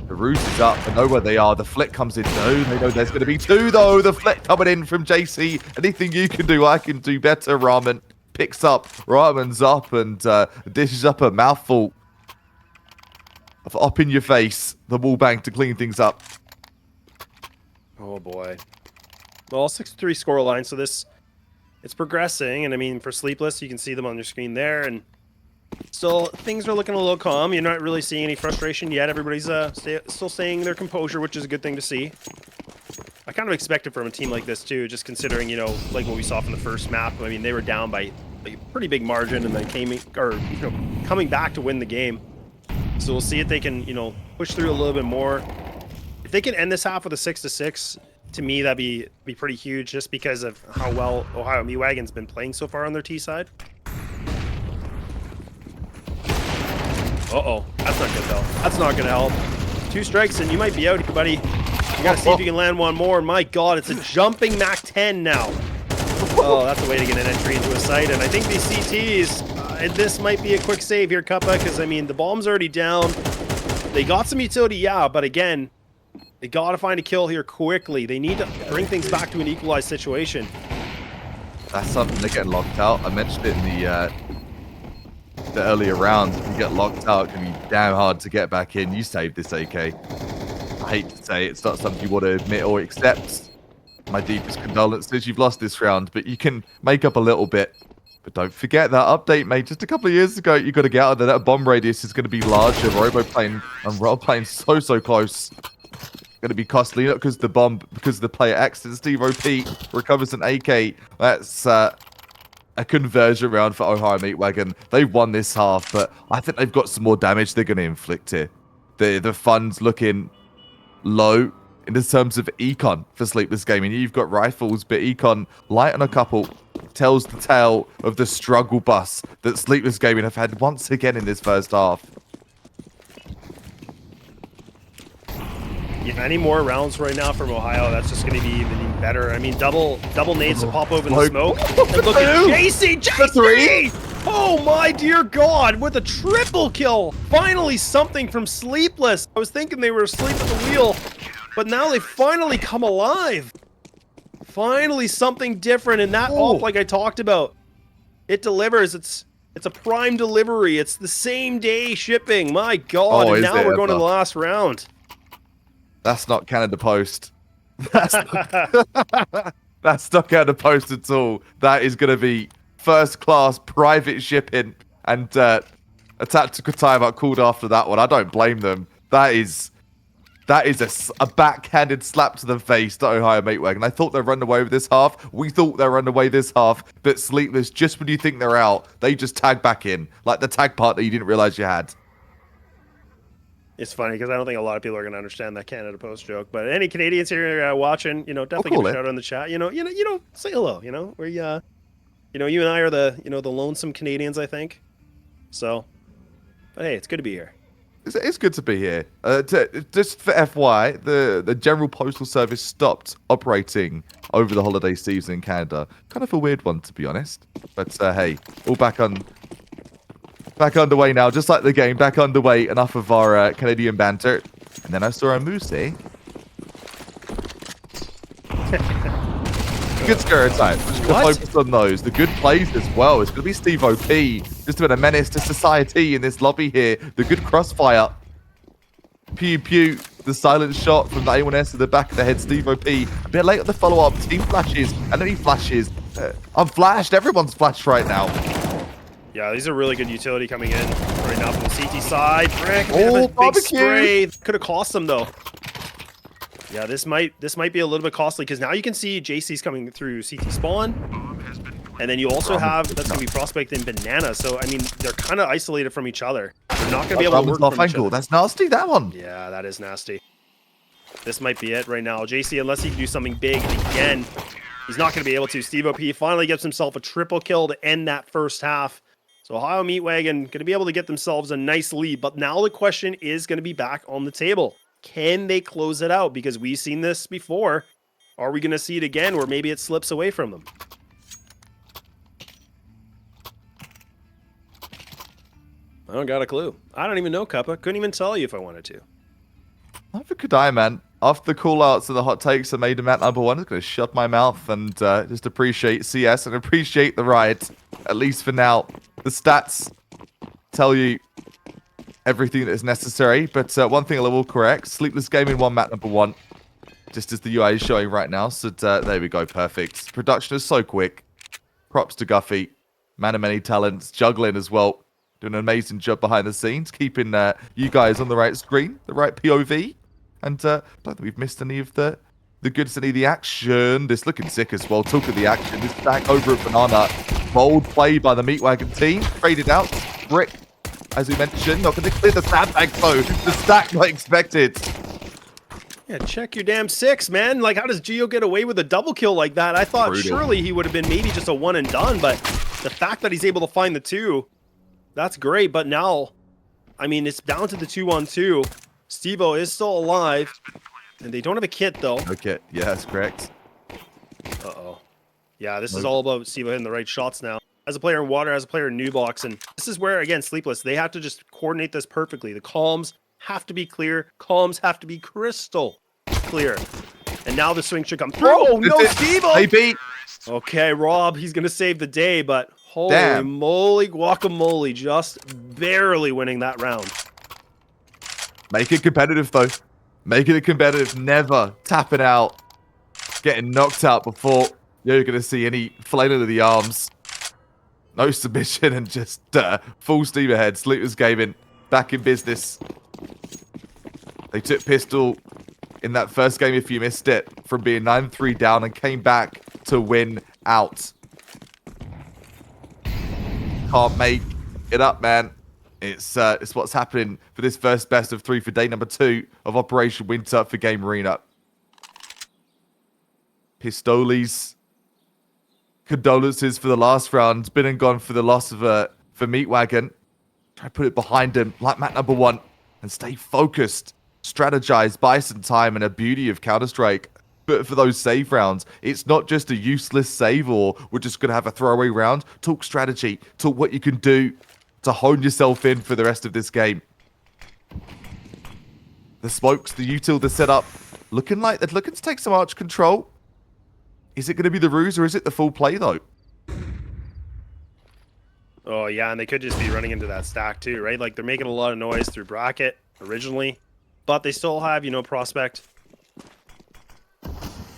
The ruse is up. They know where they are. The flick comes in. No, they know there's going to be 2, though. The flick coming in from JC. Anything you can do, I can do better. Ramen picks up. Ramen's up and dishes up a mouthful of up in your face. The wall bang to clean things up. Oh, boy. Well, 6-3 scoreline, so it's progressing. And, I mean, for Sleepless, you can see them on your screen there. And still, things are looking a little calm. You're not really seeing any frustration yet. Everybody's still staying their composure, which is a good thing to see. I kind of expected from a team like this, too, just considering, you know, like what we saw from the first map. I mean, they were down by like, a pretty big margin and then coming back to win the game. So we'll see if they can, you know, push through a little bit more. If they can end this half with a 6-6, to me, that'd be pretty huge, just because of how well Ohio Meat Wagon's been playing so far on their T side. Uh-oh, that's not good though. That's not gonna help. 2 strikes and you might be out here, buddy. You gotta see if you can land one more. My God, it's a jumping Mac 10 now. Oh, that's a way to get an entry into a site. And I think these CTs, this might be a quick save here, Cuppa, because I mean, the bomb's already down. They got some utility, yeah, but again, they gotta find a kill here quickly. They need to bring things back to an equalized situation. That's something they're getting locked out. I mentioned it in the earlier rounds. If you get locked out, it can be damn hard to get back in. You saved this AK. I hate to say it's not something you want to admit or accept. My deepest condolences. You've lost this round, but you can make up a little bit. But don't forget that update, mate. Just a couple of years ago, you got to get out of there. That bomb radius is going to be larger. Roboplane and Rollplane so close. Going to be costly, not because the bomb, because the player accidents. Steve OP recovers an AK. That's a conversion round for Ohio Meat Wagon. They've won this half, but I think they've got some more damage they're going to inflict here. The funds looking low in the terms of econ for Sleepless Gaming. You've got rifles, but econ light on a couple tells the tale of the struggle bus that Sleepless Gaming have had once again in this first half. Yeah, any more rounds right now from Ohio, that's just going to be even better. I mean, double nades to pop open the smoke. And look at JC! JC! Oh my dear God, with a triple kill! Finally something from Sleepless. I was thinking they were asleep at the wheel, but now they finally come alive. Finally something different, and that op, like I talked about, it delivers. It's a prime delivery. It's the same day shipping. My God, and now we're going to the last round. That's not Canada Post. That's not Canada Post at all. That is going to be first class private shipping, and a tactical timeout called after that one. I don't blame them. That is That is a backhanded slap to the face to Ohio Mate Wagon. I thought they'd run away with this half. We thought they'd run away this half. But Sleepless, just when you think they're out, they just tag back in. Like the tag partner you didn't realize you had. It's funny because I don't think a lot of people are going to understand that Canada Post joke. But any Canadians here watching, definitely give a shout out in the chat. Say hello. Where you and I are the the lonesome Canadians, I think. So, but hey, it's good to be here. It's good to be here. Just for FY, the General Postal Service stopped operating over the holiday season in Canada. Kind of a weird one, to be honest. But hey, all back underway now, just like the game. Back underway. Enough of our Canadian banter. And then I saw a moose here. Good stereotype. We're just going to focus on those. The good plays as well. It's going to be Steve OP. Just a bit of menace to society in this lobby here. The good crossfire. Pew pew. The silent shot from the A1S to the back of the head. Steve OP. A bit late on the follow-up. Team flashes. And then he flashes. I'm flashed. Everyone's flashed right now. Yeah, these are really good utility coming in right now from the CT side. Frick, big spray. Could have cost them though. Yeah, this might be a little bit costly because now you can see JC's coming through CT spawn, and then you also have that's gonna be Prospect and Banana. So I mean, they're kind of isolated from each other. They're not gonna be able to work from each other. That's nasty. That one. Yeah, that is nasty. This might be it right now. JC, unless he can do something big again, he's not gonna be able to. Steve OP finally gets himself a triple kill to end that first half. So Ohio Meat Wagon going to be able to get themselves a nice lead. But now the question is going to be back on the table. Can they close it out? Because we've seen this before. Are we going to see it again where maybe it slips away from them? I don't got a clue. I don't even know, Cuppa. Couldn't even tell you if I wanted to. Neither could I, man. After the call-outs and the hot takes I made him at number one, I'm going to shut my mouth and just appreciate CS and appreciate the riot, at least for now. The stats tell you everything that is necessary, but one thing I will correct, Sleepless Gaming won map number one, just as the UI is showing right now, so there we go, perfect. Production is so quick. Props to Guffy, man of many talents, juggling as well, doing an amazing job behind the scenes, keeping you guys on the right screen, the right POV, and I don't think we've missed any of the goods, any of the action. This looking sick as well, talk of the action, this back over at Banana. Bold play by the Meat Wagon team. Traded out. Brick, as we mentioned, not going to clear the sandbag though. The stack not expected. Yeah, check your damn six, man. Like, how does Gio get away with a double kill like that? I thought surely he would have been maybe just a one and done, but the fact that he's able to find the two, that's great. But now, I mean, it's down to the 2-on-2. Steve-O is still alive, and they don't have a kit though. Okay, yeah, that's correct. Uh-oh. Yeah, this is all about Steve hitting the right shots now. As a player in water, as a player in new box, and this is where, again, Sleepless, they have to just coordinate this perfectly. The columns have to be clear. Columns have to be crystal clear. And now the swing should come through. Oh, no, Steve-O! Maybe. Okay, Rob, he's going to save the day, but holy moly guacamole, just barely winning that round. Make it competitive, though. Make it competitive. Never tapping out. Getting knocked out before you're going to see any flailing of the arms. No submission and just full steam ahead. Sleepless Gaming back in business. They took pistol in that first game, if you missed it, from being 9-3 down and came back to win out. Can't make it up, man. It's what's happening for this first best of 3 for day number 2 of Operation Winter for Game Arena. Pistoles. Condolences for the last round. Been and gone for the loss of for Meat Wagon. Try to put it behind him like map number 1 and stay focused. Strategize, buy some time, and a beauty of Counter-Strike. But for those save rounds, it's not just a useless save or we're just going to have a throwaway round. Talk strategy. Talk what you can do to hone yourself in for the rest of this game. The smokes, the util, the setup, looking like they're looking to take some arch control. Is it going to be the ruse or is it the full play though? Oh yeah, and they could just be running into that stack too, right? Like they're making a lot of noise through bracket originally, but they still have, you know, Prospect.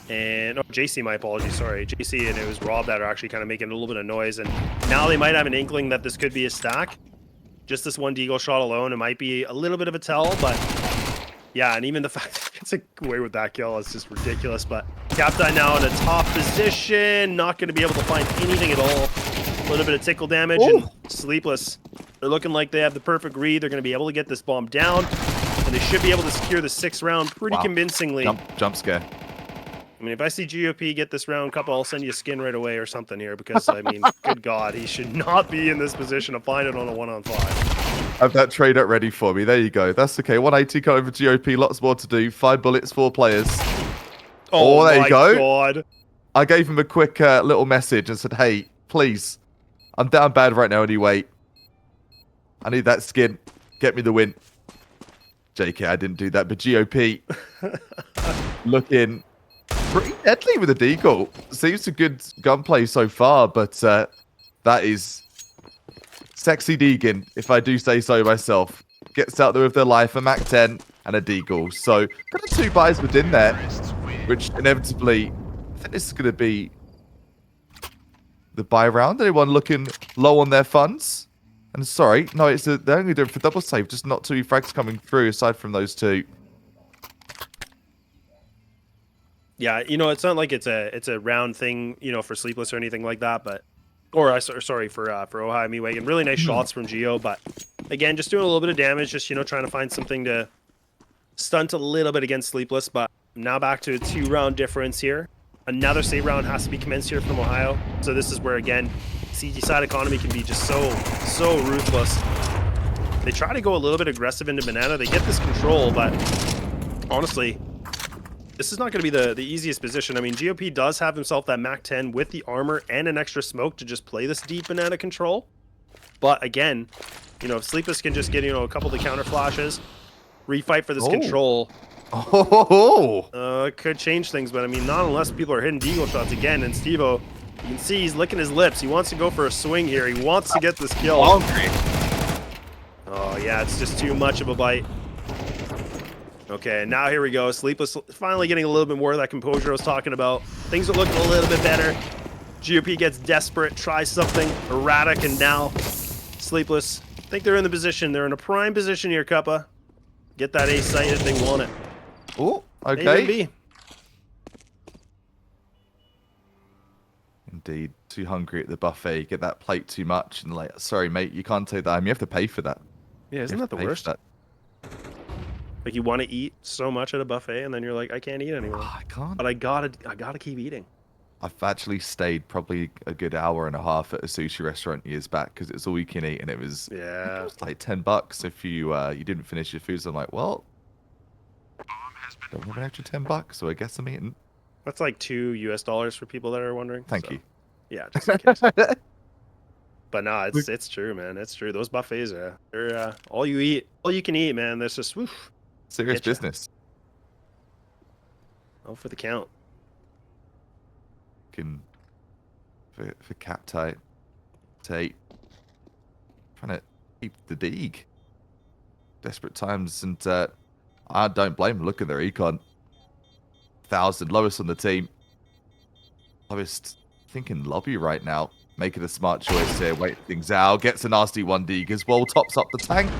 And oh, JC, my apologies, sorry. JC and it was Rob that are actually kind of making a little bit of noise, and now they might have an inkling that this could be a stack. Just this one deagle shot alone, it might be a little bit of a tell, but Yeah, and even the fact that he gets away with that kill is just ridiculous. But Captain now in a top position, not going to be able to find anything at all. A little bit of tickle damage and Sleepless. They're looking like they have the perfect read. They're going to be able to get this bomb down, and they should be able to secure the 6th round pretty convincingly. Jump scare. I mean, if I see GOP get this round couple, I'll send you a skin right away or something here because, I mean, good God, he should not be in this position to find it on a 1-on-5. Have that trade up ready for me. There you go. That's okay. 180 coming for GOP. Lots more to do. 5 bullets, 4 players. Oh, there you go. God. I gave him a quick little message and said, hey, please, I'm down bad right now anyway. I need that skin. Get me the win. JK, I didn't do that, but GOP looking pretty deadly with a deagle. Seems a good gunplay so far, but that is sexy Deegan, if I do say so myself. Gets out there with their life, a Mac 10 and a deagle. So got 2 buys within there, which inevitably, I think this is going to be the buy round. Anyone looking low on their funds? And sorry, no, it's they're only doing it for double save, just not 2 frags coming through aside from those 2. Yeah, you know, it's not like it's a round thing, you know, for Sleepless or anything like that, but sorry for Ohio Me Wagon. Really nice shots from Geo, but again, just doing a little bit of damage, just, you know, trying to find something to stunt a little bit against Sleepless, but now back to a 2-round difference here. Another save round has to be commenced here from Ohio. So this is where, again, CG side economy can be just so ruthless. They try to go a little bit aggressive into Banana. They get this control, but honestly, this is not going to be the easiest position. I mean, GOP does have himself that Mac 10 with the armor and an extra smoke to just play this deep Banana control. But again, you know, if Sleepless can just get, you know, a couple of the counter flashes, refight for this control. It could change things, but I mean, not unless people are hitting deagle shots again. And Steve-O, you can see he's licking his lips. He wants to go for a swing here. He wants to get this kill. Oh, yeah, it's just too much of a bite. Okay, now here we go. Sleepless finally getting a little bit more of that composure I was talking about. Things are looking a little bit better. GOP gets desperate, tries something erratic, and now Sleepless. I think they're in the position. They're in a prime position here, Cuppa. Get that A site if they want it. Oh, okay. Maybe. Indeed, too hungry at the buffet. Get that plate too much, and like, sorry, mate, you can't take that. You have to pay for that. Yeah, isn't that the worst? Like, you want to eat so much at a buffet, and then you're like, I can't eat anymore. I can't. But I gotta keep eating. I've actually stayed probably a good hour and a half at a sushi restaurant years back because it's all you can eat, and it was like $10 if you didn't finish your food. So I'm like, well, don't have an extra $10, so I guess I'm eating. That's like $2 US for people that are wondering. Thank you. Yeah, just in case. But no, it's true, man. It's true. Those buffets, they're all you can eat, man. There's just woof. Serious business. Oh, for the count. For cap tight. Trying to keep the Deeg. Desperate times, and I don't blame them. Look at their econ. 1,000, lowest on the team. Lowest, thinking lobby right now. Making a smart choice here. Wait things out. Gets a nasty 1 Deeg as well. Tops up the tank.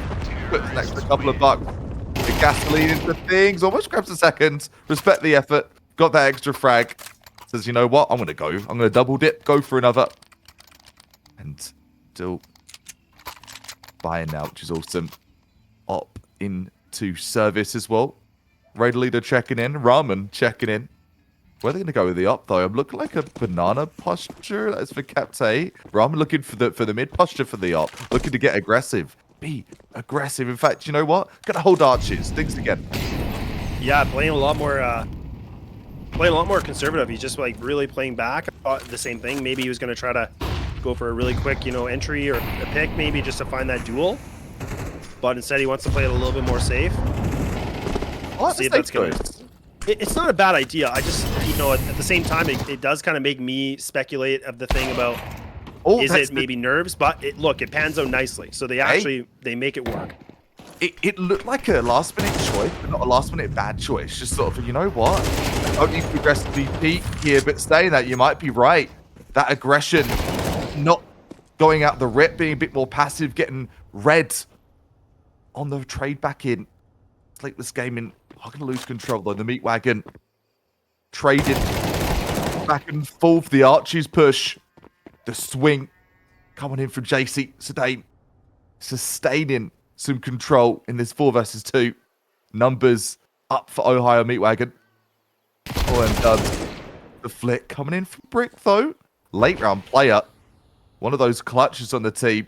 Puts an extra couple of bucks. The gasoline into things. Almost grabs a second. Respect the effort. Got that extra frag. Says, you know what? I'm going to go. I'm going to double dip. Go for another. And still buying now, which is awesome. Up into service as well. Raider leader checking in. Ramen checking in. Where are they going to go with the up, though? I'm looking like a banana posture. That's for Captain. Ramen looking for the mid posture for the up. Looking to get aggressive. Be aggressive. In fact, you know what? Gonna hold arches. Things again. Yeah, playing a lot more conservative. He's just like really playing back. I thought the same thing. Maybe he was going to try to go for a really quick, you know, entry or a pick, maybe just to find that duel. But instead, he wants to play it a little bit more safe. See if that's going. It's not a bad idea. I just, you know, at the same time, it does kind of make me speculate of the thing about is it maybe nerves? But look, it pans out nicely. So they actually they make it work. It looked like a last-minute choice, but not a last-minute bad choice. Just sort of, you know what? I don't need to aggressively peak here, but saying that, you might be right. That aggression, not going out the rip, being a bit more passive, getting red on the trade back in. Sleepless gaming I'm going to lose control though. The meat wagon trading back and forth. The Archie's push. The swing coming in from JC Sedain. Sustaining some control in this 4 versus 2. Numbers up for Ohio Meat Wagon. Oh, and the flick coming in from Brick though. Late round player. One of those clutches on the team.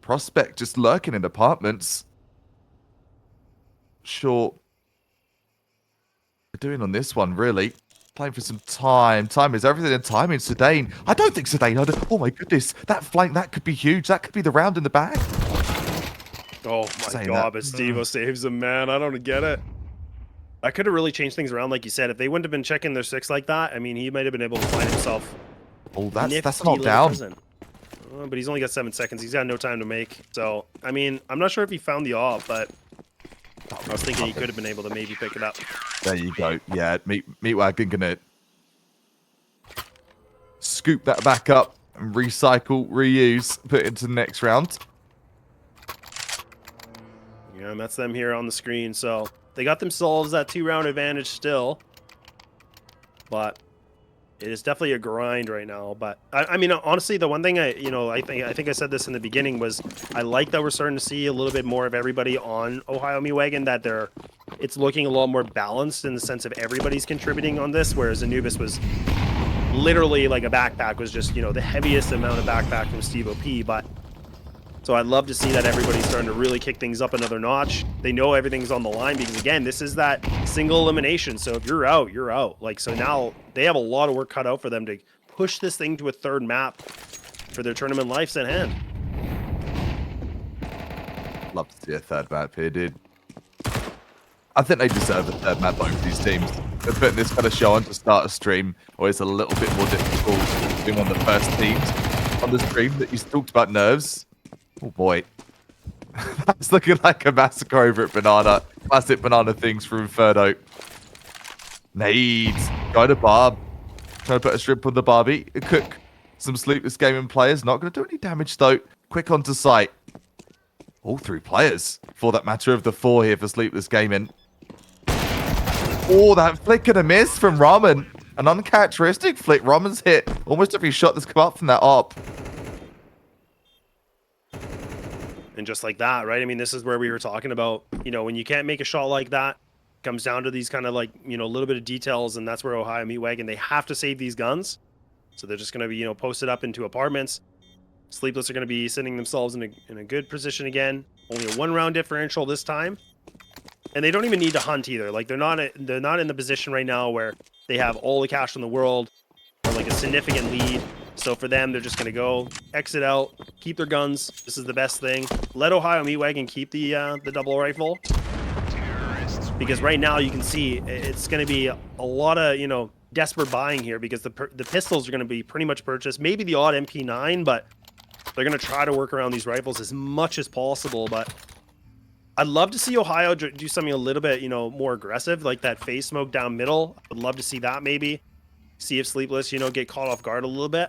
Prospect just lurking in apartments. Sure. We're doing on this one, really. Playing for some time. Time is everything and timing. Sedain. I don't think Sedain. Oh my goodness. That flank, that could be huge. That could be the round in the bag. Oh my god, but Steve-O saves him, man. I don't get it. I could have really changed things around, like you said. If they wouldn't have been checking their 6 like that, I mean, he might have been able to find himself. Oh, that's not down. But he's only got 7 seconds. He's got no time to make. So, I mean, I'm not sure if he found the AWP, but I was thinking he could have been able to maybe pick it up. There you go. Yeah, Meat Wagon gonna scoop that back up and recycle, reuse, put it into the next round. Yeah, and that's them here on the screen. So they got themselves that 2-round advantage still, but it is definitely a grind right now. But I mean, honestly, the one thing I think I said this in the beginning was I like that we're starting to see a little bit more of everybody on Ohio Meat Wagon, that it's looking a lot more balanced in the sense of everybody's contributing on this, whereas Anubis was literally like a backpack was just, the heaviest amount of backpack from Steve-O. But so I'd love to see that everybody's starting to really kick things up another notch. They know everything's on the line because, again, this is that single elimination. So if you're out, you're out. Like, so now they have a lot of work cut out for them to push this thing to a 3rd map for their tournament lives at hand. Love to see a 3rd map here, dude. I think they deserve a 3rd map, both these teams. They're putting this kind of show on to start a stream, or it's a little bit more difficult being one of the first teams on the stream that you talked about nerves. Oh boy. That's looking like a massacre over at Banana. Classic Banana things from Inferno. Nades. Go to Barb. Trying to put a strip on the Barbie. Cook some Sleepless gaming players. Not going to do any damage though. Quick onto site. All 3 players for that matter of the 4 here for Sleepless gaming. Oh, that flick and a miss from Ramen. An uncharacteristic flick. Ramen's hit almost every shot that's come up from that op. And just like that, right? I mean, this is where we were talking about, when you can't make a shot like that, it comes down to these kind of like, a little bit of details, and that's where Ohio Meat Wagon, they have to save these guns. So they're just going to be, posted up into apartments. Sleepless are going to be sitting themselves in a good position again. Only a 1-round differential this time. And they don't even need to hunt either. Like, they're not in the position right now where they have all the cash in the world or like a significant lead. So for them, they're just going to go, exit out, keep their guns. This is the best thing. Let Ohio Meat Wagon keep the double rifle. Because right now you can see it's going to be a lot of, desperate buying here because the pistols are going to be pretty much purchased. Maybe the odd MP9, but they're going to try to work around these rifles as much as possible. But I'd love to see Ohio do something a little bit, more aggressive, like that phase smoke down middle. I'd love to see that maybe. See if Sleepless, get caught off guard a little bit.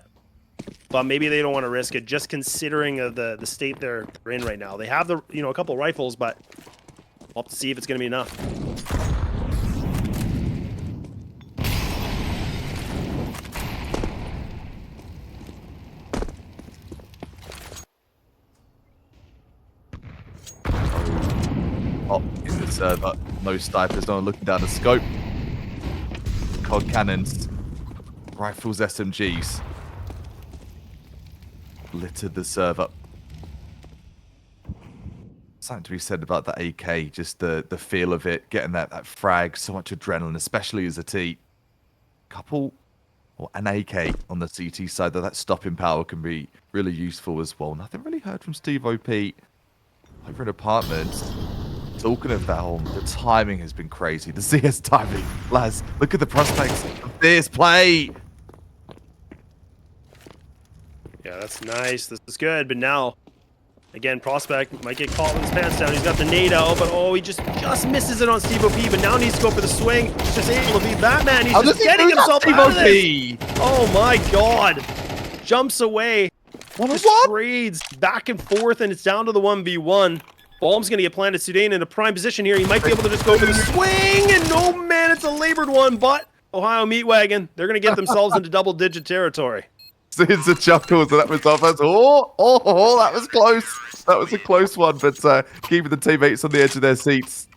But maybe they don't want to risk it, just considering the state they're in right now. They have a couple rifles, but we'll have to see if it's going to be enough. Oh, in the server, no snipers, no one looking down the scope. COD cannons, rifles, SMGs. Littered the server. Something to be said about the AK, just the feel of it, getting that frag, so much adrenaline, especially as a T. An AK on the CT side, that stopping power can be really useful as well. Nothing really heard from Steve-O over in apartments. Talking of that, the timing has been crazy. The CS timing, lads. Look at the prospects of this play. Yeah, that's nice. This is good. But now, again, Prospect might get caught with his pants down. He's got the nade out, but he just misses it on Steve-O, but now needs to go for the swing. He's just able to beat Batman. He's just getting himself out of this. Oh my god. Jumps away. Just trades back and forth, and it's down to the 1v1. Bomb's going to get planted. Sudan in a prime position here. He might be able to just go for the swing. And no, man, it's a labored one. But Ohio Meat Wagon, they're going to get themselves into double-digit territory. It's a chuckle, so that was off us. Oh, that was close. That was a close one, but keeping the teammates on the edge of their seats.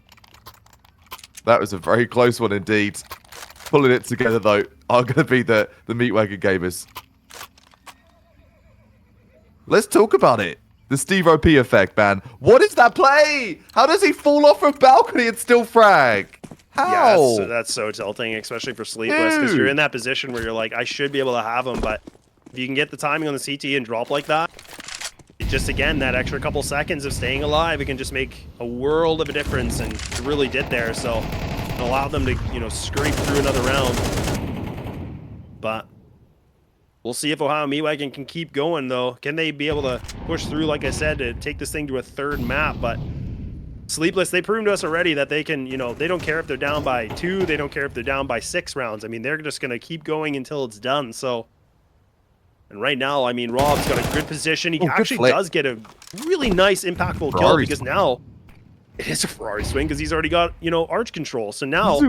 That was a very close one indeed. Pulling it together, though, are going to be the Meat Wagon gamers. Let's talk about it. The Steve OP effect, man. What is that play? How does he fall off a balcony and still frag? How? Yeah, that's so tilting, especially for Sleepless, because you're in that position where you're like, I should be able to have him, but if you can get the timing on the CT and drop like that, it just, again, that extra couple seconds of staying alive, it can just make a world of a difference, and it really did there, so it allowed them to, you know, scrape through another round. But we'll see if Ohio Meat Wagon can keep going, though. Can they be able to push through, like I said, to take this thing to a third map? But Sleepless, they proved to us already that they can, you know, they don't care if they're down by 2, they don't care if they're down by 6 rounds. I mean, they're just going to keep going until it's done, so. And right now, I mean, Rob's got a good position. He actually does get a really nice, impactful kill because now it is a Ferrari swing because he's already got, you know, arch control. So now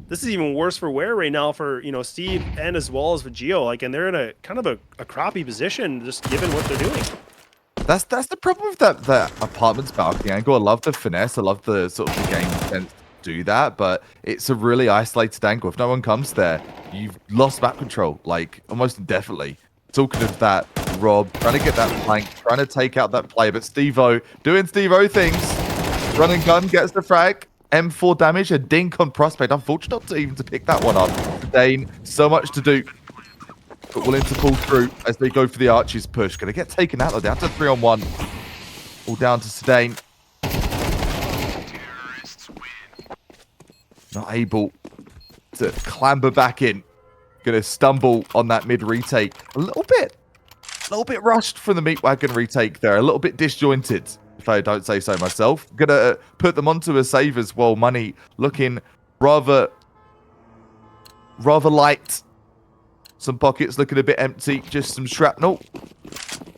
this is even worse for Ware right now for, you know, Steve and as well as for Geo. Like, and they're in a kind of a crappy position just given what they're doing. That's the problem with that apartment's balcony angle. I love the finesse. I love the sort of the game sense to do that, but it's a really isolated angle. If no one comes there, you've lost map control, like, almost indefinitely. Talking of that, Rob, trying to get that flank, trying to take out that play, but Steve-O doing Steve-O things. Run and gun, gets the frag. M4 damage, a dink on Prospect. Unfortunate not to even to pick that one up. Dane, so much to do, but willing to pull through as they go for the Archie's push. Going to get taken out, though, down to 3-on-1. All down to Sedain. Not able to clamber back in. Going to stumble on that mid retake. A little bit rushed from the Meat Wagon retake there. A little bit disjointed, if I don't say so myself. Going to put them onto a save as well. Money looking rather light. Some pockets looking a bit empty. Just some shrapnel.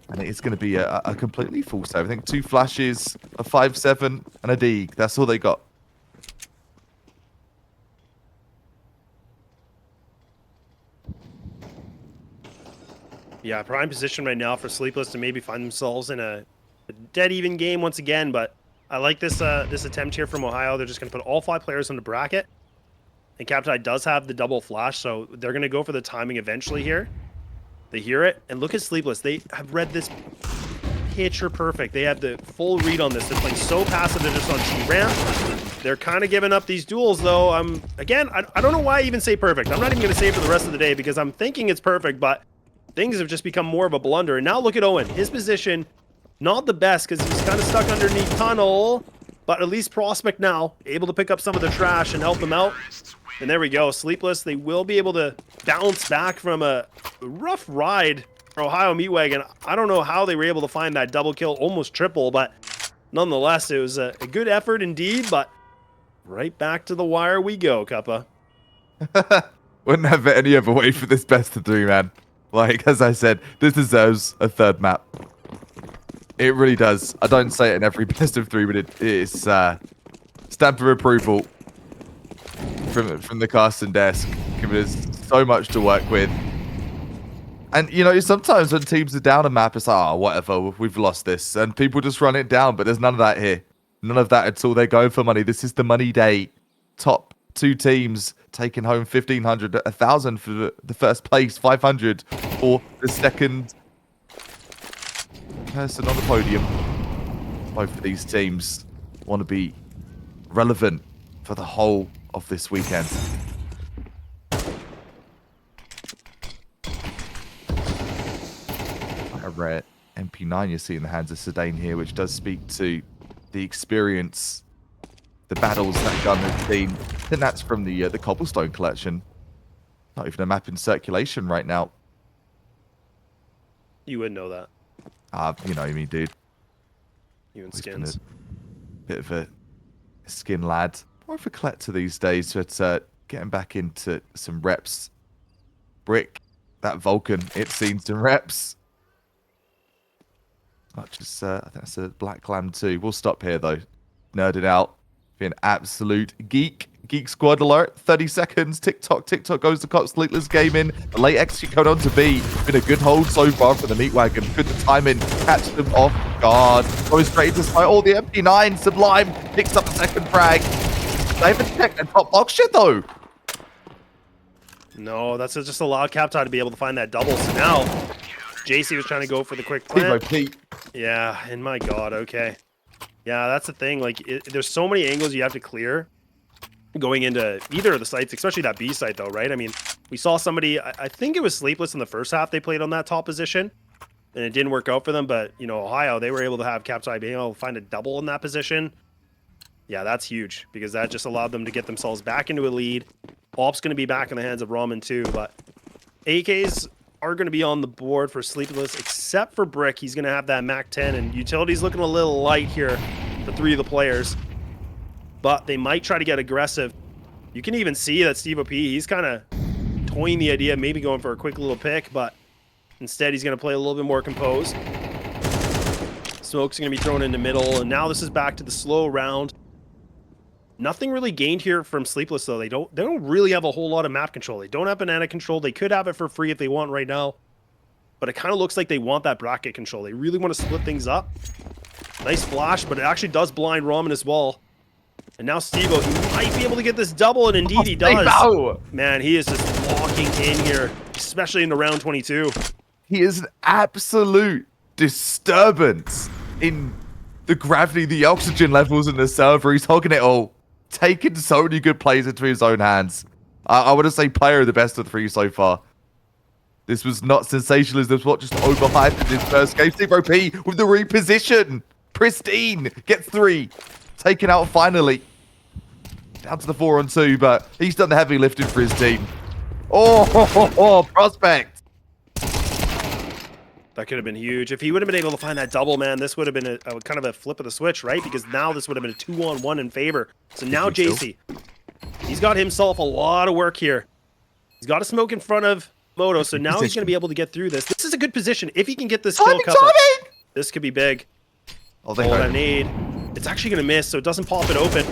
And it's going to be a completely full save. I think 2 flashes, a 5-7, and a dig. That's all they got. Yeah, prime position right now for Sleepless to maybe find themselves in a dead even game once again, but I like this this attempt here from Ohio. They're just going to put all 5 players on the bracket. And Captai does have the double flash, so they're going to go for the timing eventually here. They hear it, and look at Sleepless. They have read this picture perfect. They have the full read on this. They're playing so passive, they're just on T-ramp. They're kind of giving up these duels, though. Again, I don't know why I even say perfect. I'm not even going to say it for the rest of the day because I'm thinking it's perfect, but things have just become more of a blunder. And now look at Owen. His position, not the best because he's kind of stuck underneath tunnel, but at least Prospect now able to pick up some of the trash and help them out. And there we go. Sleepless, they will be able to bounce back from a rough ride for Ohio Meat Wagon. I don't know how they were able to find that double kill, almost triple, but nonetheless, it was a good effort indeed, but right back to the wire we go, Cuppa. Wouldn't have it any other way for this best of 3, man. Like, as I said, this deserves a 3rd map. It really does. I don't say it in every best of 3, but it is stamp of approval from the casting desk, giving us so much to work with. And, you know, sometimes when teams are down a map, it's like, oh, whatever, we've lost this. And people just run it down, but there's none of that here. None of that at all. They're going for money. This is the money day. Top 2 teams taking home 1,500, 1,000 for the first place, 500 for the second person on the podium. Both of these teams want to be relevant for the whole of this weekend. A rare MP9 you see in the hands of Sedain here, which does speak to the experience, the battles that gun has seen. I think that's from the Cobblestone collection. Not even a map in circulation right now. You wouldn't know that. You know me, dude. You and Always been Skins. a bit of a skin lad. More of a collector these days, but getting back into some reps. Brick, that Vulcan, it's seen some reps. Much as I think that's a Black Lamb too. We'll stop here though. Nerded out. Be an absolute geek. Geek squad alert. 30 seconds. TikTok. TikTok goes to Cox. Sleepless Gaming. The late execute going on to B. Been a good hold so far for the Meat Wagon. Good the timing. Catch them off guard. Going straight to spy all the MP9. Sublime picks up the second frag. They haven't checked their top box shit though. No, that's just allowed Captai to be able to find that double. So now, JC was trying to go for the quick plant. Pete. Yeah, and my God, okay. Yeah, that's the thing. Like, there's so many angles you have to clear going into either of the sites, especially that B site, though, right? I mean, we saw somebody, I think it was Sleepless in the first half, they played on that top position, and it didn't work out for them, but, you know, Ohio, they were able to have Captai being able to find a double in that position. Yeah, that's huge, because that just allowed them to get themselves back into a lead. Op's going to be back in the hands of Ramen, too, but AKs are going to be on the board for Sleepless, except for Brick. He's going to have that MAC-10, and Utility's looking a little light here for 3 of the players. But they might try to get aggressive. You can even see that Steve OP, he's kind of toying the idea of maybe going for a quick little pick, but instead he's going to play a little bit more composed. Smoke's going to be thrown into middle, and now this is back to the slow round. Nothing really gained here from Sleepless, though. They don't really have a whole lot of map control. They don't have banana control. They could have it for free if they want right now. But it kind of looks like they want that bracket control. They really want to split things up. Nice flash, but it actually does blind Ramen as well. And now Steve-O, he might be able to get this double, and indeed he does. Man, he is just locking in here, especially in the round 22. He is an absolute disturbance in the gravity, the oxygen levels in the server. He's hogging it all. Taking so many good plays into his own hands. I want to say player of the best of 3 so far. This was not sensational. This was what just overhyped in his first game. Steve OP with the reposition. Pristine. Gets 3. Taken out finally. Down to the 4-on-2, but he's done the heavy lifting for his team. Oh, prospect. That could have been huge. If he would have been able to find that double, man, this would have been a kind of a flip of the switch, right? Because now this would have been a 2-on-1 in favor. So now JC, he's got himself a lot of work here. He's got a smoke in front of Moto, so now he's going to be able to get through this. This is a good position. If he can get this kill couple, this could be big. Oh, that nade. It's actually going to miss, so it doesn't pop it open.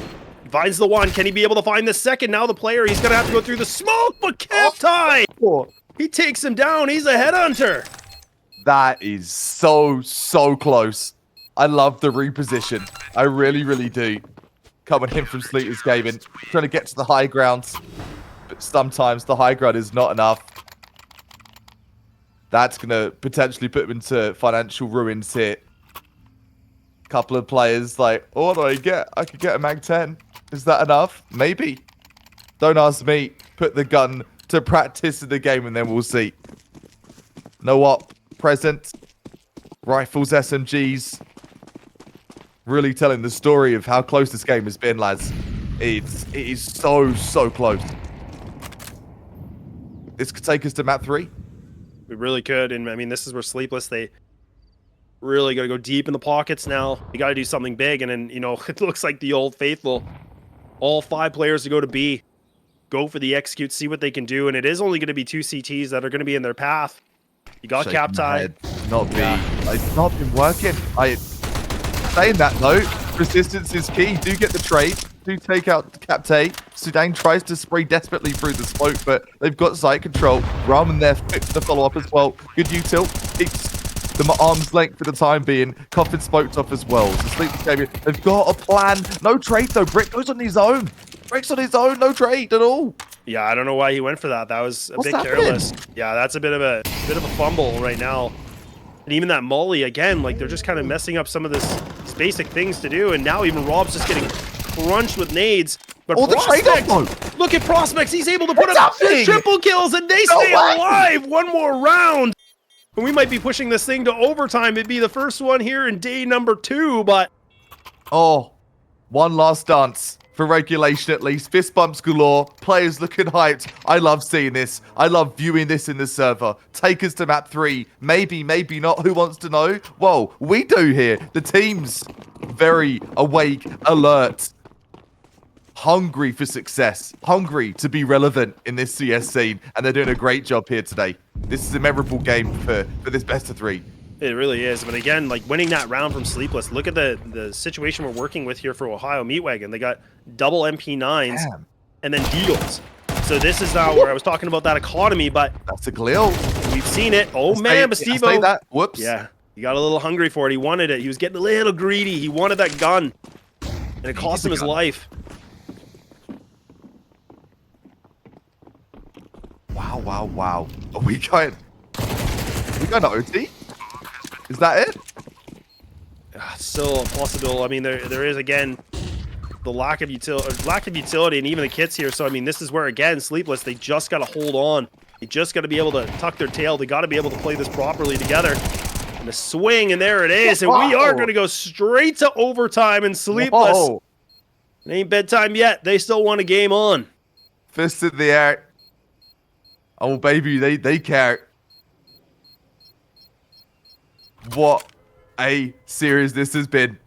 Finds the one. Can he be able to find the second? Now the player, he's going to have to go through the smoke, but Captai! He takes him down. He's a headhunter. That is so close. I love the reposition. I really, really do. Coming in from Sleepless Gaming, trying to get to the high ground. But sometimes the high ground is not enough. That's going to potentially put him into financial ruins here. Couple of players like, oh, what do I get? I could get a MAG-10. Is that enough? Maybe. Don't ask me. Put the gun to practice in the game and then we'll see. No op. Present. Rifles, SMGs. Really telling the story of how close this game has been, lads. It is so close. This could take us to map 3. We really could, and I mean, this is where Sleepless, they really got to go deep in the pockets now. You got to do something big, and then, you know, it looks like the old faithful. All 5 players to go to B. Go for the execute, see what they can do, and it is only going to be 2 CTs that are going to be in their path. You got Captai. Not B. It's not been working. Saying that though, resistance is key. Do get the trade. Do take out Captai. Sudan tries to spray desperately through the smoke, but they've got site control. Ramen there fits the follow-up as well. Good util. Keeps them at arm's length for the time being. Coffin smoked off as well. So Sleepless Gaming, they've got a plan. No trade though. Brick goes on his own. Brick's on his own. No trade at all. Yeah, I don't know why he went for that. That was a bit careless. Yeah, that's a bit of a fumble right now. And even that molly again, like they're just kind of messing up some of this basic things to do. And now even Rob's just getting crunched with nades. But Prospect, look at Prospects. He's able to put up triple kills, and they stay alive. One more round. And we might be pushing this thing to overtime. It'd be the first one here in day number 2, but oh, one last dance. For regulation at least. Fist bumps galore. Players looking hyped. I love seeing this. I love viewing this in the server. Take us to map 3. Maybe, maybe not. Who wants to know? Well, we do here. The team's very awake, alert, hungry for success. Hungry to be relevant in this CS scene. And they're doing a great job here today. This is a memorable game for this best of 3. It really is. But again, like winning that round from Sleepless, look at the situation we're working with here for Ohio Meat Wagon. They got double MP9s Damn. and then deals. So this is now where I was talking about that economy, but That's a glill. we've seen it. Oh man, I say Bastivo. that. Whoops. Yeah, he got a little hungry for it. He wanted it. He was getting a little greedy. He wanted that gun, and it cost him his life. Wow, wow, wow. Are we going to OT? Is that it? Still possible. I mean, there is again the lack of utility, and even the kits here. So I mean, this is where again, Sleepless, they just got to hold on. They just got to be able to tuck their tail. They got to be able to play this properly together. And a swing, and there it is. And we are going to go straight to overtime and Sleepless. Whoa. It ain't bedtime yet. They still want a game on. Fist in the air. Oh, baby, they care. What a series this has been.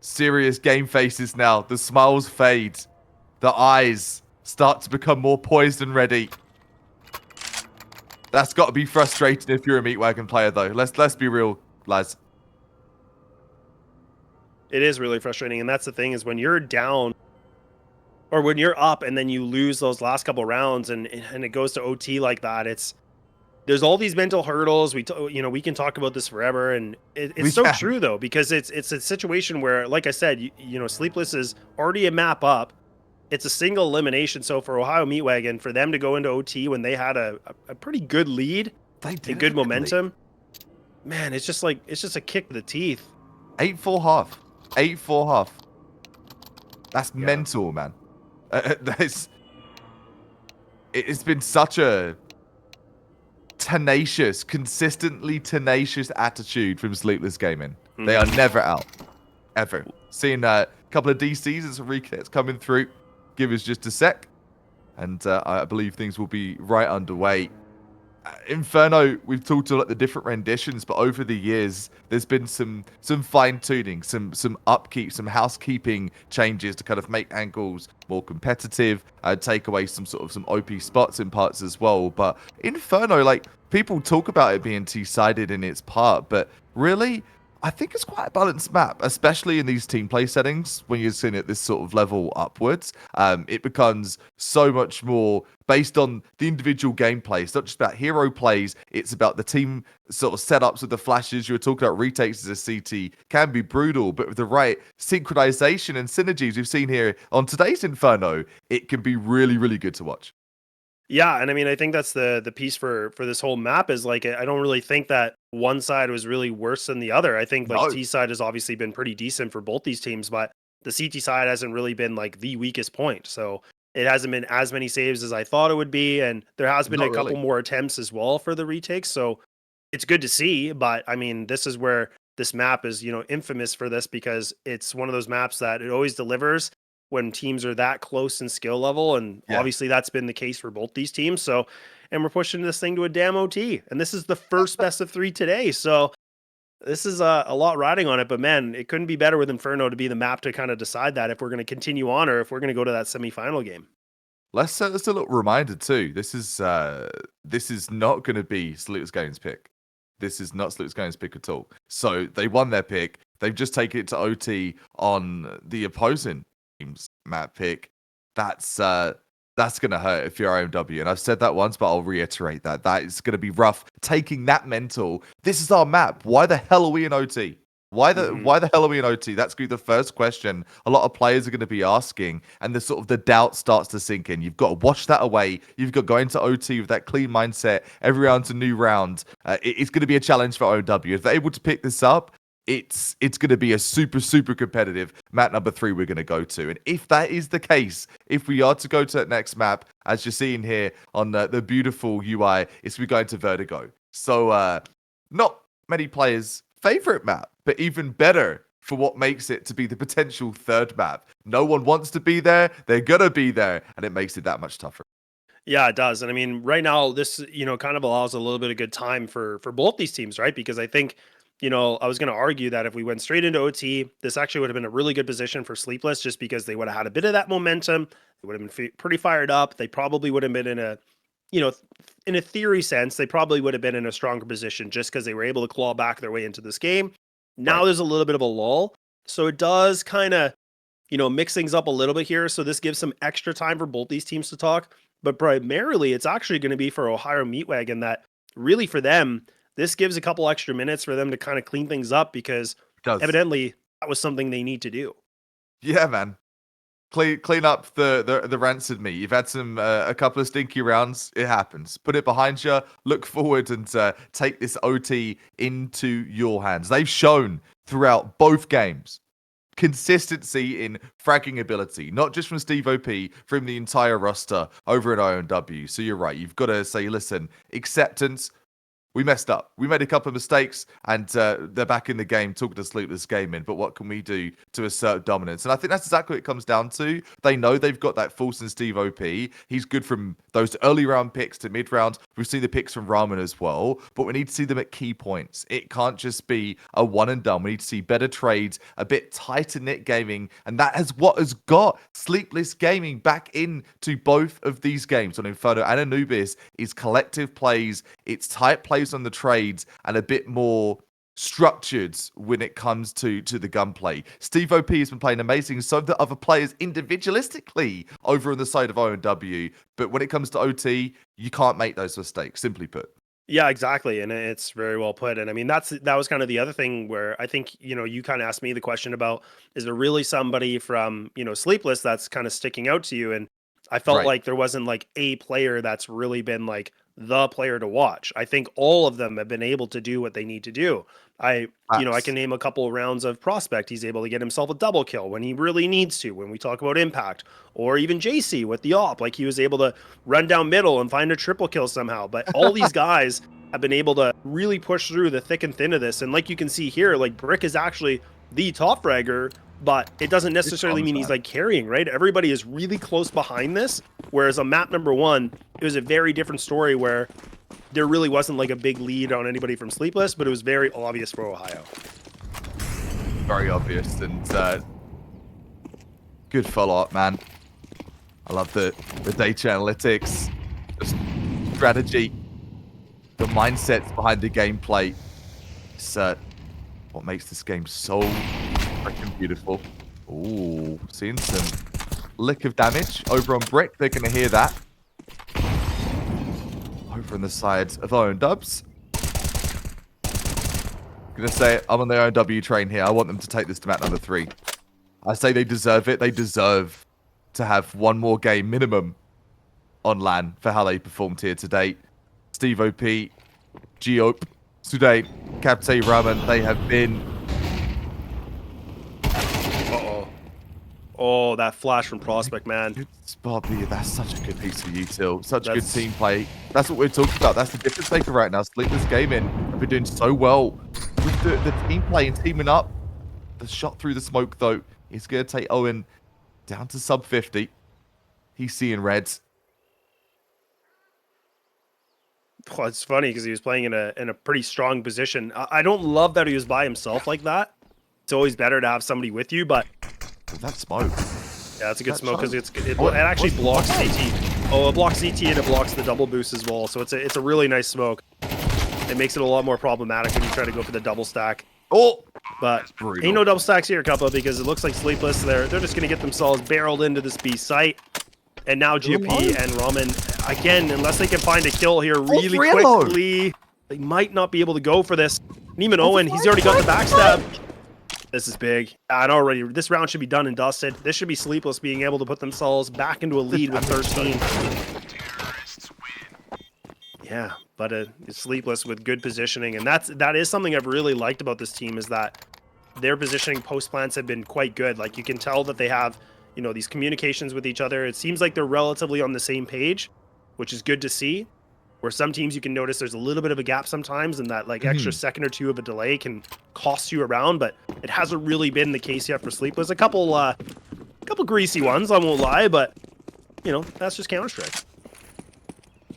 Serious game faces now. The smiles fade. The eyes start to become more poised and ready. That's got to be frustrating if you're a Meat Wagon player, though. Let's be real, lads. It is really frustrating, and that's the thing is when you're down or when you're up and then you lose those last couple rounds and it goes to OT like that, there's all these mental hurdles. We can talk about this forever, and it's so true though, because it's a situation where, like I said, Sleepless is already a map up. It's a single elimination. So for Ohio Meat Wagon, for them to go into OT when they had a pretty good lead and good momentum, man, it's just a kick to the teeth. 8-4 half. 8-4 half. That's mental, man. It's been such a consistently tenacious attitude from Sleepless Gaming. They are never out. Ever. Seeing a couple of DCs and some reconnects coming through. Give us just a sec. And I believe things will be right underway. Inferno, we've talked about the different renditions, but over the years, there's been some fine-tuning, some upkeep, some housekeeping changes to kind of make angles more competitive, take away some OP spots in parts as well. But Inferno, like, people talk about it being two-sided in its part, but really, I think it's quite a balanced map, especially in these team play settings. When you're seeing it this sort of level upwards, it becomes so much more based on the individual gameplay. It's not just about hero plays, it's about the team sort of setups with the flashes. You were talking about retakes as a CT can be brutal, but with the right synchronization and synergies we've seen here on today's Inferno, it can be really, really good to watch. Yeah, and I mean, I think that's the piece for this whole map is like, I don't really think that one side was really worse than the other. I think like T side has obviously been pretty decent for both these teams, but the CT side hasn't really been like the weakest point. So it hasn't been as many saves as I thought it would be, and there has been a couple more attempts as well for the retakes. So it's good to see, but I mean, this is where this map is, infamous for this, because it's one of those maps that it always delivers when teams are that close in skill level. And obviously that's been the case for both these teams. So, and we're pushing this thing to a damn OT, and this is the first best of 3 today. So this is a lot riding on it, but man, it couldn't be better with Inferno to be the map to kind of decide that if we're going to continue on or if we're going to go to that semifinal game. Let's a little reminder too. This is not going to be Sleepless Gaming's pick. This is not Sleepless Gaming's pick at all. So they won their pick. They've just taken it to OT on the opposing team's map pick. That's going to hurt if you're IMW. And I've said that once, but I'll reiterate that. That is going to be rough. Taking that mental. This is our map. Why the hell are we in OT? Why the hell are we in OT? That's going to be the first question a lot of players are going to be asking, and the doubt starts to sink in. You've got to wash that away. You've got to go into OT with that clean mindset. Every round's a new round. It's going to be a challenge for OW. If they're able to pick this up, it's going to be a super, super competitive map number 3 we're going to go to. And if that is the case, if we are to go to that next map, as you're seeing here on the beautiful UI, it's we're going to Vertigo. So not many players' favorite map, but even better for what makes it to be the potential 3rd map. No one wants to be there. They're going to be there, and it makes it that much tougher. Yeah, it does. And I mean, right now, this, kind of allows a little bit of good time for both these teams, right? Because I think, I was going to argue that if we went straight into OT, this actually would have been a really good position for Sleepless, just because they would have had a bit of that momentum. They would have been pretty fired up. They probably would have been in a you know, in a theory sense, they probably would have been in a stronger position just because they were able to claw back their way into this game. Now Right. there's a little bit of a lull. So it does kind of, mix things up a little bit here. So this gives some extra time for both these teams to talk. But primarily, it's actually going to be for Ohio Meat Wagon that really for them, this gives a couple extra minutes for them to kind of clean things up because It does. evidently that was something they need to do. Yeah, man. Clean up the rancid meat. You've had some a couple of stinky rounds. It happens. Put it behind you. Look forward and take this OT into your hands. They've shown throughout both games consistency in fragging ability, not just from Steve OP, from the entire roster over at IOW. So you're right. You've got to say, listen, acceptance. We messed up. We made a couple of mistakes, and they're back in the game talking to Sleepless Gaming. But what can we do to assert dominance? And I think that's exactly what it comes down to. They know they've got that Fulson Steve OP. He's good from those early round picks to mid round. We've seen the picks from Ramen as well, but we need to see them at key points. It can't just be a one and done. We need to see better trades, a bit tighter knit gaming, and that is what has got Sleepless Gaming back into both of these games on Inferno and Anubis. Is collective plays, it's tight plays on the trades, and a bit more structured when it comes to the gunplay. Steve OP has been playing amazing, so the other players individualistically over on the side of OW. But when it comes to OT, you can't make those mistakes, simply put. Yeah, exactly. And it's very well put. And I mean, that was kind of the other thing where I think, you kind of asked me the question about, is there really somebody from, Sleepless that's kind of sticking out to you? And I felt Right. like there wasn't like a player that's really been like the player to watch. I think all of them have been able to do what they need to do. I Facts. can name a couple of rounds of Prospect. He's able to get himself a double kill when he really needs to, when we talk about impact, or even JC with the op. Like he was able to run down middle and find a triple kill somehow. But all these guys have been able to really push through the thick and thin of this. And like you can see here, like Brick is actually the top fragger, but it doesn't necessarily mean he's like carrying, right? Everybody is really close behind this. Whereas on map number 1, it was a very different story where there really wasn't like a big lead on anybody from Sleepless, but it was very obvious for Ohio. Very obvious, and good follow-up, man. I love the data analytics, the strategy, the mindsets behind the gameplay. It's what makes this game so freaking beautiful. Ooh, seeing some lick of damage over on Brick. They're going to hear that. Over on the side of Owen Dubs. Gonna say I'm on the OW train here. I want them to take this to map number 3. I say they deserve it. They deserve to have one more game minimum on LAN for how they performed here today. Steve OP, Geop, Suday, Capte, Raman, they have been... Uh-oh. Oh, that flash from Prospect, man. Bobby, that's such a good piece of util. Such good That's- team play. That's what we're talking about. That's the difference maker right now. Sleepless Gaming have been doing so well with the team play and teaming up. The shot through the smoke, though, is going to take Owen down to sub 50. He's seeing reds. Well, it's funny because he was playing in a pretty strong position. I don't love that he was by himself like that. It's always better to have somebody with you, but Oh, that smoke. yeah, it's a good That smoke because shot? it What- actually what's- blocks CT. Oh, it blocks CT and it blocks the double boost as well. So it's a really nice smoke. It makes it a lot more problematic when you try to go for the double stack. Oh! But Brutal. ain't no double stacks here, Cuppa, because it looks like Sleepless. They're just gonna get themselves barreled into this B site. And now GP and Ramen, again, unless they can find a kill here really 3 alone. quickly, they might not be able to go for this. And even Owen, he's already got the backstab. This is big. And already, this round should be done and dusted. This should be Sleepless being able to put themselves back into a lead with 13. Terrorists win. Yeah, but it's Sleepless with good positioning. And that is something I've really liked about this team is that their positioning post plants have been quite good. Like you can tell that they have, these communications with each other. It seems like they're relatively on the same page, which is good to see. Where some teams you can notice there's a little bit of a gap sometimes, and that like extra second or two of a delay can cost you around. But it hasn't really been the case yet for Sleepless. A couple greasy ones, I won't lie, but that's just Counter-Strike.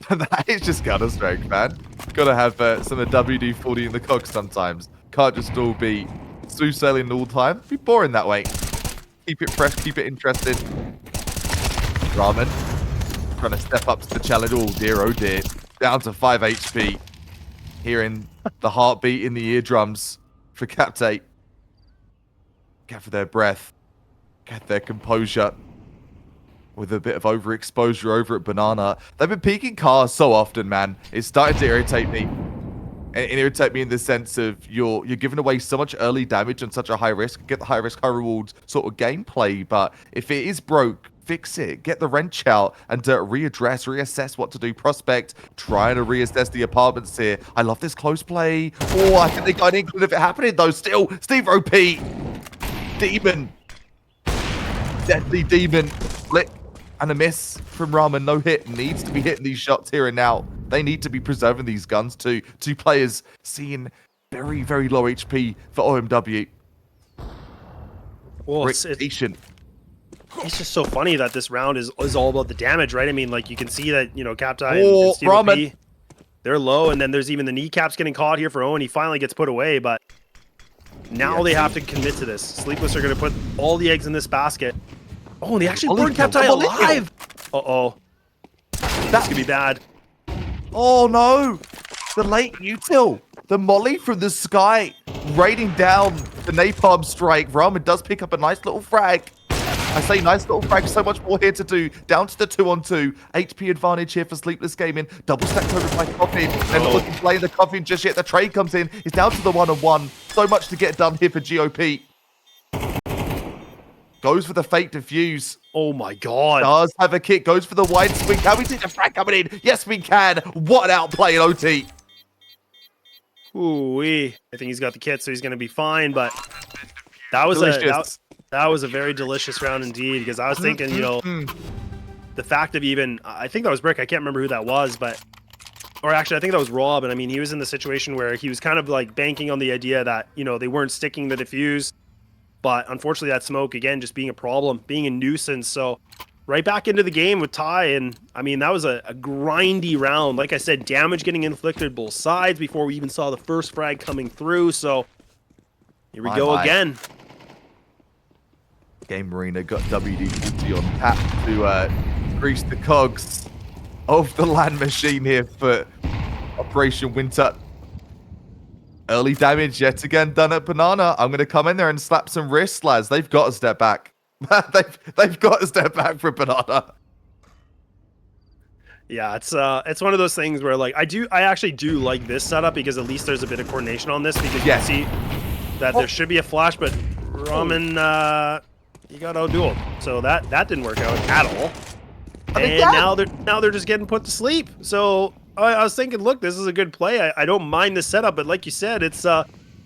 That is just Counter-Strike, man. Gotta have some of WD-40 in the cog sometimes. Can't just all be smooth sailing all the time. Be boring that way. Keep it fresh, keep it interesting. Ramen trying to step up to the challenge. Oh dear. Down to 5 HP. Hearing the heartbeat in the eardrums for Captate. Gather their breath. Get their composure. With a bit of overexposure over at Banana. They've been peeking cars so often, man. It's starting to irritate me. And irritate me in the sense of you're giving away so much early damage and such a high risk. Get the high risk, high reward sort of gameplay. But if it is broke, fix it. Get the wrench out and reassess what to do. Prospect, trying to reassess the apartments here. I love this close play. Oh, I think they got an inkling of it happening though. Still, Steve OP. Demon. Deadly Demon. Flick. And a miss from Ramen. No hit. Needs to be hitting these shots here and now. They need to be preserving these guns too. Two players seeing very, very low HP for OMW. Well, it's just so funny that this round is all about the damage, right? I mean, like, you can see that, you know, Captai and Steve OP, they're low, and then there's even the kneecaps getting caught here for Owen. He finally gets put away, but now they have to commit to this. Sleepless are going to put all the eggs in this basket. Oh, they actually burned Captai alive! Uh-oh. That's going to be bad. Oh, no! The late util. The molly from the sky. Raining down the napalm strike. Ramen does pick up a nice little frag. I say nice little frag, so much more here to do. Down to the 2-on-2. HP advantage here for Sleepless Gaming. Double stacked over by Coffin. They're not looking to play the Coffin just yet. The trade comes in. It's down to the 1-on-1. So much to get done here for GOP. Goes for the fake defuse. Oh my god. Does have a kick. Goes for the wide swing. Can we see the frag coming in? Yes, we can. What an outplay in OT. Ooh-wee. I think he's got the kit, so he's going to be fine, but that was that was a very delicious round indeed, because I was thinking, you know, the fact of even, I think that was Brick, I can't remember who that was, but, or actually I think that was Rob, and I mean, he was in the situation where he was kind of like banking on the idea that, you know, they weren't sticking the defuse, but unfortunately that smoke, again, just being a problem, being a nuisance, so right back into the game with Ty, and I mean, that was a grindy round. Like I said, damage getting inflicted both sides before we even saw the first frag coming through, so here we go again. Game Marina got WD-40 on tap to grease the cogs of the LAN machine here for Operation Winter. Early damage yet again done at Banana. I'm going to come in there and slap some wrists, lads. They've got to step back. they've got to step back for Banana. Yeah, it's one of those things where, like, I actually do like this setup because at least there's a bit of coordination on this, because you can see that there should be a flash, but Ramen, you got outdueled. So that didn't work out at all. And now they're just getting put to sleep. So I was thinking, look, this is a good play. I don't mind this setup, but like you said, it's I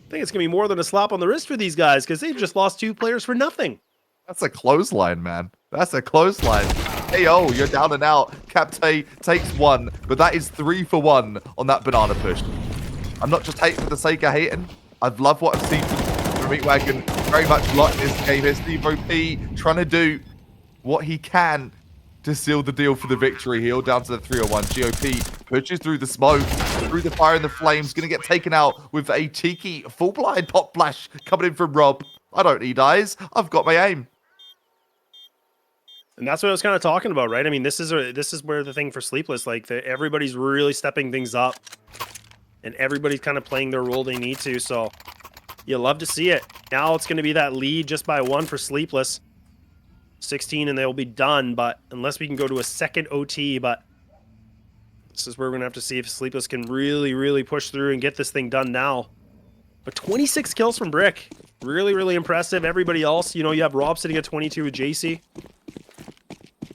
think it's gonna be more than a slap on the wrist for these guys, because they've just lost 2 players for nothing. That's a clothesline, man. That's a clothesline. Hey, oh, you're down and out. Captain takes 1, but that is 3 for 1 on that Banana push. I'm not just hating for the sake of hating. I've loved what I've seen from Wagon. Very much like this game here. Steve OP trying to do what he can to seal the deal for the victory here. Down to the 301. GOP pushes through the smoke, through the fire and the flames. Going to get taken out with a cheeky full blind pop flash coming in from Rob. I don't need eyes. I've got my aim. And that's what I was kind of talking about, right? I mean, this is where the thing for Sleepless, like, everybody's really stepping things up, and everybody's kind of playing their role they need to. So you love to see it. Now it's going to be that lead just by 1 for Sleepless, 16, and they'll be done. But unless we can go to a second OT, but this is where we're gonna have to see if Sleepless can really push through and get this thing done now. But 26 kills from Brick, really impressive. Everybody else, you know, you have Rob sitting at 22 with JC.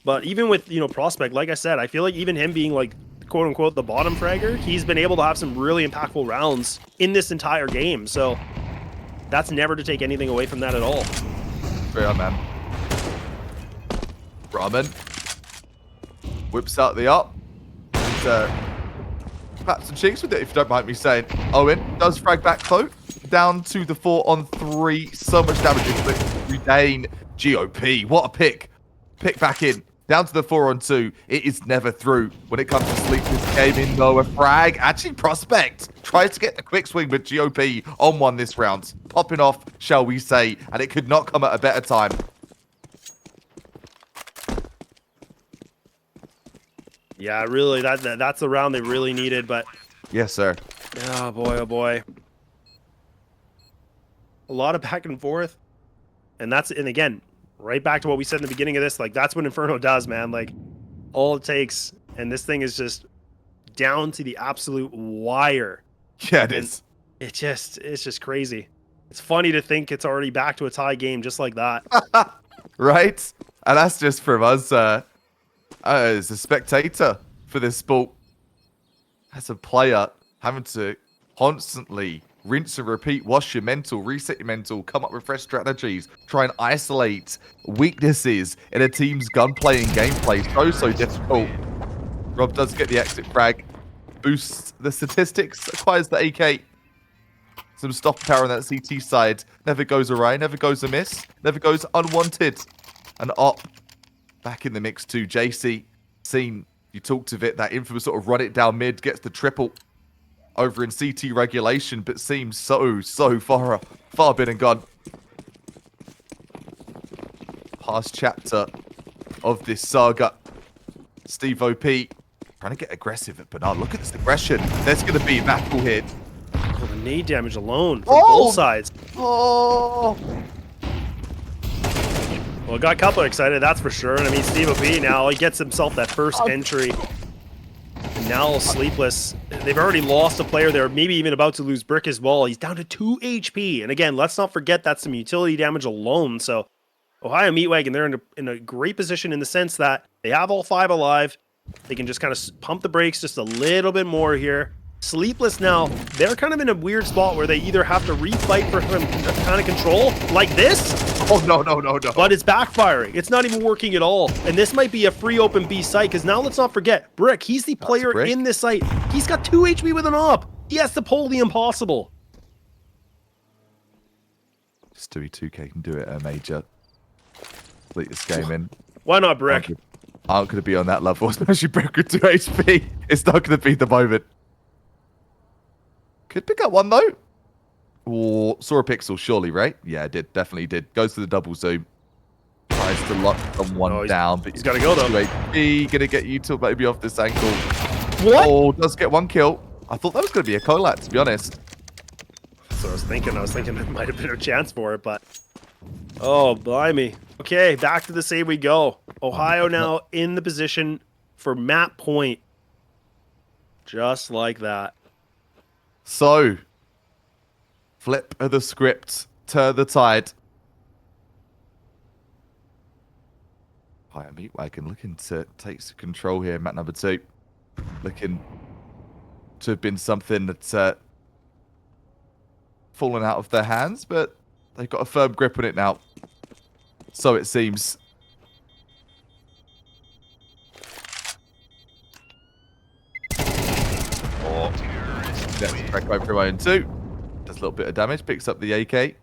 But even with, you know, Prospect, like I said, I feel like even him being, like, quote-unquote the bottom fragger, he's been able to have some really impactful rounds in this entire game. So that's never to take anything away from that at all. Straight on, man. Ramen whips out the up and claps some cheeks with it, if you don't mind me saying. Owen does frag back though, down to the 4-on-3. So much damage inflicted. Dane. GOP, what a pick. Pick back in. Down to the 4-on-2. It is never through when it comes to Sleepless Gaming. No, a frag. Actually, Prospect tries to get the quick swing with GOP on 1 this round. Popping off, shall we say, and it could not come at a better time. Yeah, really, that's the round they really needed, but Yes, sir. oh boy, oh boy. A lot of back and forth. And again, right back to what we said in the beginning of this, like that's what Inferno does, man. Like all it takes, and this thing is just down to the absolute wire. Yeah, it And is. it's just crazy. It's funny to think it's already back to a tie game just like that. Right? And that's just from us as a spectator for this sport. As a player, having to constantly rinse and repeat, wash your mental, reset your mental, come up with fresh strategies, try and isolate weaknesses in a team's gunplay and gameplay. So difficult. Rob does get the exit frag, boosts the statistics, acquires the AK. Some stop power on that CT side. Never goes awry, never goes amiss, never goes unwanted. And Op back in the mix too. JC, seen, you talked of it, that infamous sort of run it down mid, gets the triple over in CT regulation, but seems so far been and gone. Past chapter of this saga. Steve OP trying to get aggressive at Bernard. Look at this aggression. There's going to be battle here. Oh, the nade damage alone from both sides. Oh! Well, got Cutler excited, that's for sure. And I mean, Steve OP now, he gets himself that first entry. And now Sleepless, they've already lost a player. They're maybe even about to lose Brick as well. He's down to 2 HP. And again, let's not forget that's some utility damage alone. So Ohio Meat Wagon, they're in a great position in the sense that they have all 5 alive. They can just kind of pump the brakes just a little bit more here. Sleepless now, they're kind of in a weird spot where they either have to refight for some kind of control like this. Oh, no. But it's backfiring. It's not even working at all. And this might be a free open B site because now let's not forget, Brick, he's the player in this site. He's got 2 HP with an op. He has to pull the impossible. Stewie 2K can do it at a major. Complete this game in. Why not, Brick? Aren't going to be on that level, especially Brick with 2 HP. It's not going to be the moment. Could pick up one, though. Or saw a pixel, surely, right? Yeah, did. Definitely did. Goes to the double zoom. Tries to lock someone down. But he's got to go, though. 2 HP. Going to get you to maybe off this angle. What? Oh, does get 1 kill. I thought that was going to be a collat, to be honest. So I was thinking there might have been a chance for it, but... Oh, blimey. Okay, back to the save we go. Ohio now in the position for map point. Just like that. So, flip of the script, turn the tide. Higher Meat Wagon looking to take some control here, map number 2. Looking to have been something that's fallen out of their hands, but they've got a firm grip on it now. So it seems. That's crack over through 1 and 2. Does a little bit of damage, picks up the AK.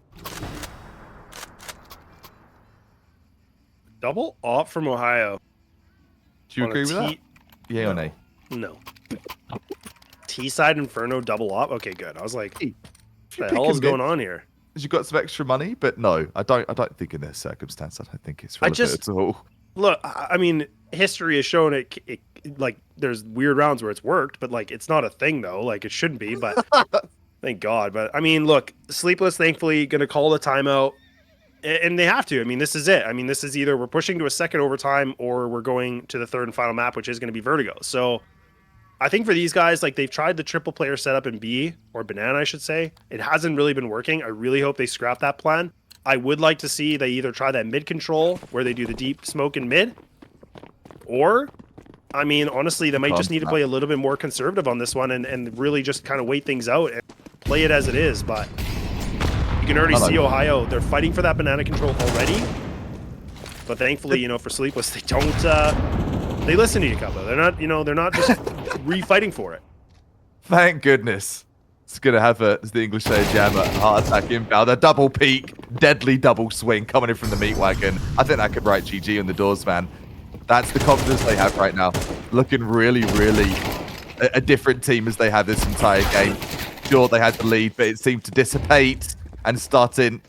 Double op from Ohio. Do you agree with that? Yeah or nay? No. T-side Inferno double op? Okay, good. I was like, Hey, what the hell is going on here? Because you got some extra money, but no, I don't think in this circumstance, I don't think it's relevant at all. Look, I mean, history has shown it like, there's weird rounds where it's worked, but, like, it's not a thing, though. Like, it shouldn't be, but thank God. But, I mean, look, Sleepless, thankfully, going to call the timeout, and they have to. I mean, this is it. I mean, this is either we're pushing to a second overtime or we're going to the third and final map, which is going to be Vertigo. So, I think for these guys, like, they've tried the triple player setup in B, or Banana, I should say. It hasn't really been working. I really hope they scrap that plan. I would like to see they either try that mid control, where they do the deep smoke in mid, or, I mean, honestly, they might just need to play a little bit more conservative on this one and really just kind of wait things out and play it as it is. But you can already see Ohio, they're fighting for that banana control already. But thankfully, you know, for Sleepless, they don't... they listen to you, Cutler. They're not, you know, they're not just refighting for it. Thank goodness. It's going to have as the English say, jammer, heart attack inbound, a double peak, deadly double swing coming in from the Meat Wagon. I think that could write GG on the doors, man. That's the confidence they have right now. Looking really a different team as they have this entire game. Sure, they had the lead, but it seemed to dissipate and starting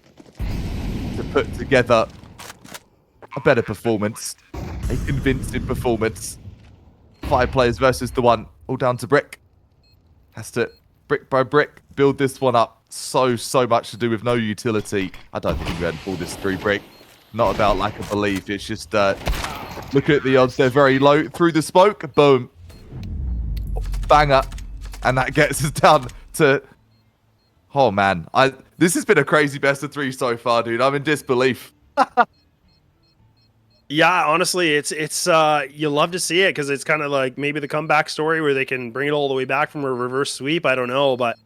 to put together a better performance. A convincing performance. 5 players versus the one. All down to Brick. Has to, brick by brick, build this one up. So much to do with no utility. I don't think you had pulled this through, Brick. Not about lack of belief. It's just, look at the odds. They're very low. Through the smoke, boom. Banger. And that gets us down to... Oh, man. This has been a crazy best of 3 so far, dude. I'm in disbelief. Yeah, honestly, it's you love to see it because it's kind of like maybe the comeback story where they can bring it all the way back from a reverse sweep. I don't know, but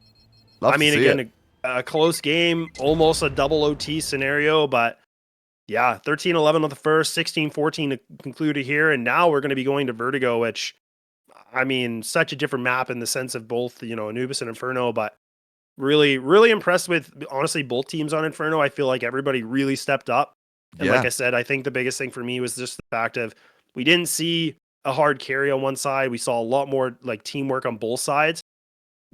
I mean, again, a close game, almost a double OT scenario, but yeah, 13-11 on the first, 16-14 to conclude it here, and now we're going to be going to Vertigo, which, I mean, such a different map in the sense of both, Anubis and Inferno, but really, really impressed with, honestly, both teams on Inferno. I feel like everybody really stepped up. And like I said, I think the biggest thing for me was just the fact of we didn't see a hard carry on one side. We saw a lot more like teamwork on both sides.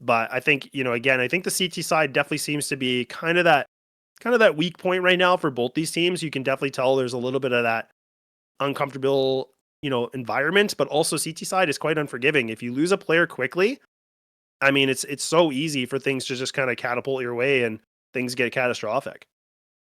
But I think, again, I think the CT side definitely seems to be kind of that weak point right now for both these teams. You can definitely tell there's a little bit of that uncomfortable, environment, but also CT side is quite unforgiving. If you lose a player quickly, I mean, it's so easy for things to just kind of catapult your way and things get catastrophic.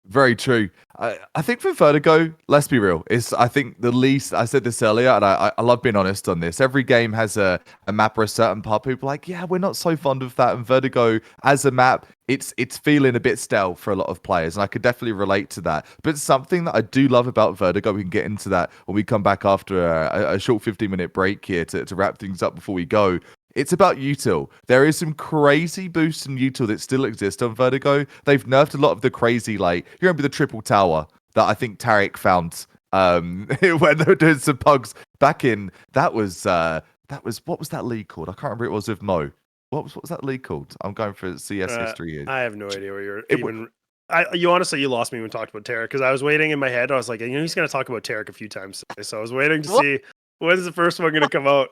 Very true. I think for Vertigo, let's be real, is I think the least, I said this earlier, and I love being honest on this. Every game has a map or a certain part. People are like, yeah, we're not so fond of that. And Vertigo, as a map, it's feeling a bit stale for a lot of players. And I could definitely relate to that. But something that I do love about Vertigo, we can get into that when we come back after a short 15-minute break here to wrap things up before we go. It's about util. There is some crazy boosts in util that still exist on Vertigo. They've nerfed a lot of the crazy, like, you remember the triple tower that I think Tarek found when they were doing some pugs back in, that was, what was that league called? I can't remember. It was with Mo. What was that league called? I'm going for CS history here. I have no idea where you're even... you honestly, you lost me when we talked about Tarek, because I was waiting in my head. I was like, he's going to talk about Tarek a few times today. So I was waiting to see when's the first one going to come out.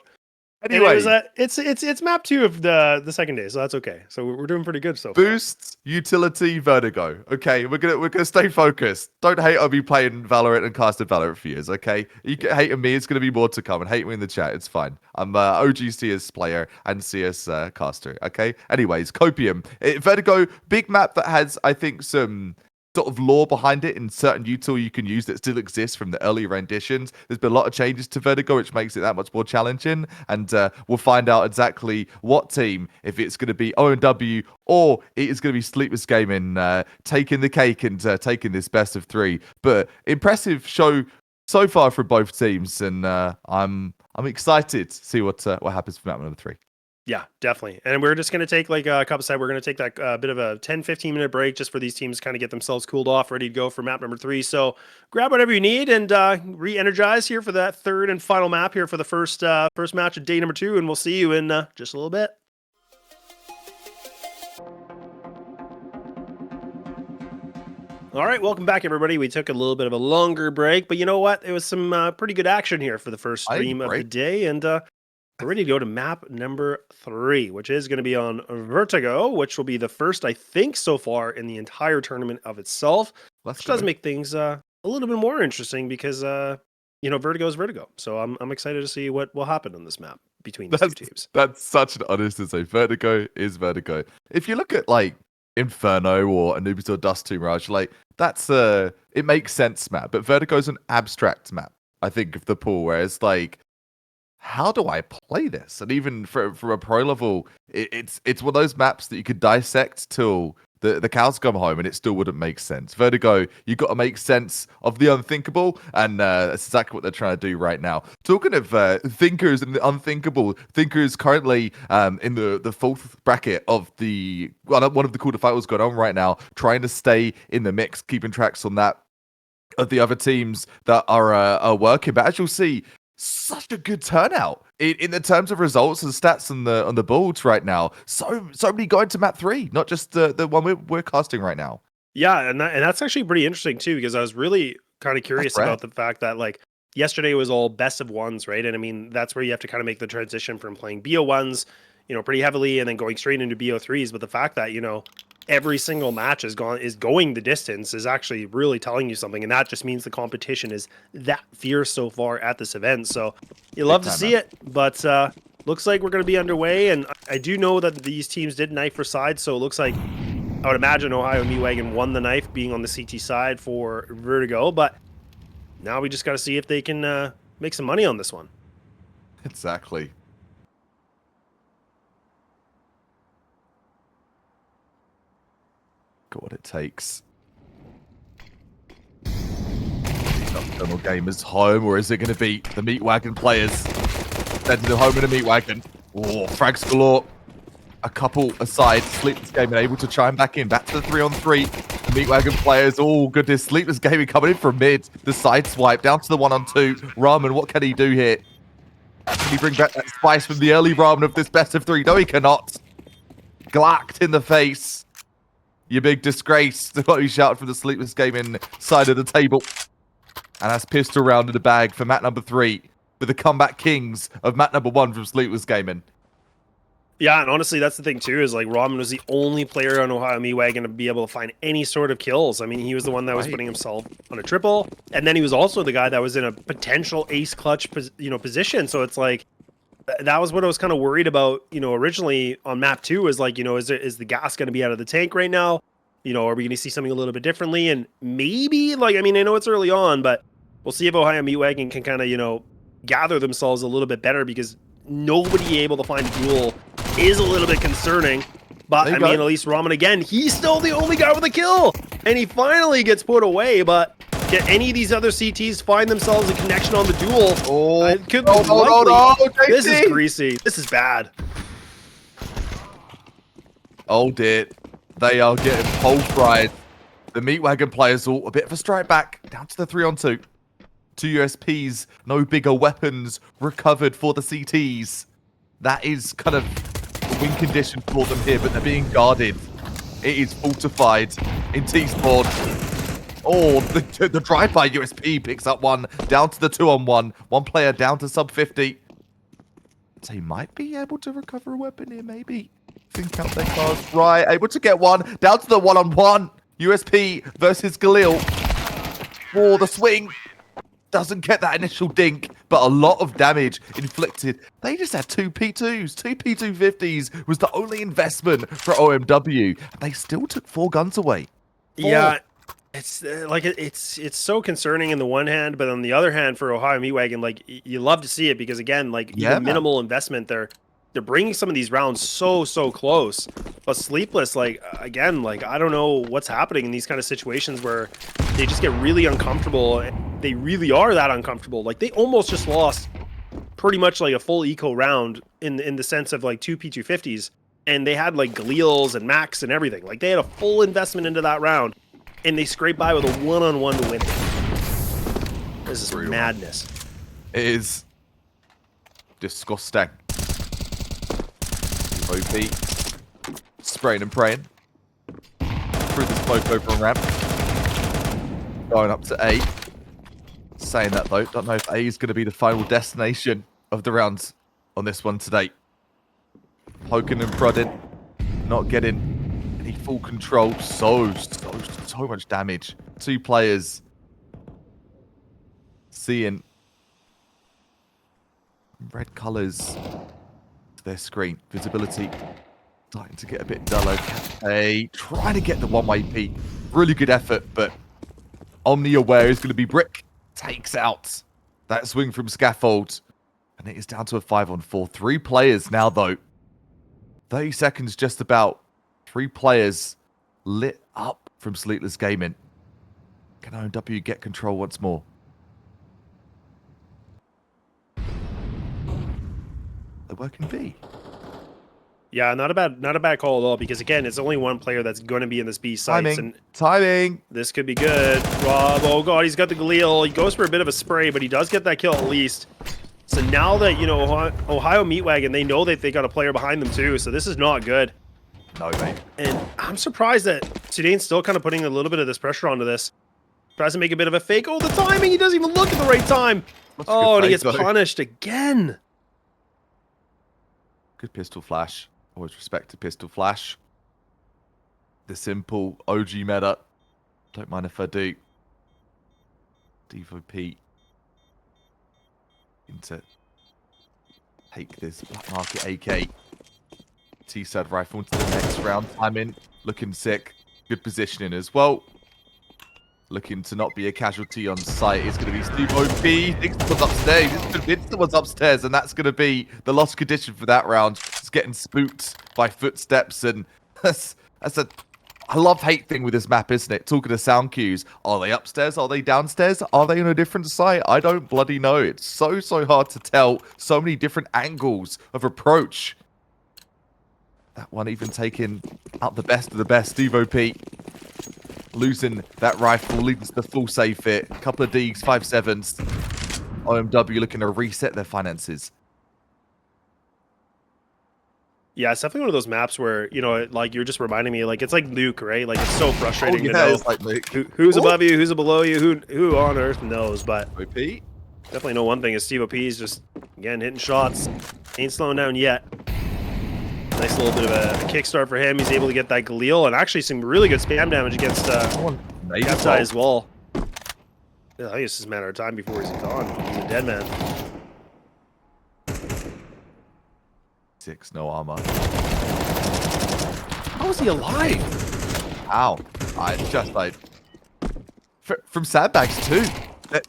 Anyway, it's map 2 of the second day, so that's okay. So we're doing pretty good so far. Boosts, utility, Vertigo. Okay, we're gonna stay focused. Don't hate on me playing Valorant and casted Valorant for years. Okay, you get hating me. It's gonna be more to come, and hate me in the chat. It's fine. I'm OG CS player and CS caster. Okay. Anyways, Copium, Vertigo, big map that has, I think, some sort of lore behind it in certain util you can use that still exists from the early renditions. There's been a lot of changes to Vertigo, which makes it that much more challenging. And we'll find out exactly what team, if it's going to be OMW or it is going to be Sleepless Gaming, taking the cake and taking this best of 3. But impressive show so far from both teams, and I'm excited to see what happens for map number 3. Yeah, definitely. And we're just going to take, like Cup said, we're going to take that bit of a 10-15 minute break just for these teams to kind of get themselves cooled off, ready to go for map number 3. So grab whatever you need and re-energize here for that third and final map here for the first match of day number 2. And we'll see you in just a little bit. All right, welcome back, everybody. We took a little bit of a longer break, but you know what? It was some pretty good action here for the first stream of the day. And we're ready to go to map number 3, which is going to be on Vertigo, which will be the first, I think, so far in the entire tournament of itself. Which does make things a little bit more interesting because, Vertigo is Vertigo. So I'm excited to see what will happen on this map between these two teams. That's such an honest to say. Vertigo is Vertigo. If you look at, like, Inferno or Anubis or Dust Tomb Mirage, like, that's it makes sense map. But Vertigo's an abstract map, I think, of the pool, whereas, like, how do I play this? And even from a pro level, it's one of those maps that you could dissect till the cows come home and it still wouldn't make sense. Vertigo, you got to make sense of the unthinkable, and that's exactly what they're trying to do right now. Talking of thinkers and the unthinkable, Thinker is currently in the 4th bracket of one of the quarterfinals going on right now, trying to stay in the mix, keeping tracks on that of the other teams that are working. But as you'll see, such a good turnout in the terms of results and stats on the boards right now. So many going to map 3, not just the one we're casting right now. Yeah, and that's actually pretty interesting too, because I was really kind of curious about the fact that, like, yesterday was all best of 1s, right? And I mean, that's where you have to kind of make the transition from playing BO1s, pretty heavily, and then going straight into BO3s. But the fact that, every single match is going the distance is actually really telling you something, and that just means the competition is that fierce so far at this event. So you love to see it, but looks like we're going to be underway, and I do know that these teams did knife for sides, so it looks like I would imagine Ohio Meat Wagon won the knife, being on the CT side for Vertigo, but now we just got to see if they can make some money on this one. Exactly. Got what it takes. Nocturnal Gamers home, or is it going to be the Meat Wagon players sending them home in a Meat Wagon? Oh, frags galore. A couple aside. Sleepless Gaming able to chime back in. Back to the 3-on-3. Meat Wagon players. Oh, goodness. Sleepless Gaming coming in from mid. The side swipe down to the 1-on-2. Ramen, what can he do here? Can he bring back that spice from the early ramen of this best of 3? No, he cannot. Glacked in the face. You big disgrace. What he shouted from the Sleepless Gaming side of the table. And that's pistol round in the bag for map number 3. For the comeback kings of map number 1 from Sleepless Gaming. Yeah, and honestly, that's the thing too, is like Ramen was the only player on Ohio Meat Wagon to be able to find any sort of kills. I mean, he was the one that was putting himself on a triple, and then he was also the guy that was in a potential ace clutch, position. So it's like, that was what I was kind of worried about, originally on map 2, is like, is the gas going to be out of the tank right now? Are we going to see something a little bit differently? And maybe, like, I mean, I know it's early on, but we'll see if Ohio Meat Wagon can kind of, gather themselves a little bit better, because nobody able to find a duel is a little bit concerning. But I mean, at least Ramen again, he's still the only guy with a kill, and he finally gets put away. But can any of these other CTs find themselves a connection on the duel? Oh, it could be likely. no, this is greasy. This is bad. Oh dear, they are getting pole fried. The Meat Wagon players all a bit of a strike back, down to the 3-on-2. 2 USPs, no bigger weapons recovered for the CTs. That is kind of a win condition for them here, but they're being guarded. It is fortified in T-Sport. Oh, the drive-by USP picks up one, down to the 2-on-1. One player down to sub 50. So he might be able to recover a weapon here, maybe. Think out their cards right. Able to get one, down to the 1-on-1. USP versus Galil. Oh, the swing. Doesn't get that initial dink, but a lot of damage inflicted. They just had 2 P2s. 2 P250s was the only investment for OMW. They still took 4 guns away. 4. Yeah, it's like it's so concerning in the one hand, but on the other hand, for Ohio Meat Wagon, like, you love to see it, because again, like, even minimal investment, they're bringing some of these rounds so close. But Sleepless, like, again, like, I don't know what's happening in these kind of situations where they just get really uncomfortable. They really are that uncomfortable. Like, they almost just lost pretty much like a full eco round in the sense of like 2 P250s, and they had like Galeals and Max and everything. Like, they had a full investment into that round, and they scraped by with a 1-on-1 to win it. This is madness. It is disgusting. OP. Spraying and praying. Through the smoke over a ramp. Going up to A. Saying that though, don't know if A is going to be the final destination of the rounds on this one today. Poking and prodding. Not getting any full control. So much damage. 2 players. Seeing red colours to their screen. Visibility starting to get a bit duller. Cafe trying to get the one-way peak. Really good effort, but Omni aware is going to be Brick. Takes out that swing from Scaffold. And it is down to a 5-on-4. 3 players now, though. 30 seconds just about. 3 players lit up from Sleepless Gaming. Can OMW get control once more? They're working B. Yeah, not a bad call at all, because again, it's only one player that's going to be in this B sites. Timing. This could be good. Rob, oh god, he's got the Galil. He goes for a bit of a spray, but he does get that kill at least. So now that, Ohio Meat Wagon, they know that they got a player behind them too, so this is not good. No, mate. And I'm surprised that Sudane's still kind of putting a little bit of this pressure onto this. Tries to make a bit of a fake. Oh, the timing! He doesn't even look at the right time. Oh, and he gets punished again. Good pistol flash. Always respect a pistol flash. The simple OG meta. Don't mind if I do. Devo Pete. Into take this Black Market AK. T-side rifle into the next round. Time in. Looking sick. Good positioning as well. Looking to not be a casualty on site. It's going to be Steve OP. Thinks someone's upstairs. He's convinced someone's upstairs, and that's going to be the lost condition for that round. It's getting spooked by footsteps, and that's a love-hate thing with this map, isn't it? Talking to sound cues. Are they upstairs? Are they downstairs? Are they on a different site? I don't bloody know. It's so hard to tell. So many different angles of approach. That one even taking out the best of the best. Steve OP losing that rifle, leading to the full save hit. A couple of Ds, 5.7s. OMW looking to reset their finances. Yeah, it's definitely one of those maps where, you know, like you're just reminding me, like it's like Luke, right? Like it's so frustrating to know it's like Luke. who's above you, who's below you, who on earth knows. But OP. definitely know one thing is Steve OP is just, again, hitting shots. Ain't slowing down yet. Nice little bit of a kickstart for him. He's able to get that Galil and actually some really good spam damage against Captai as well. Yeah, I think it's just a matter of time before he's gone. He's a dead man. 6, no armor. How is he alive? Ow. I just like... From sandbags too.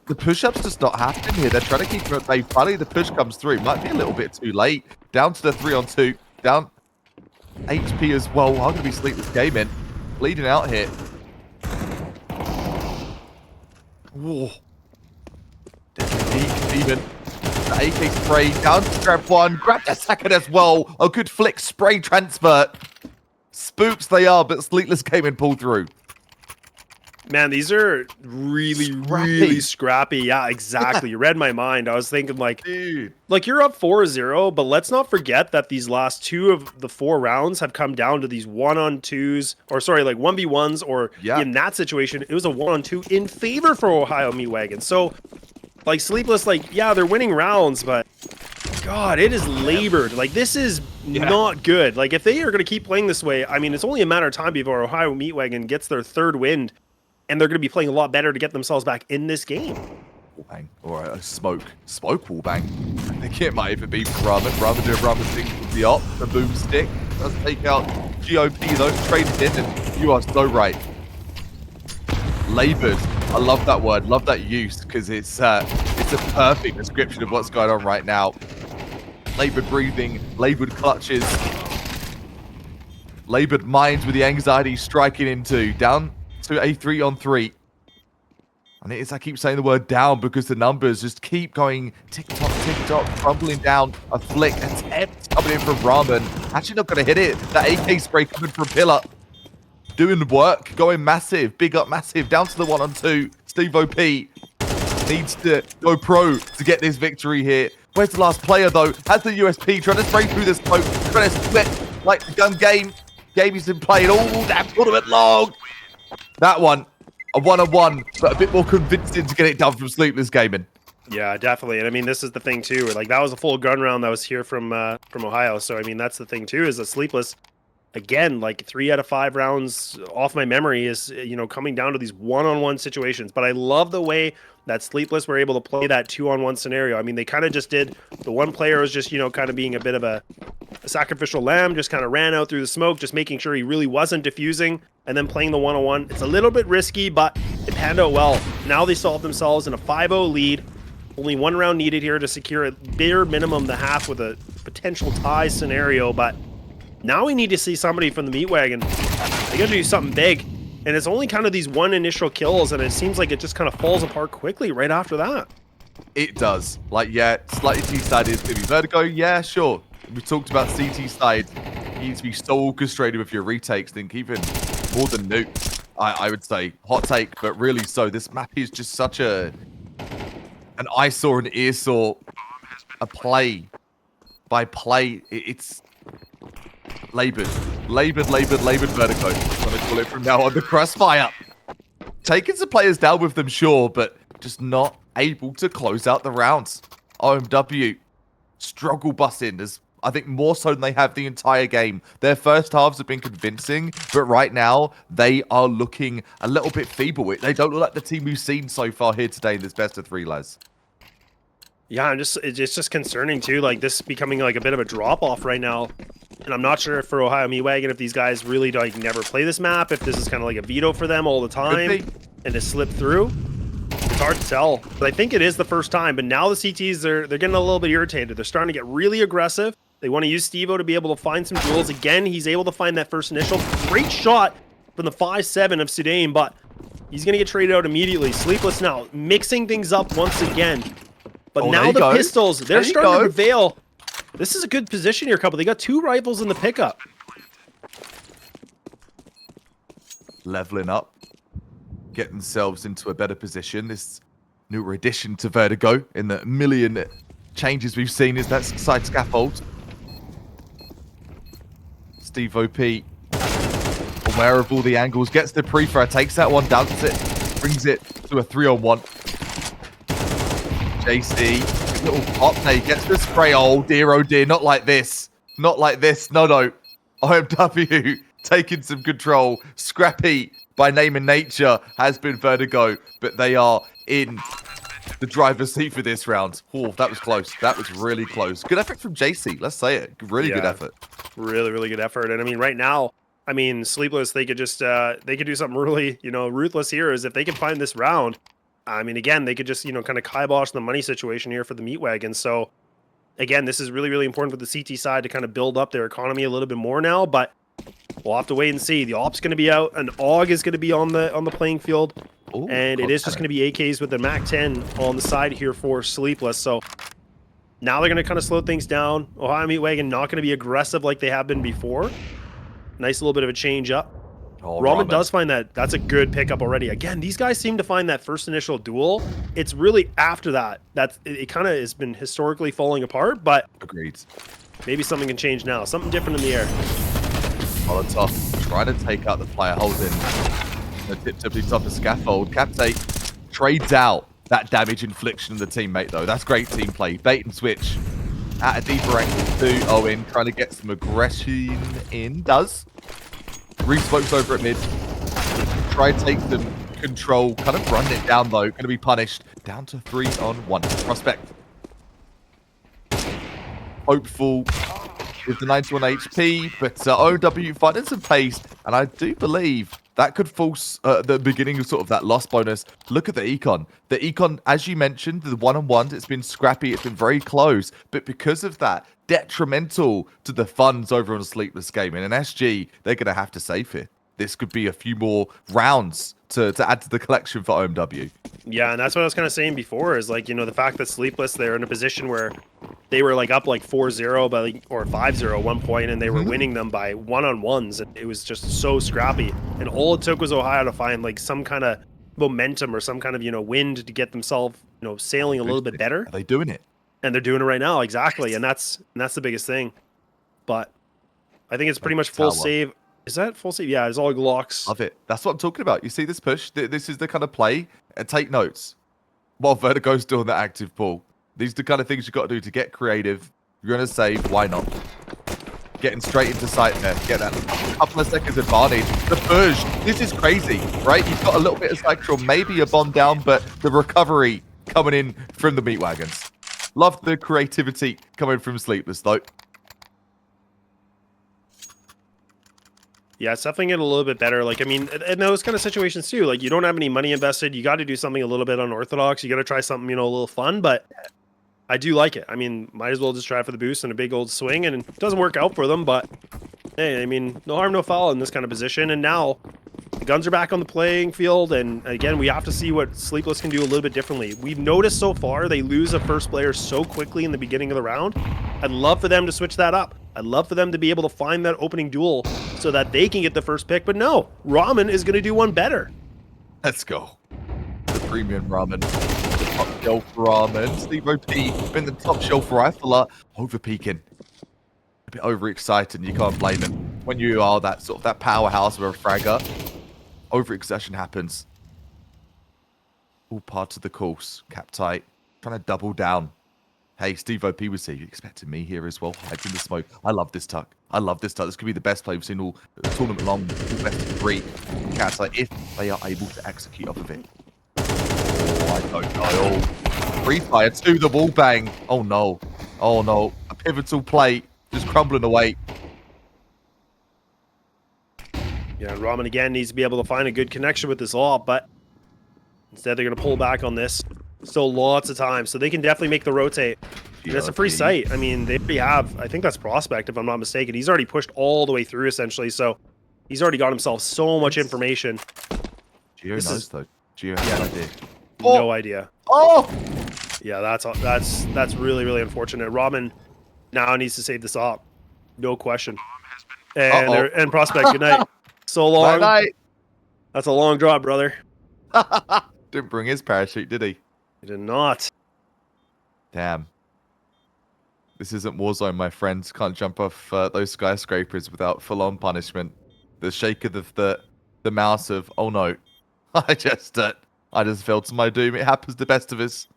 The push-up's just not happening here. They're trying to keep him at bay. Finally, the push comes through. Might be a little bit too late. Down to the 3-on-2. Down HP as well. I'm going to be Sleepless gaming. Bleeding out here. Whoa. Even. The AK spray down to grab one. Grab the second as well. A good flick spray transfer. Spooks they are, but Sleepless gaming pulled through. Man, these are really scrappy. Yeah, exactly. You read my mind. I was thinking like, Dude. like you're up 4-0, but let's not forget that these last 2 of the 4 rounds have come down to these 1-on-2s, or sorry, like 1v1s, or in that situation, it was a 1-on-2 in favor for Ohio Meat Wagon. So, like Sleepless, like, yeah, they're winning rounds, but God, it is labored. Like, this is not good. Like, if they are going to keep playing this way, I mean, it's only a matter of time before Ohio Meat Wagon gets their 3rd win. And they're going to be playing a lot better to get themselves back in this game. Wall bang. Or a smoke wall bang. I think it might even be Ramen. Ramen doing Ramen thing with the op, the boomstick. Does take out GOP though. Traded in, and you are so right. Labored. I love that word. Love that use because it's a perfect description of what's going on right now. Labored breathing, labored clutches, labored minds with the anxiety striking into. Down to a 3-on-3. And it is, I keep saying the word down because the numbers just keep going tick-tock, crumbling down. A flick, attempt coming in from Ramen. Actually not going to hit it. That AK spray coming from Pillar. Doing the work, going massive, big up massive. Down to the 1-on-2. Steve OP needs to go pro to get this victory here. Where's the last player though? Has the USP, trying to spray through the smoke, trying to split like the gun game. Game he's been playing all that tournament long. That one, a 1-on-1, but a bit more convincing to get it done from Sleepless Gaming. Yeah, definitely. And I mean, this is the thing too. Like that was a full gun round that was here from Ohio. So I mean, that's the thing too. Is that Sleepless, again, like 3 out of 5 rounds off my memory is coming down to these 1-on-1 situations. But I love the way that Sleepless were able to play that 2-on-1 scenario. I mean, they kind of just did. The one player was just kind of being a bit of a sacrificial lamb, just kind of ran out through the smoke, just making sure he really wasn't diffusing, and then playing the 1-on-1. It's a little bit risky, but it panned out well. Now they solved themselves in a 5-0 lead. Only 1 round needed here to secure a bare minimum the half with a potential tie scenario, but now we need to see somebody from the Meat Wagon. They gotta do something big, and it's only kind of these 1 initial kills, and it seems like it just kind of falls apart quickly right after that. It does. Like, yeah, slightly T-side is going to be Vertigo. Yeah, sure. We talked about CT side. You need to be so orchestrated with your retakes, think even more than Nuke. I would say hot take, but really so. This map is just such an eyesore and earsore, a play by play. It's labored Vertigo. I'm gonna call it from now on. The crossfire, taking some players down with them, sure, but just not able to close out the rounds. OMW struggle busing as I think more so than they have the entire game. Their first halves have been convincing, but right now they are looking a little bit feeble. They don't look like the team we've seen so far here today in this best of 3, Les. Yeah, it's just concerning too. Like this becoming like a bit of a drop off right now, and I'm not sure for Ohio Meat Wagon if these guys really like never play this map, if this is kind of like a veto for them all the time and to slip through. It's hard to tell, but I think it is the first time. But now the CTs they're getting a little bit irritated. They're starting to get really aggressive. They want to use Stevo to be able to find some duels. Again, he's able to find that first initial. Great shot from the 5-7 of Sudain, but he's going to get traded out immediately. Sleepless now mixing things up once again. But now the pistols, they're starting to prevail. This is a good position here, couple. They got 2 rifles in the pickup. Leveling up. Get themselves into a better position. This newer addition to Vertigo in the million changes we've seen is that side scaffold. Steve OP, aware of all the angles, gets the pre-fire, takes that one, dunks it, brings it to a 3-on-1. JC, little pop there, he gets the spray. Oh dear, not like this. Not like this, no. IMW taking some control. Scrappy, by name and nature, has been Vertigo, but they are in the driver's seat for this round. Oh, that was close. That was really close. Good effort from JC. Let's say it. Really good effort. Really good effort. And I mean, right now, I mean, Sleepless, they could just, they could do something really, ruthless here is if they can find this round. I mean, again, they could just, kind of kibosh the money situation here for the Meat Wagon. So, again, this is really important for the CT side to kind of build up their economy a little bit more now. But we'll have to wait and see. The AWP's going to be out. An AUG is going to be on the playing field. Ooh, and it is just going to be AKs with the MAC-10 on the side here for Sleepless. So now they're going to kind of slow things down. Ohio Meat Wagon not going to be aggressive like they have been before. Nice little bit of a change up. Oh, Ramen does find that. That's a good pickup already. Again, these guys seem to find that first initial duel. It's really after that. It kind of has been historically falling apart, but agreed. Maybe something can change now. Something different in the air. Molotov trying to take out the player holding the tip top of scaffold. Captate trades out that damage infliction of the teammate though. That's great team play. Bait and switch at a deeper angle to Owen, trying to get some aggression in. Does. Re-smokes over at mid. Try to take some control. Kind of run it down though. Going to be punished. Down to 3-on-1. Prospect. Hopeful with the 91 HP, but OW finding some pace, and I do believe that could force the beginning of sort of that loss bonus. Look at the econ. The econ, as you mentioned, the one-on-ones, it's been scrappy, it's been very close, but because of that, detrimental to the funds over on Sleepless Gaming. And SG, they're going to have to save here. This could be a few more rounds to add to the collection for OMW. Yeah, and that's what I was kind of saying before is like, the fact that Sleepless, they're in a position where they were like up like 4-0 or 5-0 at one point, and they were winning them by one-on-ones. And it was just so scrappy. And all it took was Ohio to find like some kind of momentum or some kind of, wind to get themselves, sailing a little bit better. Are they doing it? And they're doing it right now, exactly. And that's the biggest thing. But I think it's pretty much full save. Is that full save? Yeah, it's all Glocks. Love it. That's what I'm talking about. You see this push? This is the kind of play. And take notes. While Vertigo's doing the active pull. These are the kind of things you've got to do to get creative. You're going to save. Why not? Getting straight into sight there. Get that couple of seconds advantage. The push. This is crazy, right? You've got a little bit of Spectral, maybe a bomb down, but the recovery coming in from the Meat Wagons. Love the creativity coming from Sleepless, though. Yeah, it's definitely getting a little bit better. Like, I mean, in those kind of situations too, like you don't have any money invested. You got to do something a little bit unorthodox. You got to try something, a little fun, but I do like it. I mean, might as well just try for the boost and a big old swing, and it doesn't work out for them, but hey, I mean, no harm, no foul in this kind of position. And now the guns are back on the playing field. And again, we have to see what Sleepless can do a little bit differently. We've noticed so far, they lose a first player so quickly in the beginning of the round. I'd love for them to switch that up. I'd love for them to be able to find that opening duel so that they can get the first pick. But no, Ramen is going to do one better. Let's go. The premium Ramen. Top shelf Ramen. Steve OP been the top shelf rifler. Over peaking. A bit overexcited. You can't blame him. When you are that sort of that powerhouse of a fragger, overexertion happens. All parts of the course. Cap tight. Trying to double down. Hey, Steve OP was here. You expected me here as well. Hides in the smoke. I love this tuck. I love this tuck. This could be the best play we've seen all tournament long. Best of 3. Cats, like, if they are able to execute off of it. Oh, I don't know. Free fire to the wall bang. Oh no. Oh no. A pivotal play just crumbling away. Yeah, and Ramen again needs to be able to find a good connection with this all, but instead they're going to pull back on this. Still lots of time, so they can definitely make the rotate. And that's a free site. I mean, they already have, I think that's Prospect, if I'm not mistaken. He's already pushed all the way through, essentially, so he's already got himself so much information. Geo knows, though. Geo has no idea. No idea. Oh! Yeah, that's really, really unfortunate. Ramen now needs to save this op. No question. And, and Prospect, good night. So long. Night. That's a long drop, brother. Didn't bring his parachute, did he? He did not. Damn. This isn't Warzone, my friends. Can't jump off those skyscrapers without full-on punishment. The shake of the mouse of, oh no. I just fell to my doom. It happens to the best of us.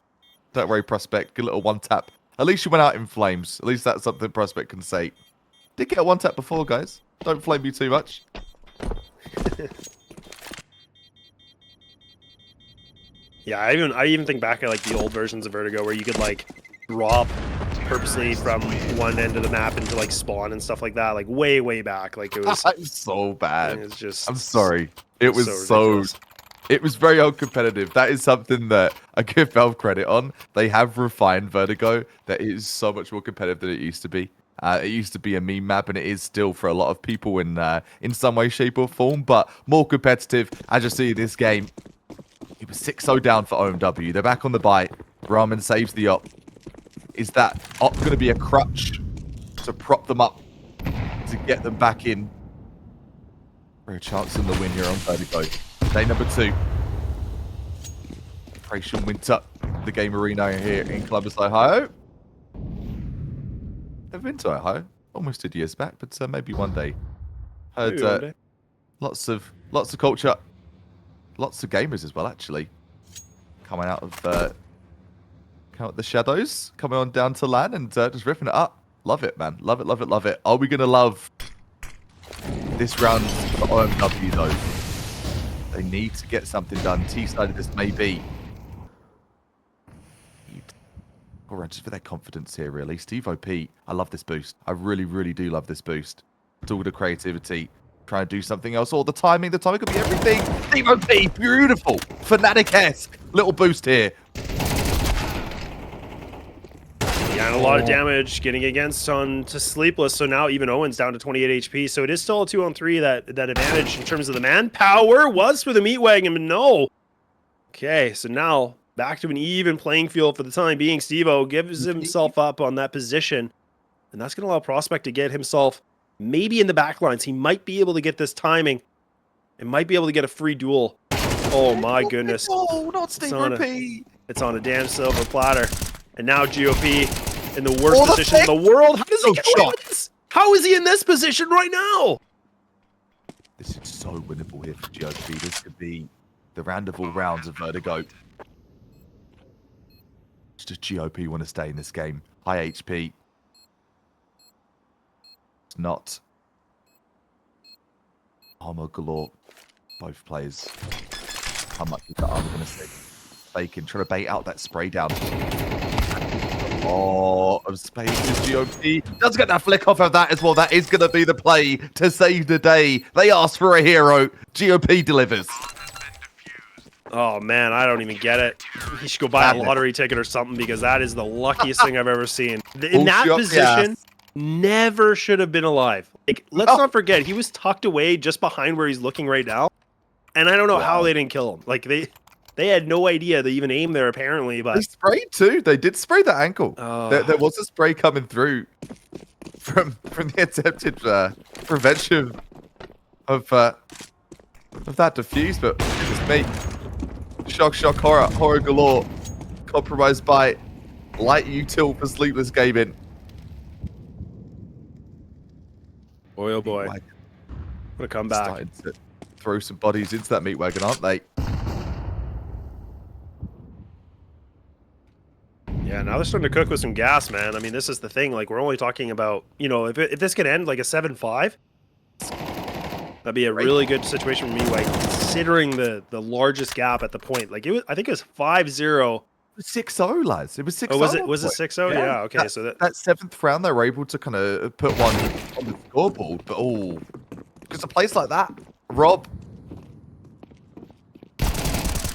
Don't worry, Prospect. Good little one tap. At least you went out in flames. At least that's something Prospect can say. Did get a one tap before, guys. Don't flame me too much. Yeah, I even think back at like the old versions of Vertigo where you could like drop purposely from one end of the map into like spawn and stuff like that, like way back. Like it was so bad. It was just, I'm sorry. It was so it was very uncompetitive. That is something that I give Valve credit on. They have refined Vertigo. That is so much more competitive than it used to be. It used to be a meme map, and it is still for a lot of people in some way, shape, or form, but more competitive. As you see this game, it was 6-0 down for OMW. They're back on the bite. Ramen saves the op. Is that op going to be a crutch to prop them up, to get them back in? For a chance in the win here on Vertigo. Day number 2. Operation Winter, the game arena here in Columbus, Ohio. I've been to Ohio. Almost 2 years back, but maybe one day. Heard lots of culture, lots of gamers as well. Actually, coming out of the shadows, coming on down to LAN and just ripping it up. Love it, man. Love it, love it, love it. Are we gonna love this round for OMW though? They need to get something done. T-sided this may be. Just for their confidence here, really. Steve OP, I love this boost. I really, really do love this boost. It's all the creativity. Trying to do something else. All the timing could be everything. Steve OP, beautiful. Fnatic-esque. Little boost here. Yeah, and a lot of damage getting against on to Sleepless. So now even Owen's down to 28 HP. So it is still a 2-on-3. That advantage in terms of the manpower was for the Meat Wagon, but no. Okay, so now back to an even playing field for the time being. Steve-O gives himself up on that position, and that's going to allow Prospect to get himself maybe in the back lines. He might be able to get this timing and might be able to get a free duel. Oh my goodness. No, not Steve OP. It's on a damn silver platter. And now GOP in the worst position in the world. How does he get away with this? How is he in this position right now? This is so winnable here for GOP. This could be the round of all rounds of Vertigo. Does GOP want to stay in this game? High HP. It's not. Armor galore. Both players. How much is that armor going to stick? Bacon trying to bait out that spray down. Oh, of space is GOP. Does get that flick off of that as well. That is going to be the play to save the day. They asked for a hero. GOP delivers. Oh man, I don't even get it. He should go buy a lottery ticket or something because that is the luckiest thing I've ever seen. In that position, never should have been alive. Like, let's not forget, he was tucked away just behind where he's looking right now. And I don't know how they didn't kill him. Like they had no idea to even aim there apparently, but they sprayed too. They did spray that ankle. There was a spray coming through from the attempted prevention of that defuse, but it's me. Shock, horror galore. Compromised by light util for Sleepless Gaming. Boy, oh boy. What a comeback. Starting to throw some bodies into that meat wagon, aren't they? Yeah, now they're starting to cook with some gas, man. I mean, this is the thing. Like, we're only talking about, you know, if this could end like a 7-5, that'd be a really good situation for me, like, considering the largest gap at the point. Like, I think it was 5-0. It was 6-0, lads. It was 6-0. Oh, was it 6-0? Yeah, okay. So that seventh round, they were able to kind of put one on the scoreboard. But, because a place like that, Rob,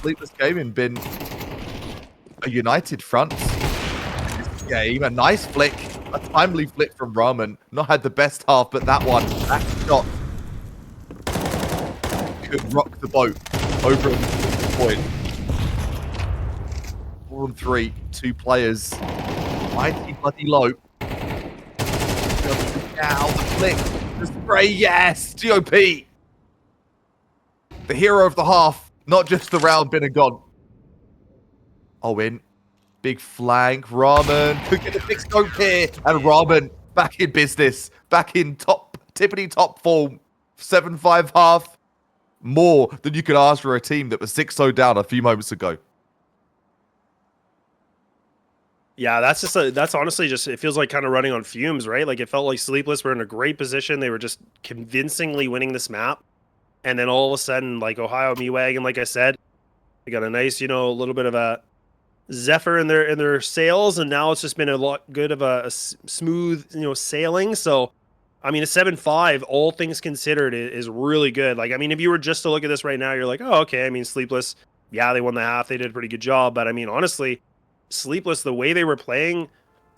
Sleepless Gaming been a united front this game. A nice flick, a timely flick from Ramen. Not had the best half, but that shot could rock the boat over at the point. 4-on-3, 2 players, mighty bloody low. Now the flick, the spray, yes, GOP. The hero of the half, not just the round, been and gone. Owen, big flank, Ramen, could get a big scope here, and Ramen back in business, back in tippity top form, 7-5 half, more than you could ask for a team that was 6-0 down a few moments ago. yeah, that's honestly just, it feels like kind of running on fumes, right? Like, it felt like Sleepless were in a great position. They were just convincingly winning this map. And then all of a sudden, like, Ohio Wagon, like I said, they got a nice, you know, a little bit of a zephyr in their sails, and now it's just been a lot good of a smooth, you know, sailing. So, I mean, a 7-5, all things considered, is really good. Like, I mean, if you were just to look at this right now, you're like, oh, okay. I mean, Sleepless, yeah, they won the half. They did a pretty good job. But I mean, honestly, Sleepless, the way they were playing,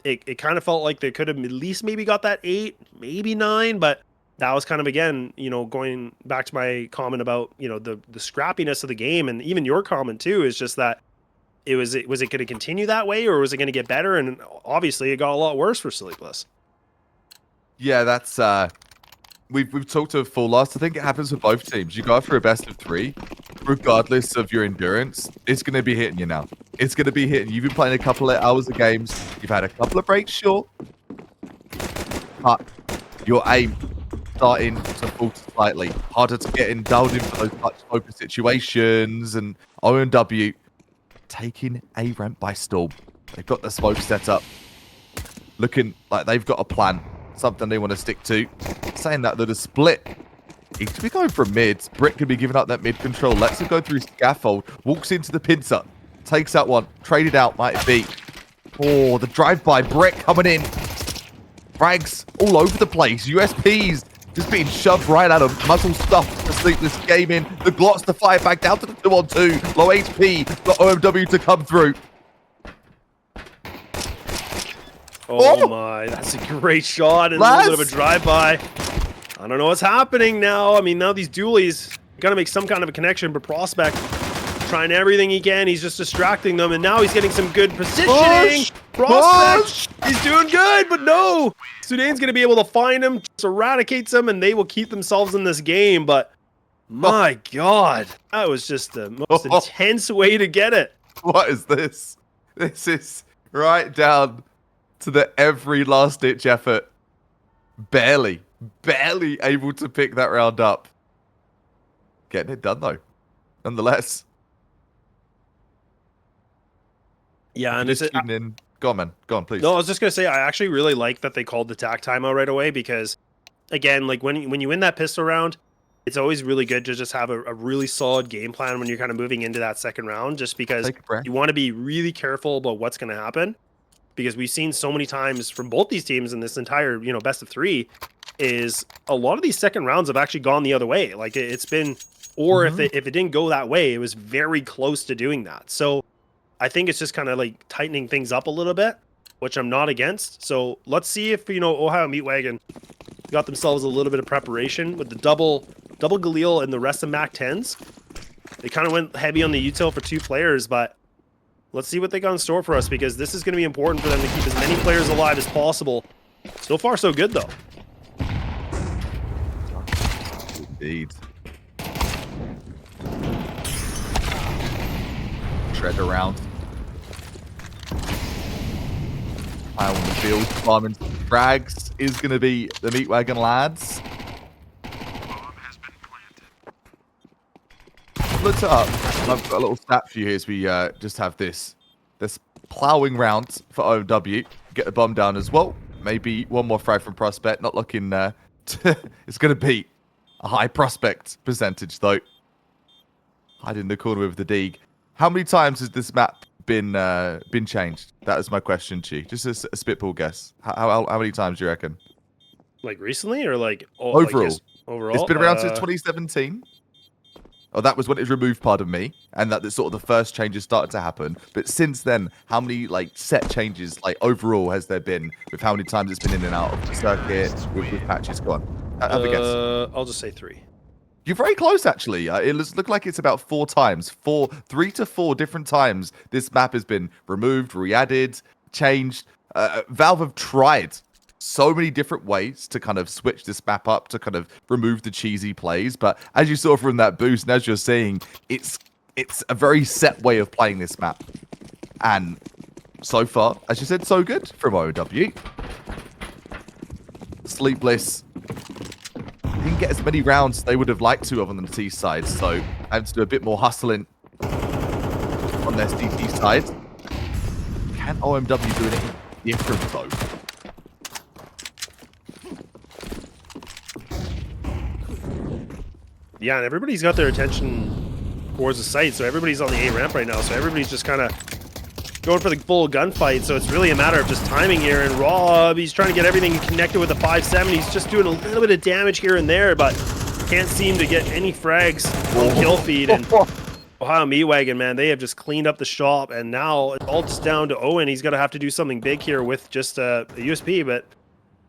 it kind of felt like they could have at least maybe got that 8, maybe 9, but that was kind of, again, you know, going back to my comment about, you know, the scrappiness of the game, and even your comment too, is just that was it going to continue that way, or was it going to get better? And obviously it got a lot worse for Sleepless. Yeah, that's we've talked to full loss. I think it happens with both teams. You go for a best of 3, regardless of your endurance, it's going to be hitting you now. It's going to be hitting. You've been playing a couple of hours of games. You've had a couple of breaks short, but your aim starting to falter slightly. Harder to get indulged in for those much open situations, and OMW taking A ramp by storm. They've got the smoke set up, looking like they've got a plan, something they want to stick to. Saying that, the split, he could be going from mid. Brick could be giving up that mid control, lets him go through scaffold, walks into the pincer, takes that one, traded out, might it be. Oh, the drive-by, Brick coming in. Frags all over the place, USPs just being shoved right at him. Muzzle stuffed to Sleepless Gaming. The Glots to fire back down to the 2-on-2. Low HP. Got OMW to come through. Oh my, that's a great shot, and a little bit of a drive-by. I don't know what's happening now. I mean, now these dualies got to make some kind of a connection, but Prospect trying everything he can. He's just distracting them, and now he's getting some good positioning. Prospect, he's doing good, but no. Sudan's going to be able to find him, just eradicates them, and they will keep themselves in this game. But my God, that was just the most intense way to get it. What is this? This is right down to the every last-ditch effort. Barely able to pick that round up. Getting it done, though, nonetheless. Yeah, and it's in. Go on, man. Go on, please. No, I was just gonna say, I actually really like that they called the tack timeout right away, because, again, like when you win that pistol round, it's always really good to just have a really solid game plan when you're kind of moving into that second round, just because you want to be really careful about what's going to happen, because we've seen so many times from both these teams in this entire, you know, best of 3, is a lot of these second rounds have actually gone the other way. Like, it's been, or if it didn't go that way, it was very close to doing that. So I think it's just kind of like tightening things up a little bit, which I'm not against. So let's see if, you know, Ohio Wagon got themselves a little bit of preparation with the double Galil and the rest of Mac 10s. They kind of went heavy on the util for 2 players, but let's see what they got in store for us, because this is going to be important for them to keep as many players alive as possible. So far, so good, though. Indeed. Tread around. On the field, farming frags is going to be the Meat Wagon lads. Bomb has been planted. Look it up. I've got a little stat for you here as we just have this plowing round for OMW. Get the bomb down as well. Maybe one more frag from Prospect. Not looking... it's going to be a high Prospect percentage, though. Hiding in the corner with the Deeg. How many times has this map been changed? That is my question to you. Just a spitball guess. How many times do you reckon? Like recently or like Overall? Like overall? It's been around since 2017. Oh, that was when it was removed, pardon me. And that the sort of the first changes started to happen. But since then, how many like set changes, like overall, has there been with how many times it's been in and out of the circuit with patches? Go on. Have a guess. I'll just say 3. You're very close, actually. It looks like it's about 4 times. 3 to 4 different times this map has been removed, re-added, changed. Valve have tried so many different ways to kind of switch this map up to kind of remove the cheesy plays. But as you saw from that boost, and as you're seeing, it's a very set way of playing this map. And so far, as you said, so good from OW. Sleepless didn't get as many rounds as they would have liked to on the T side, so having to do a bit more hustling on their CT side. Can OMW do anything different though? Yeah, and everybody's got their attention towards the site, so everybody's on the A ramp right now, so everybody's just kind of going for the full gunfight, so it's really a matter of just timing here, and Rob, he's trying to get everything connected with the 5.7, he's just doing a little bit of damage here and there, but can't seem to get any frags on kill feed, and Ohio Meat Wagon, man, they have just cleaned up the shop, and now it's all just down to Owen. He's going to have to do something big here with just a USP, but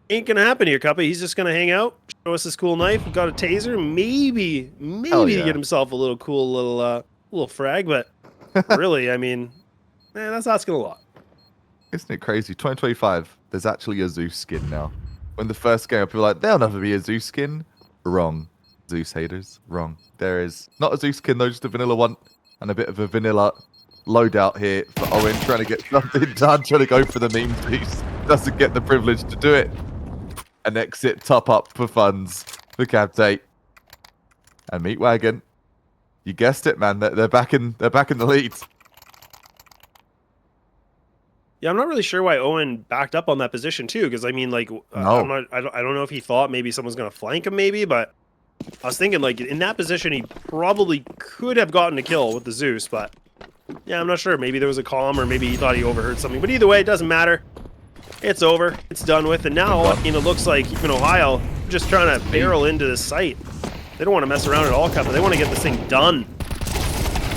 ain't going to happen here, Cuppy. He's just going to hang out, show us his cool knife. We've got a taser, maybe to get himself a little cool little frag, but really, I mean, man, that's asking a lot. Isn't it crazy? 2025, there's actually a Zeus skin now. When the first game, people were like, there'll never be a Zeus skin. Wrong. Zeus haters, wrong. There is not a Zeus skin though, just a vanilla one, and a bit of a vanilla loadout here for Owen, trying to get something done, trying to go for the meme piece. Doesn't get the privilege to do it. An exit top up for funds for Captate and Meat Wagon. You guessed it, man. They're back in the lead. Yeah, I'm not really sure why Owen backed up on that position too, because I mean, like, I don't know if he thought maybe someone's gonna flank him, maybe, but I was thinking like in that position he probably could have gotten a kill with the Zeus, but yeah, I'm not sure. Maybe there was a calm, or maybe he thought he overheard something. But either way, it doesn't matter. It's over. It's done with, and now I mean, it looks like even Ohio just trying to barrel into the site. They don't want to mess around at all, Cup, but they want to get this thing done.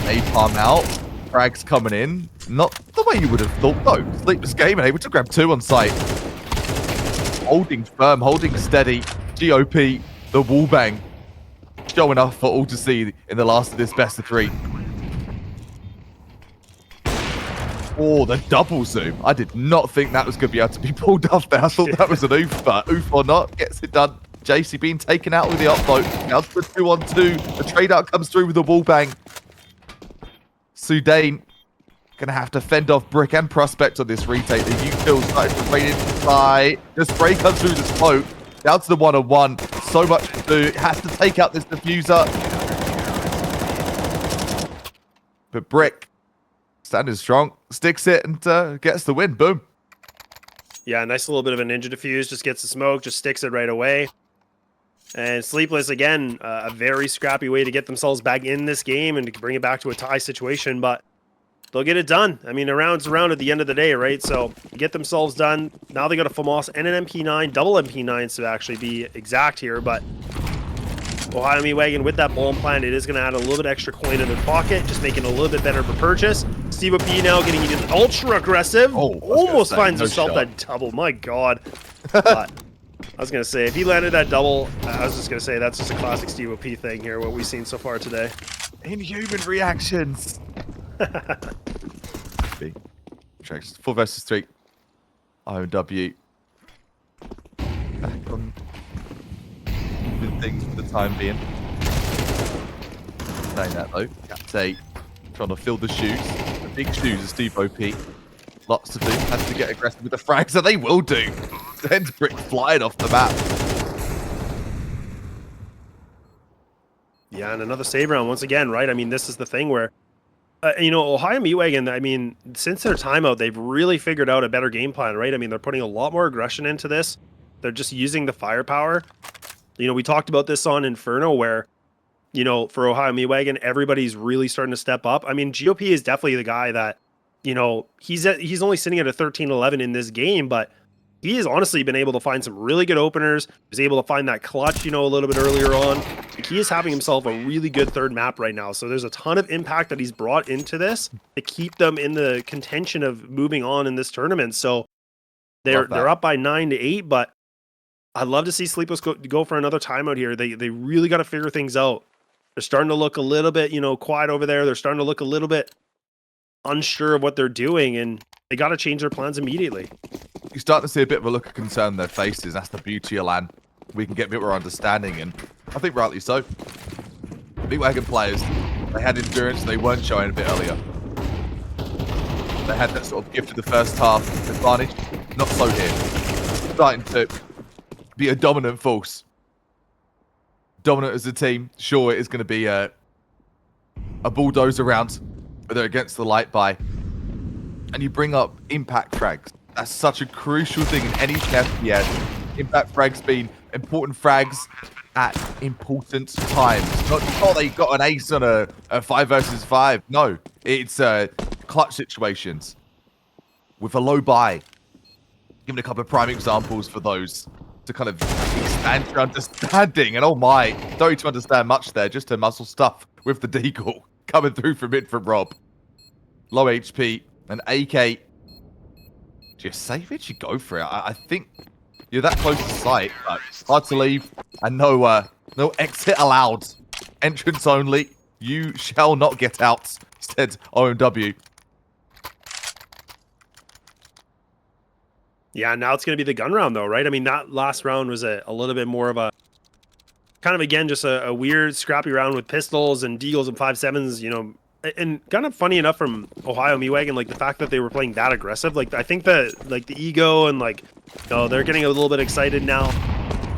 Napalm out. Frags coming in. Not the way you would have thought, though. Sleepless game and able to grab 2 on site. Holding firm, holding steady. GOP, the wall bang. Showing off for all to see in the last of this best of 3. Oh, the double zoom. I did not think that was going to be able to be pulled off there. I thought that was an oof, but oof or not, gets it done. JC being taken out with the upload. Now to the 2-on-2. The trade out comes through with the wall bang. Sudane going to have to fend off Brick and Prospect on this retake. The U-kill started to rain inside. The spray comes through the smoke. Down to the 1-on-1. So much to do. It has to take out this diffuser. But Brick, standing strong, sticks it and gets the win. Boom. Yeah, nice little bit of a ninja diffuse. Just gets the smoke, just sticks it right away. And Sleepless, again, a very scrappy way to get themselves back in this game and to bring it back to a tie situation. But they'll get it done. I mean, a round's a round at the end of the day, right? So get themselves done. Now they got a FAMAS and an MP9, double MP9s to actually be exact here. But Ohio Meat Wagon with that bomb plan, it is going to add a little bit extra coin in their pocket, just making it a little bit better of a purchase. Steve OP now getting even ultra aggressive. Almost finds himself that double. My God. But I was going to say, if he landed that double, I was just going to say that's just a classic Steve OP thing here, what we've seen so far today. Inhuman reactions. 4 versus 3. OW. Back on good things for the time being. Saying that though, Captain trying to fill the shoes. The big shoes of Steve OP. Lots to do. Has to get aggressive with the frags, and they will do. Sends Brick flying off the map. Yeah, and another save round once again, right? I mean, this is the thing where You know, Ohio Meat Wagon, I mean, since their timeout, they've really figured out a better game plan, right? I mean, they're putting a lot more aggression into this. They're just using the firepower. You know, we talked about this on Inferno where, you know, for Ohio Meat Wagon, everybody's really starting to step up. I mean, GOP is definitely the guy that, you know, he's only sitting at a 13-11 in this game, but he has honestly been able to find some really good openers. He was able to find that clutch, you know, a little bit earlier on. Like, he is having himself a really good third map right now. So there's a ton of impact that he's brought into this to keep them in the contention of moving on in this tournament. So they're up by 9-8, but I'd love to see Sleepless go for another timeout here. They really got to figure things out. They're starting to look a little bit, you know, quiet over there. They're starting to look a little bit unsure of what they're doing, and they got to change their plans immediately. You start to see a bit of a look of concern in their faces. That's the beauty of LAN. We can get a bit more understanding, and I think rightly so. Big Wagon players, they had endurance, they weren't showing a bit earlier. They had that sort of gift of the first half advantage. Not so here. Starting to be a dominant force. Dominant as a team. Sure, it is going to be a bulldozer round, but they're against the light by. And you bring up impact frags. That's such a crucial thing in any FPS. Impact frags being important frags at important times. Not just, oh, they got an ace on a 5 versus 5. No, it's clutch situations with a low buy. Giving a couple of prime examples for those to kind of expand your understanding. And oh my, don't need to understand much there, just to muscle stuff with the deagle coming through from it from Rob. Low HP, an AK. Just save it, you go for it. I think you're that close to sight, but hard to leave. And no exit allowed. Entrance only. You shall not get out, said OMW. Yeah, now it's going to be the gun round, though, right? I mean, that last round was a little bit more of a kind of, again, just a weird, scrappy round with pistols and deagles and 5.7s, you know. And kind of funny enough from Ohio Meat Wagon, like the fact that they were playing that aggressive. Like, I think that, like, the ego and, like, you know, they're getting a little bit excited now.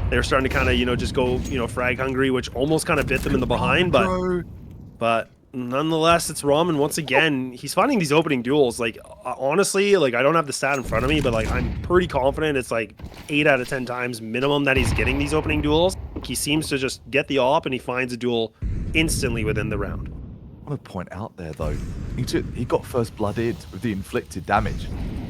They're starting to kind of, you know, just go, you know, frag hungry, which almost kind of bit them in the behind. But nonetheless, it's Ramen once again. He's finding these opening duels. Like, honestly, like, I don't have the stat in front of me, but like, I'm pretty confident it's like 8 out of 10 times minimum that he's getting these opening duels. He seems to just get the op and he finds a duel instantly within the round. I want to point out there though, he got first blooded with the inflicted damage.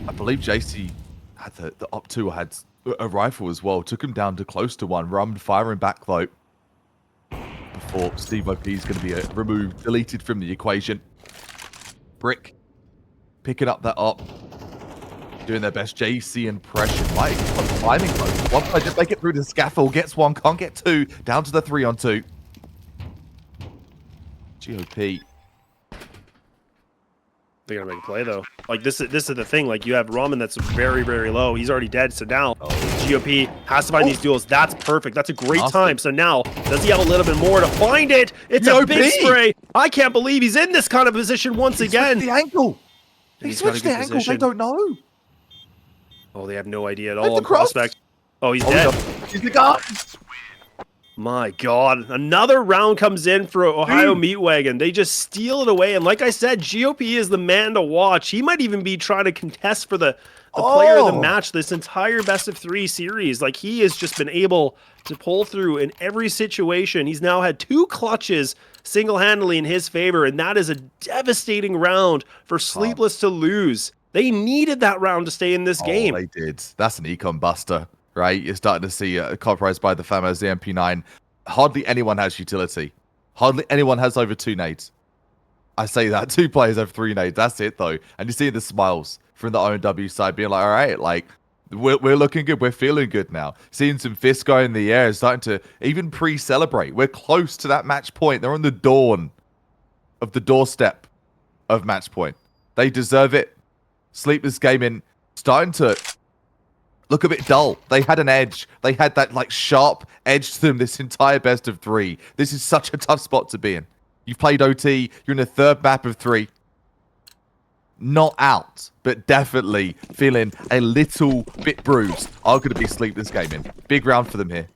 I believe JC had the op 2 had a rifle as well. Took him down to close to 1. Rum firing back though. Before Steve OP is going to be removed, deleted from the equation. Brick picking up that op, doing their best JC impression. Right, climbing though. One player just make it through the scaffold, gets 1, can't get 2, down to the 3-on-2. GOP. They're gonna make a play though. Like this is the thing. Like you have Ramen that's very, very low. He's already dead. So now GOP has to find these duels. That's perfect. That's a great time. So now does he have a little bit more to find it? It's a big spray. I can't believe he's in this kind of position once again. The ankle. He switched the ankle. They don't know. Oh, they have no idea at all on prospect. Oh, he's dead. He's the guy. My God, another round comes in for Ohio Meat Wagon. They just steal it away. And like I said, GOP is the man to watch. He might even be trying to contest for the player of the match this entire best of 3 series. Like he has just been able to pull through in every situation. He's now had 2 clutches single-handedly in his favor. And that is a devastating round for Sleepless to lose. They needed that round to stay in this game. They did. That's an econ buster. Right, you're starting to see copyrighted by the FAMAS, the MP9. Hardly anyone has utility. Hardly anyone has over 2 nades. I say that 2 players have 3 nades. That's it though. And you see the smiles from the OMW side, being like, all right, like we're looking good. We're feeling good now. Seeing some fists go in the air, starting to even pre-celebrate. We're close to that match point. They're on the dawn of the doorstep of match point. They deserve it. Sleepless Gaming starting to look a bit dull. They had an edge. They had that like sharp edge to them this entire best of 3. This is such a tough spot to be in. You've played OT. You're in the 3rd map of 3. Not out, but definitely feeling a little bit bruised. Are going to be Sleepless Gaming. Big round for them here.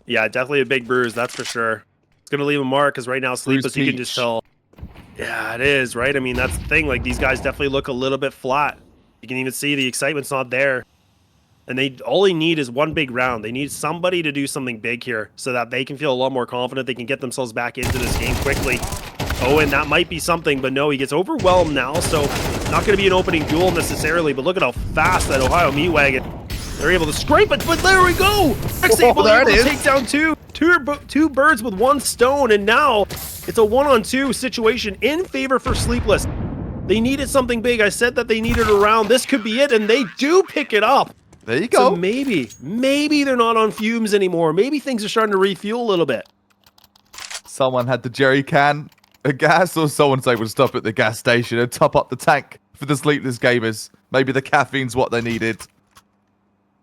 Yeah, definitely a big bruise. That's for sure. It's going to leave a mark because right now Sleepless, you can just tell. Yeah, it is, right? I mean, that's the thing. Like, these guys definitely look a little bit flat. You can even see the excitement's not there. And all they need is one big round. They need somebody to do something big here so that they can feel a lot more confident. They can get themselves back into this game quickly. Oh, and that might be something, but no, he gets overwhelmed now, so not going to be an opening duel necessarily, but look at how fast that Ohio Meat Wagon, they're able to scrape it, but there we go! Oh, there it is. Take down two birds with one stone, and now it's a 1-on-2 situation in favor for Sleepless. They needed something big. I said that they needed a round. This could be it, and they do pick it up. There you go. So maybe they're not on fumes anymore. Maybe things are starting to refuel a little bit. Someone had the jerry can of gas, or someone's able to stop at the gas station and top up the tank for the Sleepless gamers. Maybe the caffeine's what they needed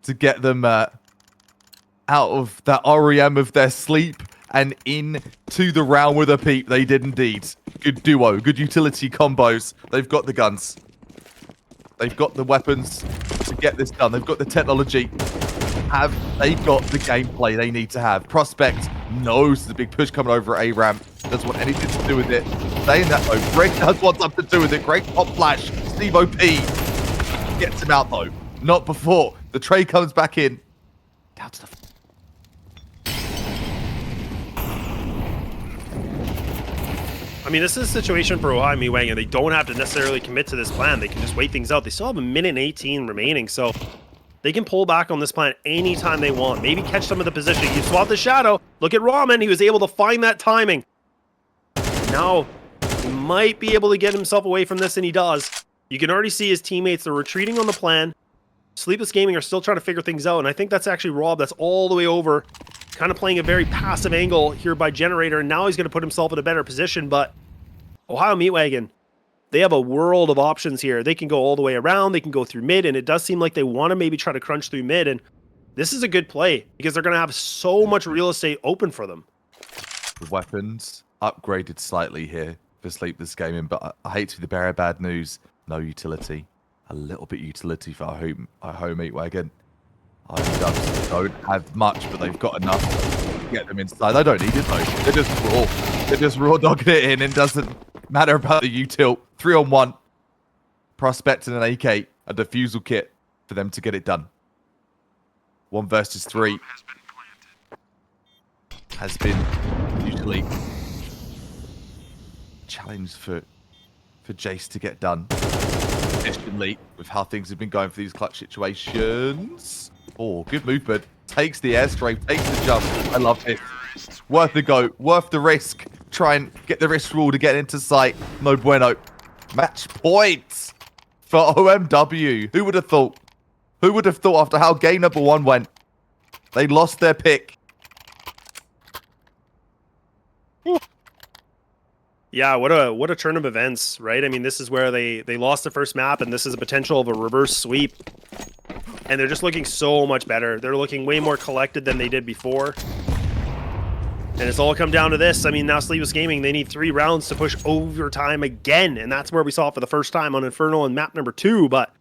to get them out of that REM of their sleep and into the round with a peep. They did indeed. Good duo, good utility combos. They've got the guns. They've got the weapons to get this done. They've got the technology. Have they got the gameplay they need to have? Prospect knows there's a big push coming over at A-Ramp. Doesn't want anything to do with it. Saying that though, Greg does want something to do with it. Great pop flash. Steve OP gets him out though. Not before. The trade comes back in. Down to the... I mean, this is a situation for Ohio Meat Wagon. They don't have to necessarily commit to this plan. They can just wait things out. They still have 1:18 remaining, so they can pull back on this plan anytime they want. Maybe catch some of the position. You swap the shadow. Look at Ramen. He was able to find that timing. Now, he might be able to get himself away from this, and he does. You can already see his teammates are retreating on the plan. Sleepless Gaming are still trying to figure things out, and I think that's actually Rob. That's all the way over. Kind of playing a very passive angle here by Generator, and now he's going to put himself in a better position, but Ohio Meat Wagon, they have a world of options here. They can go all the way around, they can go through mid, and it does seem like they want to maybe try to crunch through mid, and this is a good play because they're going to have so much real estate open for them. The weapons upgraded slightly here for Sleepless Gaming, but I hate to be the bearer of bad news. No utility. A little bit utility for Ohio Meat Wagon. I don't have much, but they've got enough to get them inside. They don't need it though. They're just raw dogging it in. It doesn't matter about the util. 3-on-1. Prospect and an AK, a defusal kit for them to get it done. 1 versus 3 has been usually a challenge for Jace to get done efficiently with how things have been going for these clutch situations. Oh, good movement. Takes the airstrike, takes the jump. I love it. Worth the go, worth the risk. Try and get the risk rule to get into sight. No bueno. Match points for OMW. Who would have thought? Who would have thought after how game number 1 went? They lost their pick. Yeah, what a turn of events, right? I mean, this is where they lost the first map, and this is a potential of a reverse sweep. And they're just looking so much better. They're looking way more collected than they did before. And it's all come down to this. I mean, now Sleepless Gaming, they need 3 rounds to push overtime again. And that's where we saw it for the first time on Inferno and map number 2. But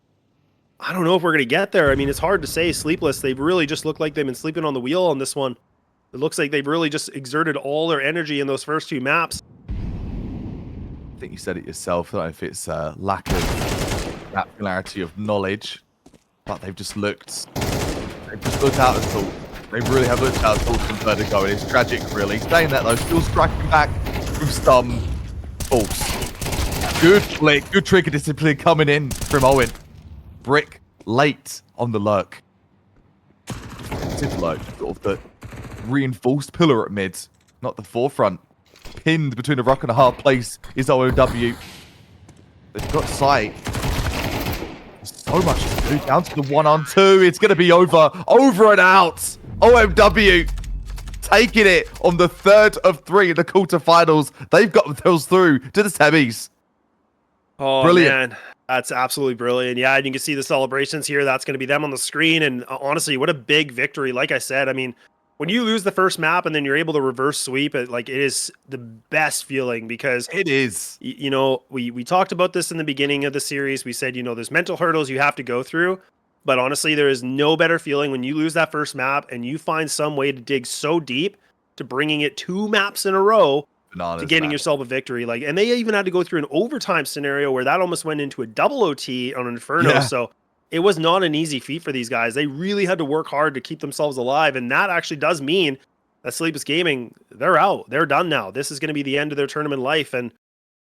I don't know if we're going to get there. I mean, it's hard to say. Sleepless, they've really just looked like they've been sleeping on the wheel on this one. It looks like they've really just exerted all their energy in those first 2 maps. I think you said it yourself. I don't know if it's a lack of that clarity of knowledge, but they've just looked out of sorts. They really have looked out of sorts from Vertigo, and it's tragic, really. Saying that, though, still striking back with some false. Good flick, good trigger discipline coming in from Owen. Brick late on the lurk. Lurk, sort of the reinforced pillar at mid, not the forefront. Pinned between a rock and a hard place is OMW. They've got sight. So much to do. Down to the 1-on-2. It's going to be over and out. OMW taking it on the 3rd of 3 in the quarterfinals. They've got themselves through to the semis. Oh, brilliant. Man. That's absolutely brilliant. Yeah, and you can see the celebrations here. That's going to be them on the screen. And honestly, what a big victory. Like I said, I mean, when you lose the first map and then you're able to reverse sweep it, like, it is the best feeling because it is. You know, we talked about this in the beginning of the series. We said, you know, there's mental hurdles you have to go through. But honestly, there is no better feeling when you lose that first map and you find some way to dig so deep to bringing it 2 maps in a row bananas, getting man. yourself a victory. Like, and they even had to go through an overtime scenario where that almost went into a double OT on Inferno. Yeah. So it was not an easy feat for these guys. They really had to work hard to keep themselves alive. And that actually does mean that Sleepless Gaming, they're out. They're done now. This is going to be the end of their tournament life. And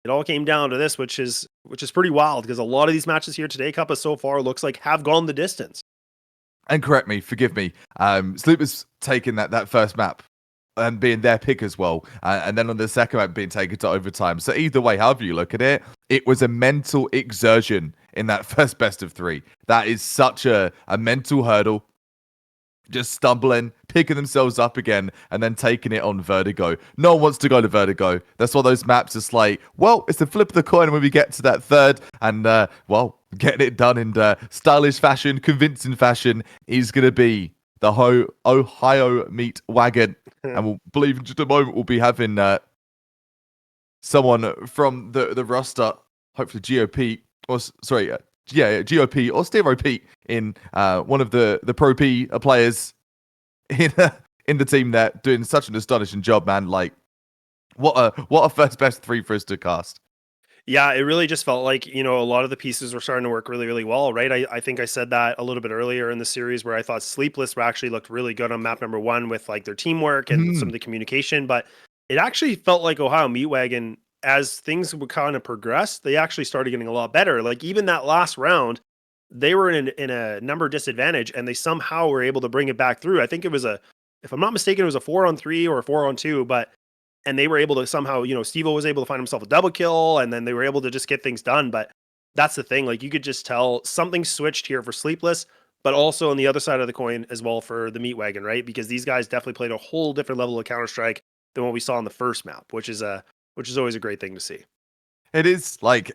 it all came down to this, which is pretty wild because a lot of these matches here today, Kappa, so far looks like have gone the distance. And correct me, forgive me. Sleepless taking that first map and being their pick as well, and then on the second map being taken to overtime. So either way, however you look at it, it was a mental exertion in that first best of three. That is such a mental hurdle. Just stumbling, picking themselves up again, and then taking it on Vertigo. No one wants to go to Vertigo. That's why those maps are like, well, it's the flip of the coin when we get to that third, and well, getting it done in stylish fashion, convincing fashion is going to be the Ohio meet Wagon. And we'll believe in just a moment we'll be having someone from the roster, hopefully GOP, or sorry, GOP or Stero Pete in one of the Pro P players in the team there, doing such an astonishing job, man. Like, what a first best three for us to cast. Yeah, it really just felt like, a lot of the pieces were starting to work really, really well, right? I think I said that a little bit earlier in the series where I thought Sleepless actually looked really good on map number 1 with like their teamwork and some of the communication, but it actually felt like Ohio Meatwagon, as things would kind of progress, they actually started getting a lot better. Like even that last round, they were in a number disadvantage and they somehow were able to bring it back through. I think it was if I'm not mistaken, it was a 4-on-3 or a 4-on-2, and they were able to somehow, Steve-O was able to find himself a double kill and then they were able to just get things done. But that's the thing. Like you could just tell something switched here for Sleepless, but also on the other side of the coin as well for the Meatwagon, right? Because these guys definitely played a whole different level of Counter-Strike than what we saw on the first map, which is always a great thing to see. It is like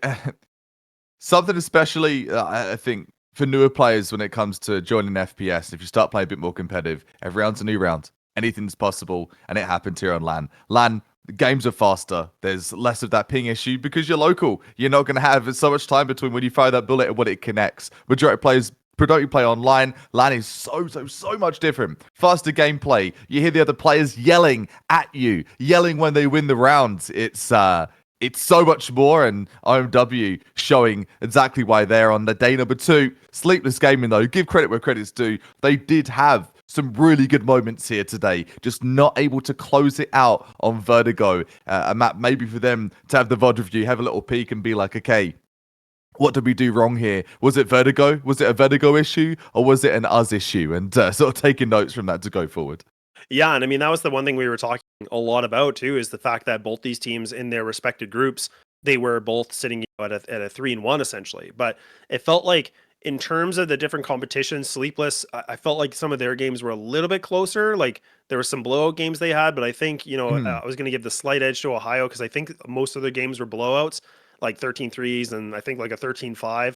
something, especially I think for newer players when it comes to joining FPS. If you start playing a bit more competitive, every round's a new round. Anything's possible, and it happened here on LAN. LAN, the games are faster. There's less of that ping issue because you're local. You're not going to have so much time between when you fire that bullet and when it connects. Majority of players predominantly play online. LAN is so much different. Faster gameplay. You hear the other players yelling at you, yelling when they win the rounds. It's so much more, and OMW showing exactly why they're on the day number 2. Sleepless Gaming, though, give credit where credit's due. They did have some really good moments here today, just not able to close it out on Vertigo. A map maybe for them to have the VOD review, have a little peek and be like, okay, what did we do wrong here? Was it Vertigo? Was it a Vertigo issue? Or was it an us issue? And sort of taking notes from that to go forward. Yeah, and I mean, that was the one thing we were talking a lot about, too, is the fact that both these teams in their respective groups, they were both sitting at a 3-1, essentially. But it felt like, in terms of the different competitions, Sleepless, I felt like some of their games were a little bit closer. Like, there were some blowout games they had, but I think, I was going to give the slight edge to Ohio, because I think most of their games were blowouts, like 13-3s, and I think like a 13-5.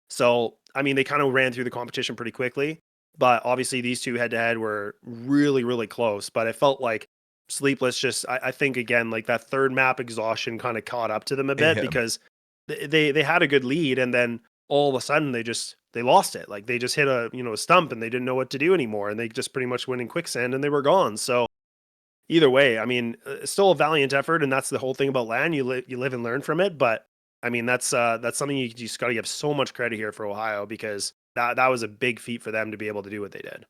So, I mean, they kind of ran through the competition pretty quickly. But obviously these two head-to-head were really, really close. But it felt like Sleepless just, I think, again, like that third map exhaustion kind of caught up to them a bit because they had a good lead. And then all of a sudden they lost it. Like they just hit a stump and they didn't know what to do anymore. And they just pretty much went in quicksand and they were gone. So either way, I mean, it's still a valiant effort. And that's the whole thing about LAN. You live and learn from it. But I mean, that's something you just got to give so much credit here for Ohio, because that was a big feat for them to be able to do what they did.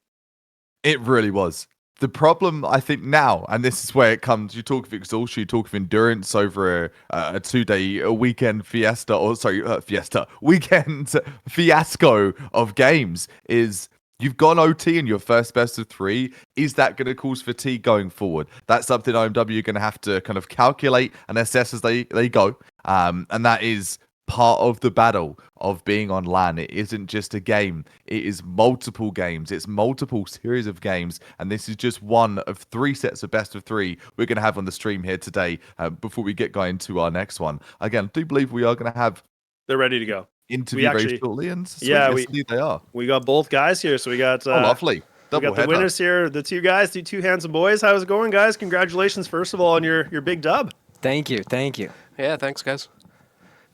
It really was. The problem, I think, now, and this is where it comes, you talk of exhaustion, you talk of endurance over a 2-day weekend weekend fiasco of games, is you've gone OT in your first best of 3. Is that going to cause fatigue going forward? That's something OMW are going to have to kind of calculate and assess as they go. And that is part of the battle of being on LAN. It isn't just a game, it is multiple games, it's multiple series of games, and this is just one of 3 sets of best of 3 we're going to have on the stream here today before we get going to our next one. Again, I do believe we are going to have they're ready to go interview very shortly, and sweet, yeah, they are. We got both guys here, so we got lovely. We got the winners here, the two guys, the two handsome boys. How's it going, guys? Congratulations, first of all, on your big dub. Thank you. Yeah, thanks, guys.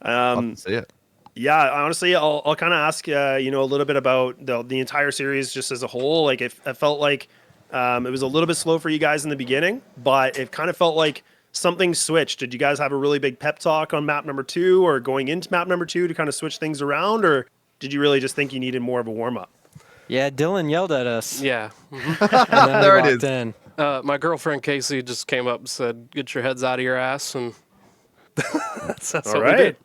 See it. Yeah, honestly, I'll kind of ask a little bit about the entire series just as a whole. Like, it felt like it was a little bit slow for you guys in the beginning, but it kind of felt like something switched? Did you guys have a really big pep talk on map number 2 or going into map number 2 to kind of switch things around, or did you really just think you needed more of a warm up? Yeah, Dylan yelled at us. Yeah. And then There we it walked is. in. My girlfriend Casey just came up and said, "Get your heads out of your ass," and that's All what we right. did.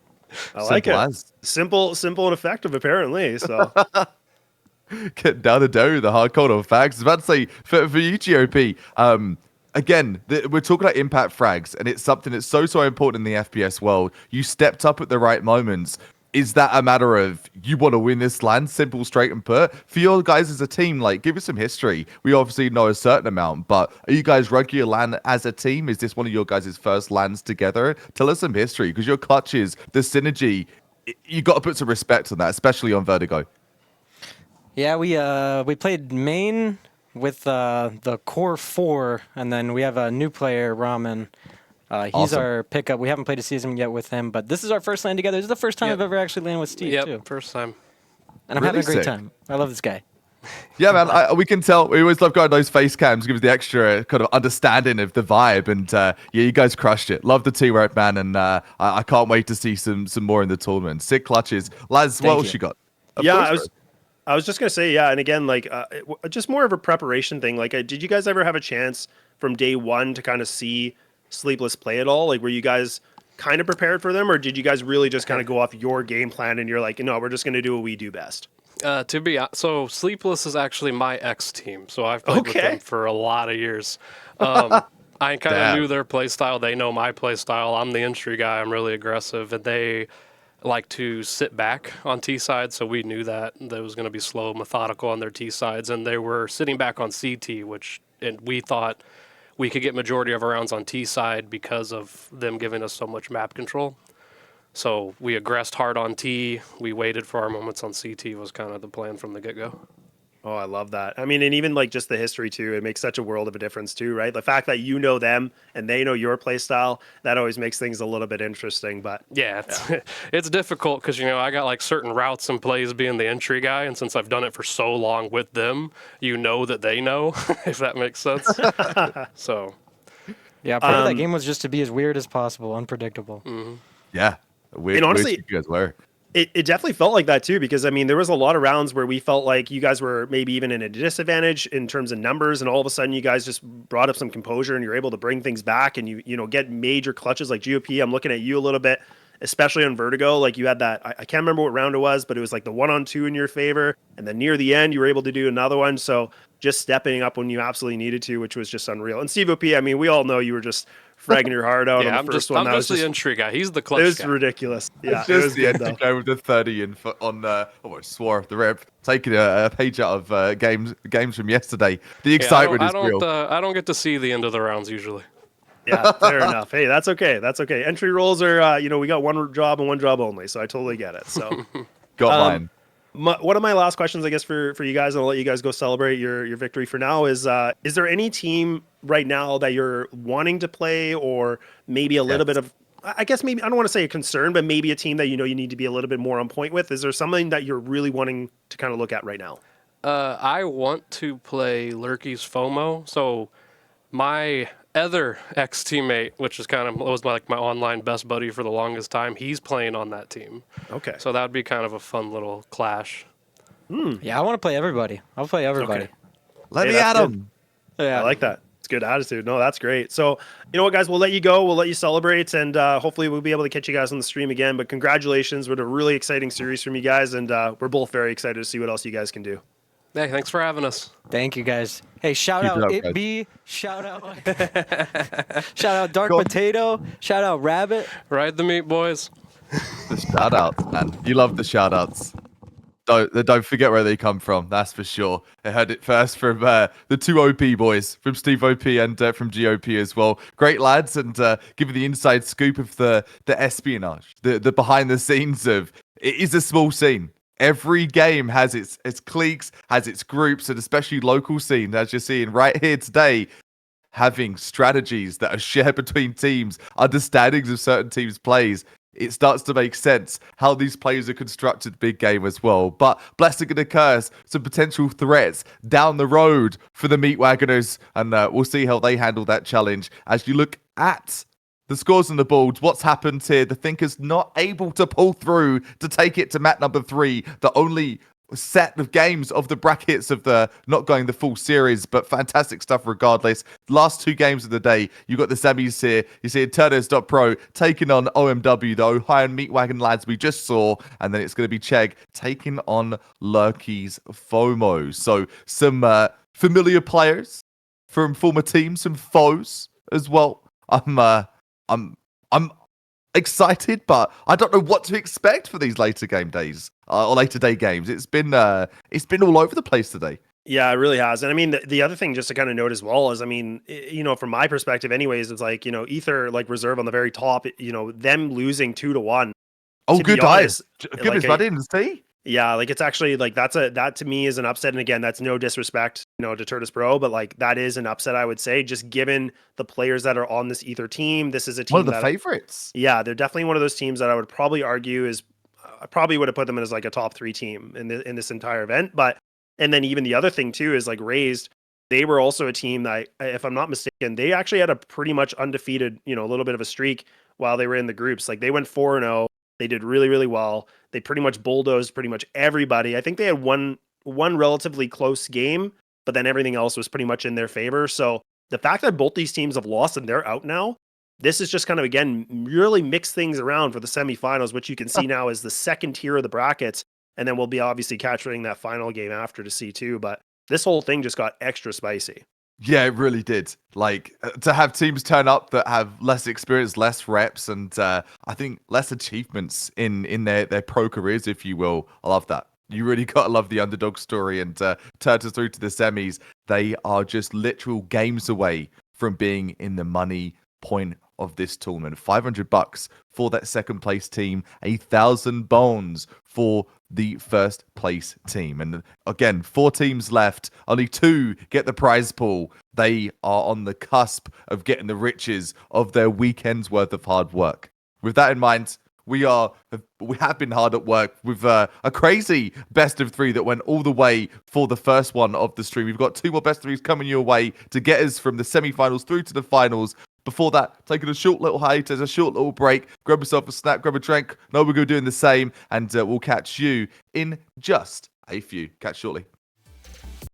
I like Simple it. as. Simple and effective, apparently. So Get down and dirty with the hard cold on facts. I was about to say, for you, GOP, again, we're talking about impact frags, and it's something that's so important in the FPS world. You stepped up at the right moments. Is that a matter of you want to win this LAN, simple, straight, and put? For your guys as a team, like, give us some history. We obviously know a certain amount, but are you guys regular LAN as a team? Is this one of your guys' first LANs together? Tell us some history, because your clutches, the synergy, you got to put some respect on that, especially on Vertigo. Yeah, we played main with the core 4, and then we have a new player, Ramen. He's Awesome. our pickup. We haven't played a season yet with him, but this is our first LAN together. This is the first time Yep. I've ever actually landed with Steve, Yep, too. first time. And I'm Really having a great sick. time. I love this guy. Yeah, man, we can tell. We always love going those face cams, gives the extra kind of understanding of the vibe. And yeah, you guys crushed it. Love the teamwork, man, and I can't wait to see some more in the tournament. Sick clutches, Laz. What Thank else you. you got? Of yeah, course, I was just gonna say, yeah, and again, like just more of a preparation thing. Like, did you guys ever have a chance from day one to kind of see Sleepless play at all? Like, were you guys kind of prepared for them, or did you guys really just kind of go off your game plan and you're like, no, we're just gonna do what we do best? So Sleepless is actually my ex team, so I've played with Okay. them for a lot of years. I kind of Damn. knew their play style. They know my play style. I'm the entry guy. I'm really aggressive, and they like to sit back on T side. So we knew that was going to be slow, methodical on their T sides, and they were sitting back on CT, and we thought we could get majority of our rounds on T side because of them giving us so much map control. So we aggressed hard on T. We waited for our moments on CT was kind of the plan from the get-go. Oh, I love that. I mean, and even like just the history too, it makes such a world of a difference too, right? The fact that you know them and they know your play style, that always makes things a little bit interesting. But Yeah, it's difficult because, I got like certain routes and plays being the entry guy. And since I've done it for so long with them, that they know, if that makes sense. So, Yeah, part of that game was just to be as weird as possible, unpredictable. yeah. Weird, And honestly- weird you guys were. it definitely felt like that too, because I mean, there was a lot of rounds where we felt like you guys were maybe even in a disadvantage in terms of numbers, and all of a sudden you guys just brought up some composure and you're able to bring things back and you get major clutches like GOP. I'm looking at you a little bit, especially on Vertigo. Like you had that, I can't remember what round it was, but it was like the 1-on-2 in your favor, and then near the end you were able to do another one. So just stepping up when you absolutely needed to, which was just unreal. And Steve OP, I mean, we all know you were just fragging your heart out yeah, on the first I'm one. That was just the entry guy. He's the clutch it was guy. ridiculous. Yeah, It's it was just the good, end though. go with the 30 and on I swore off the rip, taking a page out of games from yesterday. The excitement is real. I don't get to see the end of the rounds usually. Yeah, fair enough. Hey, that's okay. That's okay. Entry roles are, we got one job and one job only, so I totally get it. So, Got mine. one of my last questions, I guess, for you guys, and I'll let you guys go celebrate your victory for now. Is there any team right now that you're wanting to play, or maybe a little bit of, I guess maybe I don't want to say a concern, but maybe a team that you need to be a little bit more on point with? Is there something that you're really wanting to kind of look at right now? I want to play Lurky's FOMO. So my other ex-teammate, which is was like my online best buddy for the longest time, he's playing on that team. Okay. So that would be kind of a fun little clash. Yeah, I want to play everybody. I'll play everybody. Okay. Let hey, me that's at good. him. Yeah. I like that. It's good attitude. No, that's great. So, you know what, guys, we'll let you go. We'll let you celebrate, and hopefully we'll be able to catch you guys on the stream again. But congratulations with a really exciting series from you guys, and we're both very excited to see what else you guys can do. Hey, thanks for having us. Thank you, guys. Hey, shout Keep it out up, It guys. Be. Shout out. Shout out Dark Go on. Potato. Shout out Rabbit. Ride the meat, boys. The shout outs, man. You love the shout outs. Don't forget where they come from, that's for sure. I heard it first from the two OP boys, from Steve OP and from GOP as well. Great lads, and giving the inside scoop of the espionage, the behind the scenes of, it is a small scene. Every game has its cliques, has its groups, and especially local scene, as you're seeing right here today, having strategies that are shared between teams, understandings of certain teams' plays. It starts to make sense how these players are constructed big game as well. But blessing and a curse, some potential threats down the road for the Meat Wagoners, and we'll see how they handle that challenge as you look at The scores on the board. What's happened here? The Thinkers not able to pull through to take it to map number 3. The only set of games of the brackets of the not going the full series, but fantastic stuff regardless. Last 2 games of the day, you got the semis here. You see Turtles.pro taking on OMW, the Ohio Meat Wagon lads we just saw, and then it's going to be Chegg taking on Lurky's FOMO. So some familiar players from former teams, some foes as well. I'm excited, but I don't know what to expect for these later game days or later day games. It's been all over the place today. Yeah, it really has. And I mean, the other thing just to kind of note as well is, I mean, from my perspective anyways, it's like, Ether, like reserve on the very top, them losing 2-1. Oh, To good be honest, dive. Goodness, like, I didn't see. Yeah, like it's actually like that to me is an upset. And again, that's no disrespect, to Turtus Pro, but like that is an upset, I would say, just given the players that are on this Ether team. This is a team One of the that, favorites. yeah, they're definitely one of those teams that I would probably argue is, I probably would have put them as like a top 3 team in this entire event. But, and then even the other thing too is like Raised, they were also a team that, if I'm not mistaken, they actually had a pretty much undefeated, a little bit of a streak while they were in the groups. Like they went 4-0. They did really, really well. They pretty much bulldozed pretty much everybody. I think they had one relatively close game, but then everything else was pretty much in their favor. So the fact that both these teams have lost and they're out now, this is just kind of, again, really mix things around for the semifinals, which you can see now is the second tier of the brackets. And then we'll be obviously capturing that final game after to see too. But this whole thing just got extra spicy. Yeah, it really did. Like, to have teams turn up that have less experience, less reps, and I think less achievements in their pro careers, if you will. I love that. You really got to love the underdog story, and Turtles through to the semis. They are just literal games away from being in the money point of this tournament. $500 for that second place team, 1,000 bones for the first place team. And again, 4 teams left, only 2 get the prize pool. They are on the cusp of getting the riches of their weekend's worth of hard work. With that in mind, we have been hard at work with a crazy best of 3 that went all the way for the first one of the stream. We've got 2 more best of 3s coming your way to get us from the semi-finals through to the finals. Before that, taking a short little hiatus, a short little break, grab yourself a snack, grab a drink. No, we're going to be doing the same, and we'll catch you in just a few. Catch you shortly.